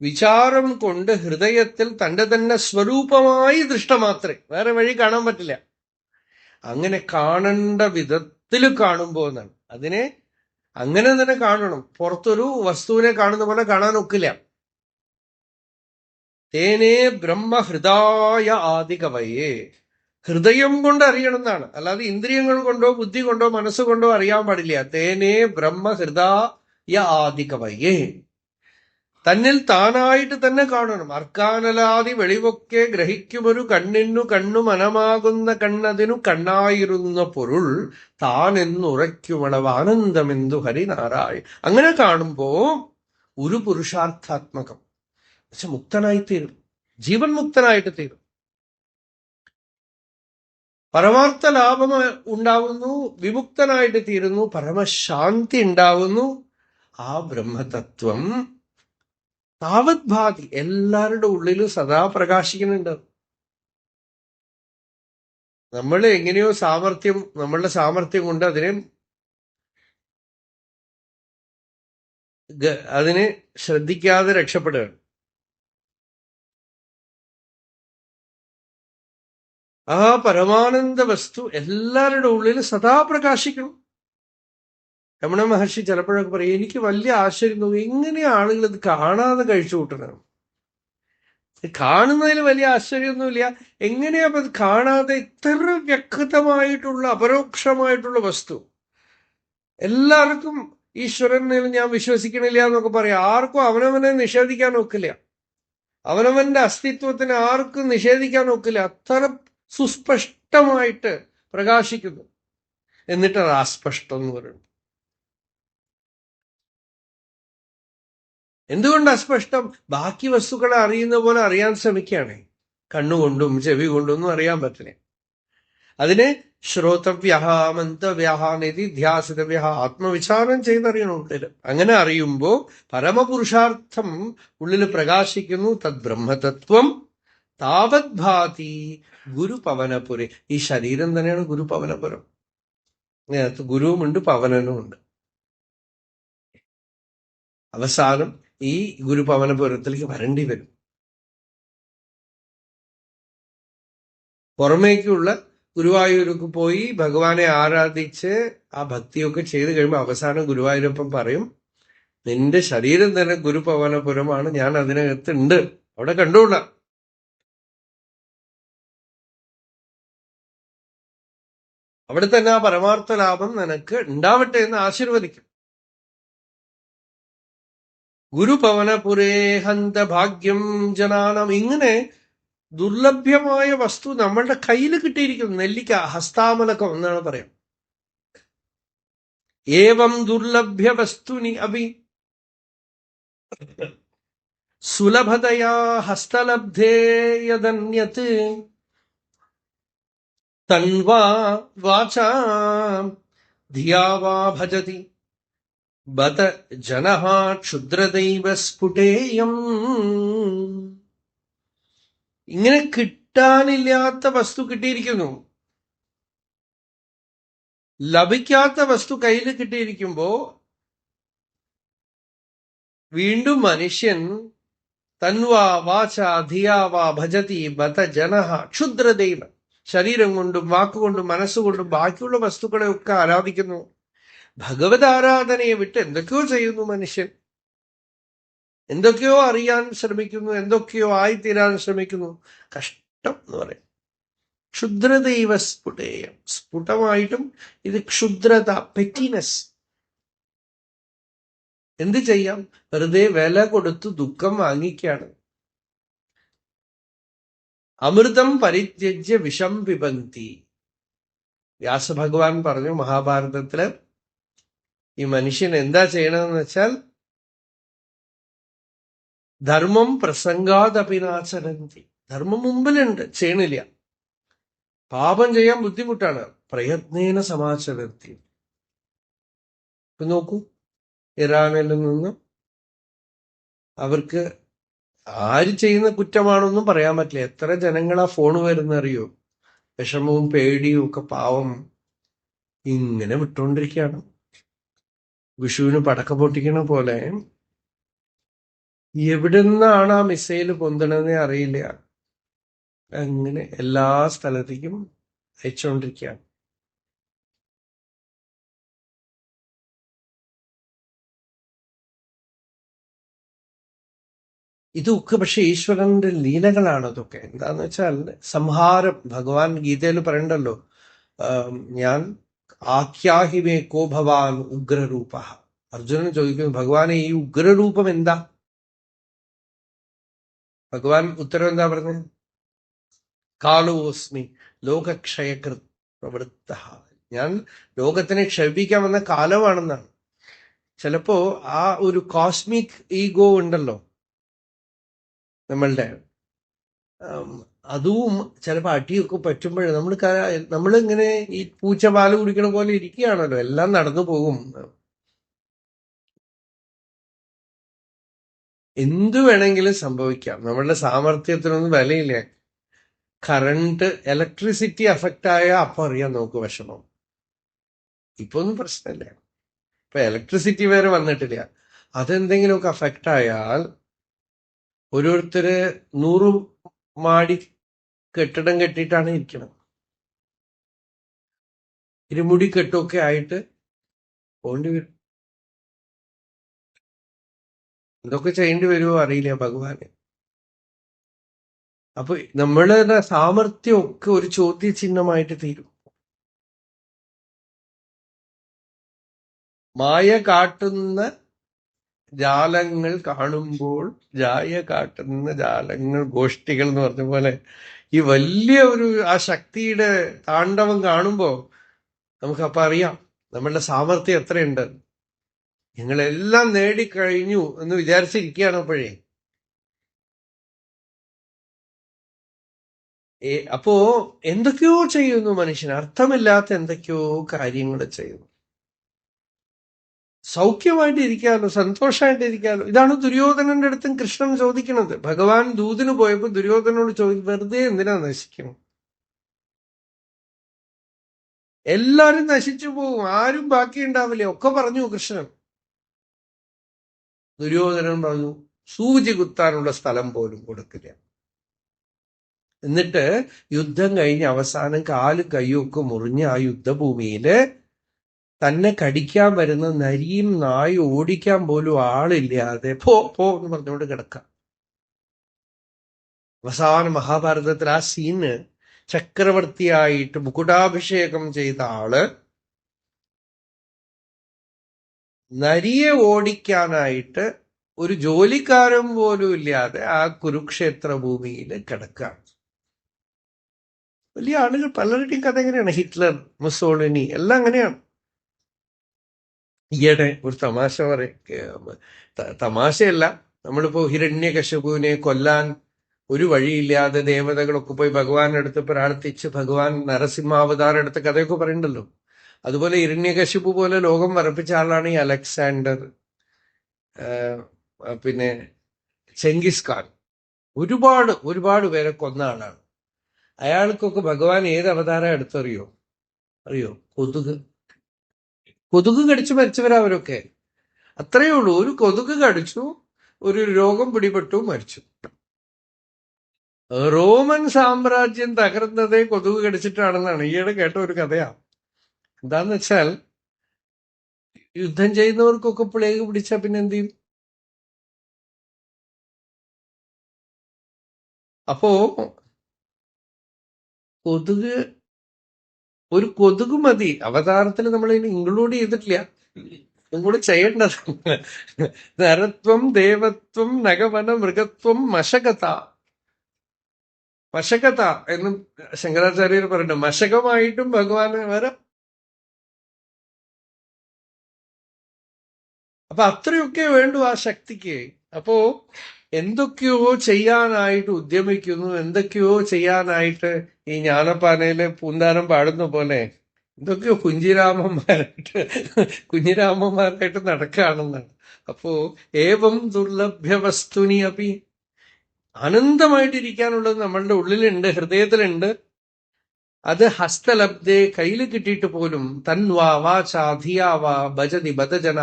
വിചാരം കൊണ്ട് ഹൃദയത്തിൽ തന്റെ തന്നെ സ്വരൂപമായി ദൃഷ്ടമാത്രേ, വേറെ വഴി കാണാൻ പറ്റില്ല. അങ്ങനെ കാണേണ്ട വിധത്തിൽ കാണുമ്പോ എന്നാണ്. അതിനെ അങ്ങനെ തന്നെ കാണണം. പുറത്തൊരു വസ്തുവിനെ കാണുന്ന പോലെ കാണാൻ ഒക്കില്ല. തേനേ ബ്രഹ്മഹൃദായ ആദികവയേ, ഹൃദയം കൊണ്ട് അറിയണം എന്നാണ്, അല്ലാതെ ഇന്ദ്രിയങ്ങൾ കൊണ്ടോ ബുദ്ധി കൊണ്ടോ മനസ്സുകൊണ്ടോ അറിയാൻ പാടില്ല. തേനേ ബ്രഹ്മഹൃദായ ആദികവയേ, തന്നിൽ താനായിട്ട് തന്നെ കാണണം. അർക്കാനലാതി വെളിവൊക്കെ ഗ്രഹിക്കുമൊരു കണ്ണിനു കണ്ണു മനമാകുന്ന കണ്ണതിനു കണ്ണായിരുന്ന പൊരുൾ താനെന്നുറയ്ക്കുമളവ് ആനന്ദമെന്തു ഹരിനാരായ. അങ്ങനെ കാണുമ്പോ ഒരു പുരുഷാർത്ഥാത്മകം പക്ഷെ മുക്തനായിത്തീരും, ജീവൻ മുക്തനായിട്ട് തീരും, പരമാർത്ഥ ലാഭം ഉണ്ടാവുന്നു, വിമുക്തനായിട്ട് തീരുന്നു, പരമശാന്തി ഉണ്ടാവുന്നു. ആ ബ്രഹ്മതത്വം താവത് ഭാതി എല്ലാവരുടെ ഉള്ളിലും സദാ പ്രകാശിക്കുന്നുണ്ട്. നമ്മൾ എങ്ങനെയോ നമ്മളുടെ സാമർഥ്യം കൊണ്ട് അതിനെ അതിനെ ശ്രദ്ധിക്കാതെ രക്ഷപ്പെടുകയാണ്. ആ പരമാനന്ദ വസ്തു എല്ലാവരുടെ ഉള്ളിൽ സദാ പ്രകാശിക്കണം. രമണ മഹർഷി ചിലപ്പോഴൊക്കെ പറയും, എനിക്ക് വലിയ ആശ്ചര്യം തോന്നി, എങ്ങനെ ആളുകൾ ഇത് കാണാതെ കഴിച്ചു കൂട്ടണം. കാണുന്നതിൽ വലിയ ആശ്ചര്യമൊന്നുമില്ല, എങ്ങനെയാ അത് കാണാതെ ഇത്ര വ്യക്തമായിട്ടുള്ള അപരോക്ഷമായിട്ടുള്ള വസ്തു. എല്ലാവർക്കും ഈശ്വരനിൽ ഞാൻ വിശ്വസിക്കണില്ല എന്നൊക്കെ പറയാം. ആർക്കും അവനവനെ നിഷേധിക്കാൻ ഒക്കില്ല. അവനവന്റെ അസ്തിത്വത്തിന് ആർക്കും നിഷേധിക്കാൻ ഒക്കില്ല. അത്ര സുസ്പഷ്ടമായിട്ട് പ്രകാശിക്കുന്നു. എന്നിട്ട് അത് അസ്പഷ്ടം എന്ന് പറയുന്നു. എന്തുകൊണ്ട് അസ്പഷ്ടം? ബാക്കി വസ്തുക്കളെ അറിയുന്ന പോലെ അറിയാൻ ശ്രമിക്കുകയാണ്. കണ്ണുകൊണ്ടും ചെവി കൊണ്ടും ഒന്നും അറിയാൻ പറ്റില്ല. അതിനെ ശ്രോതവ്യ മന്തവ്യ നിധിധ്യാസിതവ്യ ആത്മവിചാരം ചെയ്തറിയണം ഉള്ളിൽ. അങ്ങനെ അറിയുമ്പോ പരമപുരുഷാർത്ഥം ഉള്ളിൽ പ്രകാശിക്കുന്നു. തദ് ബ്രഹ്മതത്വം താവത് ഭാതി ഗുരുപവനപുരെ. ഈ ശരീരം തന്നെയാണ് ഗുരുപവനപുരം. അതിനകത്ത് ഗുരുവുമുണ്ട്, പവനനുമുണ്ട്. അവസാനം ഈ ഗുരുപവനപുരത്തിലേക്ക് വരേണ്ടി വരും. പുറമേക്കുള്ള ഗുരുവായൂർക്ക് പോയി ഭഗവാനെ ആരാധിച്ച് ആ ഭക്തിയൊക്കെ ചെയ്ത് കഴിയുമ്പോൾ അവസാനം ഗുരുവായൂരപ്പം പറയും, നിന്റെ ശരീരം തന്നെ ഗുരുപവനപുരമാണ്, ഞാൻ അതിനകത്തുണ്ട്, അവിടെ കണ്ടുകൊള്ളാം. അവിടെ തന്നെ ആ പരമാർത്ഥ ലാഭം നിനക്ക് ഉണ്ടാവട്ടെ എന്ന് ആശീർവദിക്കും. ഗുരുപവനപുരേ ഹന്ത ഭാഗ്യം ജനാനം. ഇങ്ങനെ ദുർലഭ്യമായ വസ്തു നമ്മളുടെ കയ്യിൽ കിട്ടിയിരിക്കുന്നു. നെല്ലിക്ക, ഹസ്താമലകം എന്നാണ് പറയാം. ഏവം ദുർലഭ്യ വസ്തുനി അഭി സുലഭതയാ ഹസ്തലബ്ധേ യദന്യത് തൻവാ വാചാ ധിയാ വാ ഭജതി ബത ജനഃ ക്ഷുദ്രദൈവ സ്ഫുടേയം. ഇങ്ങനെ കിട്ടാനില്ലാത്ത വസ്തു കിട്ടിയിരിക്കുന്നു. ലഭിക്കാത്ത വസ്തു കയ്യിൽ കിട്ടിയിരിക്കുമ്പോ വീണ്ടും മനുഷ്യൻ തൻവാ വാച ധിയാവാ ഭജതി ബത ജനഃ ക്ഷുദ്രദൈവ, ശരീരം കൊണ്ടും വാക്കുകൊണ്ടും മനസ്സുകൊണ്ടും ബാക്കിയുള്ള വസ്തുക്കളെയൊക്കെ ആരാധിക്കുന്നു. ഭഗവത് ആരാധനയെ വിട്ട് എന്തൊക്കെയോ ചെയ്യുന്നു മനുഷ്യൻ. എന്തൊക്കെയോ അറിയാൻ ശ്രമിക്കുന്നു, എന്തൊക്കെയോ ആയിത്തീരാൻ ശ്രമിക്കുന്നു. കഷ്ടം എന്ന് പറയും. ക്ഷുദ്രദൈവ സ്ഫുടേയം. സ്ഫുടമായിട്ടും ഇത് ക്ഷുദ്രത, പെറ്റിനെസ്. എന്ത് ചെയ്യാം? വെറുതെ വില കൊടുത്തു ദുഃഖം വാങ്ങിക്കാണ്. അമൃതം പരിത്യജ്യ വിഷം പിബന്തി. വ്യാസഭഗവാൻ പറഞ്ഞു മഹാഭാരതത്തില്, ഈ മനുഷ്യൻ എന്താ ചെയ്യണമെന്ന് വെച്ചാൽ ധർമ്മം പ്രസംഗാദപിനാചരന്തി. ധർമ്മം മുമ്പിലുണ്ട്, ചെയ്യണില്ല. പാപം ചെയ്യാൻ ബുദ്ധിമുട്ടാണ്, പ്രയത്നേന സമാചരന്തി. നോക്കൂ, ഇറാനിൽ നിന്ന് അവർക്ക് ആര് ചെയ്യുന്ന കുറ്റമാണെന്നും പറയാൻ പറ്റില്ല. എത്ര ജനങ്ങളാ ഫോണ് വരുന്നറിയോ? വിഷമവും പേടിയും ഒക്കെ പാവം ഇങ്ങനെ വിട്ടുകൊണ്ടിരിക്കുകയാണ്. വിഷുവിന് പടക്ക പൊട്ടിക്കണ പോലെ എവിടെ നിന്നാണ് ആ മിസൈല് പൊന്തണെന്നേ അറിയില്ല. അങ്ങനെ എല്ലാ സ്ഥലത്തേക്കും അയച്ചുകൊണ്ടിരിക്കുകയാണ്. ഇതൊക്കെ പക്ഷെ ഈശ്വരന്റെ ലീലകളാണ്. അതൊക്കെ എന്താന്ന് വെച്ചാൽ സംഹാരം. ഭഗവാൻ ഗീതയിൽ പറയണ്ടല്ലോ, ഞാൻ ആഖ്യാഹിമേ കോ ഭവാൻ ഉഗ്രരൂപ. അർജുനൻ ചോദിക്കുന്നു, ഭഗവാനെ ഈ ഉഗ്രരൂപം എന്താ? ഭഗവാൻ ഉത്തരം എന്താ പറഞ്ഞത്? കാലോസ്മി ലോകക്ഷയകൃത് പ്രവൃത്ത. ഞാൻ ലോകത്തിനെ ക്ഷയിപ്പിക്കാൻ വന്ന കാലമാണെന്നാണ്. ചിലപ്പോ ആ ഒരു കോസ്മിക് ഈഗോ ഉണ്ടല്ലോ നമ്മളുടെ, അതും ചിലപ്പോ അടിയൊക്കെ പറ്റുമ്പോഴേ നമ്മളിങ്ങനെ ഈ പൂച്ച പാല് കുടിക്കണ പോലെ ഇരിക്കുകയാണല്ലോ, എല്ലാം നടന്നു പോകും. എന്തു വേണമെങ്കിലും സംഭവിക്കാം. നമ്മളുടെ സാമർഥ്യത്തിനൊന്നും വിലയില്ല. കറണ്ട്, ഇലക്ട്രിസിറ്റി അഫക്റ്റ് ആയ അപ്പൊ അറിയാൻ നോക്കൂ വിഷമം. ഇപ്പൊ ഒന്നും പ്രശ്നമില്ല. ഇപ്പൊ ഇലക്ട്രിസിറ്റി വേറെ വന്നിട്ടില്ല. അതെന്തെങ്കിലുമൊക്കെ അഫക്റ്റ് ആയാൽ ഓരോരുത്തര് 100 മാടി കെട്ടിടം കെട്ടിയിട്ടാണ് ഇരിക്കുന്നത്. ഇരുമുടി കെട്ടൊക്കെ ആയിട്ട് പോണ്ടി വരും. എന്തൊക്കെ ചെയ്യേണ്ടി വരുമോ അറിയില്ല ഭഗവാന്. അപ്പൊ നമ്മളുടെ സാമർത്ഥ്യം ഒക്കെ ഒരു ചോദ്യചിഹ്നമായിട്ട് തീരും. മായ കാട്ടുന്ന ജാലങ്ങൾ കാണുമ്പോൾ കാട്ടുന്ന ജാലങ്ങൾ ഗോഷ്ഠികൾ എന്ന് പറഞ്ഞ പോലെ ഈ വലിയ ഒരു ആ ശക്തിയുടെ താണ്ഡവം കാണുമ്പോ നമുക്കപ്പൊ അറിയാം നമ്മളുടെ സാമർത്ഥ്യം എത്രയുണ്ട്. ഞങ്ങളെല്ലാം നേടിക്കഴിഞ്ഞു എന്ന് വിചാരിച്ചിരിക്കുകയാണ് അപ്പോഴേ. അപ്പോ എന്തൊക്കെയോ ചെയ്യുന്നു മനുഷ്യൻ, അർത്ഥമില്ലാത്ത എന്തൊക്കെയോ കാര്യങ്ങൾ ചെയ്യുന്നു. സൗഖ്യമായിട്ടിരിക്കാലോ, സന്തോഷമായിട്ടിരിക്കാലോ. ഇതാണ് ദുര്യോധനന്റെ അടുത്തും കൃഷ്ണൻ ചോദിക്കുന്നത്. ഭഗവാൻ ദൂതിന് പോയപ്പോ ദുര്യോധനോട് ചോദിക്കും, വെറുതെ എന്തിനാ നശിക്കണം? എല്ലാരും നശിച്ചു പോകും, ആരും ബാക്കി ഉണ്ടാവില്ല, ഒക്കെ പറഞ്ഞു കൃഷ്ണൻ. ദുര്യോധനൻ പറഞ്ഞു, സൂചി കുത്താനുള്ള സ്ഥലം പോലും കൊടുക്കില്ല. എന്നിട്ട് യുദ്ധം കഴിഞ്ഞ് അവസാനം കാല് കയ്യൊക്കെ മുറിഞ്ഞ് ആ യുദ്ധഭൂമിയില് തന്നെ കടിക്കാൻ വരുന്ന നരിയും നായും ഓടിക്കാൻ പോലും ആളില്ലാതെ പോ എന്ന് പറഞ്ഞുകൊണ്ട് കിടക്കാം. അവസാന മഹാഭാരതത്തിൽ ആ സീന് ചക്രവർത്തിയായിട്ട് മുകുടാഭിഷേകം ചെയ്ത ആള് നരിയെ ഓടിക്കാനായിട്ട് ഒരു ജോലിക്കാരൻ പോലും ഇല്ലാതെ ആ കുരുക്ഷേത്ര ഭൂമിയിൽ കിടക്കാണ്. വലിയ ആളുകൾ പലരുടെയും കഥ എങ്ങനെയാണ്. ഹിറ്റ്ലർ, മുസോളിനി എല്ലാം അങ്ങനെയാണ്. ഈയിടെ ഒരു തമാശ തമാശയല്ല, നമ്മളിപ്പോ ഹിരണ്യകശിപുവിനെ കൊല്ലാൻ ഒരു വഴിയില്ലാതെ ദേവതകളൊക്കെ പോയി ഭഗവാന്റെ അടുത്ത് പ്രാർത്ഥിച്ച് ഭഗവാൻ നരസിംഹാവതാരം എടുത്ത കഥയൊക്കെ പറയണ്ടല്ലോ. അതുപോലെ ഹിരണ്യകശിപു പോലെ ലോകം വറപ്പിച്ച ആളാണ് ഈ അലക്സാണ്ടർ, പിന്നെ ചെങ്കിസ് ഖാൻ. ഒരുപാട് ഒരുപാട് പേരെ കൊന്ന ആളാണ്. അയാൾക്കൊക്കെ ഭഗവാൻ ഏത് അവതാരം എടുത്തറിയോ? കൊതുക് കടിച്ചു മരിച്ചവരാ അവരൊക്കെ. അത്രയേ ഉള്ളൂ. ഒരു കൊതുക് കടിച്ചു, ഒരു രോഗം പിടിപെട്ടു, മരിച്ചു. റോമൻ സാമ്രാജ്യം തകർന്നതേ കൊതുക് കടിച്ചിട്ടാണെന്നാണ് ഈയിടെ കേട്ട ഒരു കഥയാ. എന്താന്ന് വെച്ചാൽ യുദ്ധം ചെയ്യുന്നവർക്കൊക്കെ പ്ലേഗ് പിടിച്ചാ പിന്നെ എന്ത് ചെയ്യും? അപ്പോ ഒരു കൊതുക് മതി. അവതാരത്തിൽ നമ്മൾ ഇനി ഇൻക്ലൂഡ് ചെയ്തിട്ടില്ല, ഇൻക്ലൂഡ് ചെയ്യേണ്ടത്. നരത്വം, ദേവത്വം, നഗവന, മൃഗത്വം, മശകത എന്ന് ശങ്കരാചാര്യർ പറയുന്നുണ്ട്. മശകമായിട്ടും ഭഗവാന് വരാം. അപ്പൊ അത്രയൊക്കെ വേണ്ടു ആ ശക്തിക്ക്. അപ്പോ എന്തൊക്കെയോ ചെയ്യാനായിട്ട് ഉദ്യമിക്കുന്നു, എന്തൊക്കെയോ ചെയ്യാനായിട്ട് ഈ ജ്ഞാനപ്പാനയില് പൂന്താനം പാടുന്ന പോലെ എന്തൊക്കെയോ കുഞ്ഞിരാമന്മാരായിട്ട് നടക്കുകയാണെന്നാണ്. അപ്പോ ഏവം ദുർലഭ്യ വസ്തുനി അപ്പി, ആനന്ദമായിട്ടിരിക്കാനുള്ളത് നമ്മളുടെ ഉള്ളിലുണ്ട്, ഹൃദയത്തിലുണ്ട്. അത് ഹസ്തലബ്ധേ, കയ്യിൽ കിട്ടിയിട്ട് പോലും തൻവാ വാചാ ധിയാവാ ഭജതി ബദജന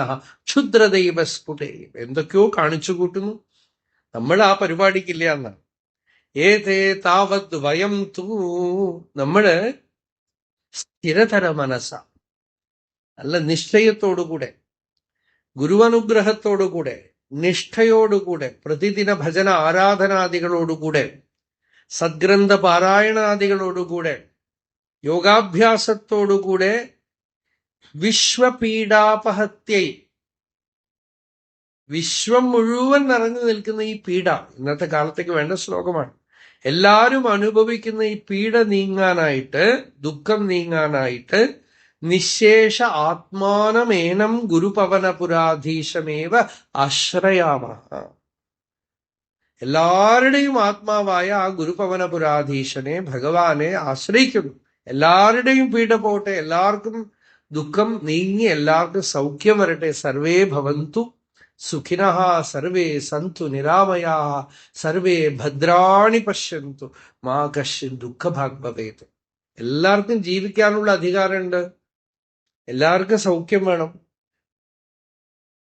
ക്ഷുദ്രദൈവ സ്ഫുടേ, എന്തൊക്കെയോ കാണിച്ചു കൂട്ടുന്നു. നമ്മൾ ആ പരിപാടിക്കില്ല എന്നാണ്. ഏതേ താവത് വയം തൂ, നമ്മള് സ്ഥിരതര മനസ്സ, നല്ല നിശ്ചയത്തോടുകൂടെ, ഗുരുവനുഗ്രഹത്തോടുകൂടെ, നിഷ്ഠയോടുകൂടെ, പ്രതിദിന ഭജന ആരാധനാദികളോടുകൂടെ, സദ്ഗ്രന്ഥ പാരായണാദികളോടുകൂടെ, യോഗാഭ്യാസത്തോടുകൂടെ, വിശ്വപീഡാപഹത്യൈ, വിശ്വം മുഴുവൻ നിറഞ്ഞു നിൽക്കുന്ന ഈ പീഡ, ഇന്നത്തെ കാലത്തേക്ക് വേണ്ട ശ്ലോകമാണ്. എല്ലാരും അനുഭവിക്കുന്ന ഈ പീഡ നീങ്ങാനായിട്ട്, ദുഃഖം നീങ്ങാനായിട്ട്, നിശേഷ ആത്മാനമേനം ഗുരുപവനപുരാധീശമേവ ആശ്രയാമ, എല്ലാവരുടെയും ആത്മാവായ ആ ഗുരുപവനപുരാധീശനെ, ഭഗവാനെ ആശ്രയിക്കുന്നു. എല്ലാവരുടെയും പീഡ പോട്ടെ, എല്ലാവർക്കും ദുഃഖം നീങ്ങി, എല്ലാവർക്കും സൗഖ്യം വരട്ടെ. സർവേ ഭവന്തു സുഖിനഃ, സർവേ സന്തു നിരാമയാഃ, സർവേ ഭദ്രാണി പശ്യന്തു, മാ കശ്ചിത് ദുഃഖഭാഗ് ഭവേത്. എല്ലാവർക്കും ജീവിക്കാനുള്ള അധികാരമുണ്ട്, എല്ലാവർക്കും സൗഖ്യം വേണം.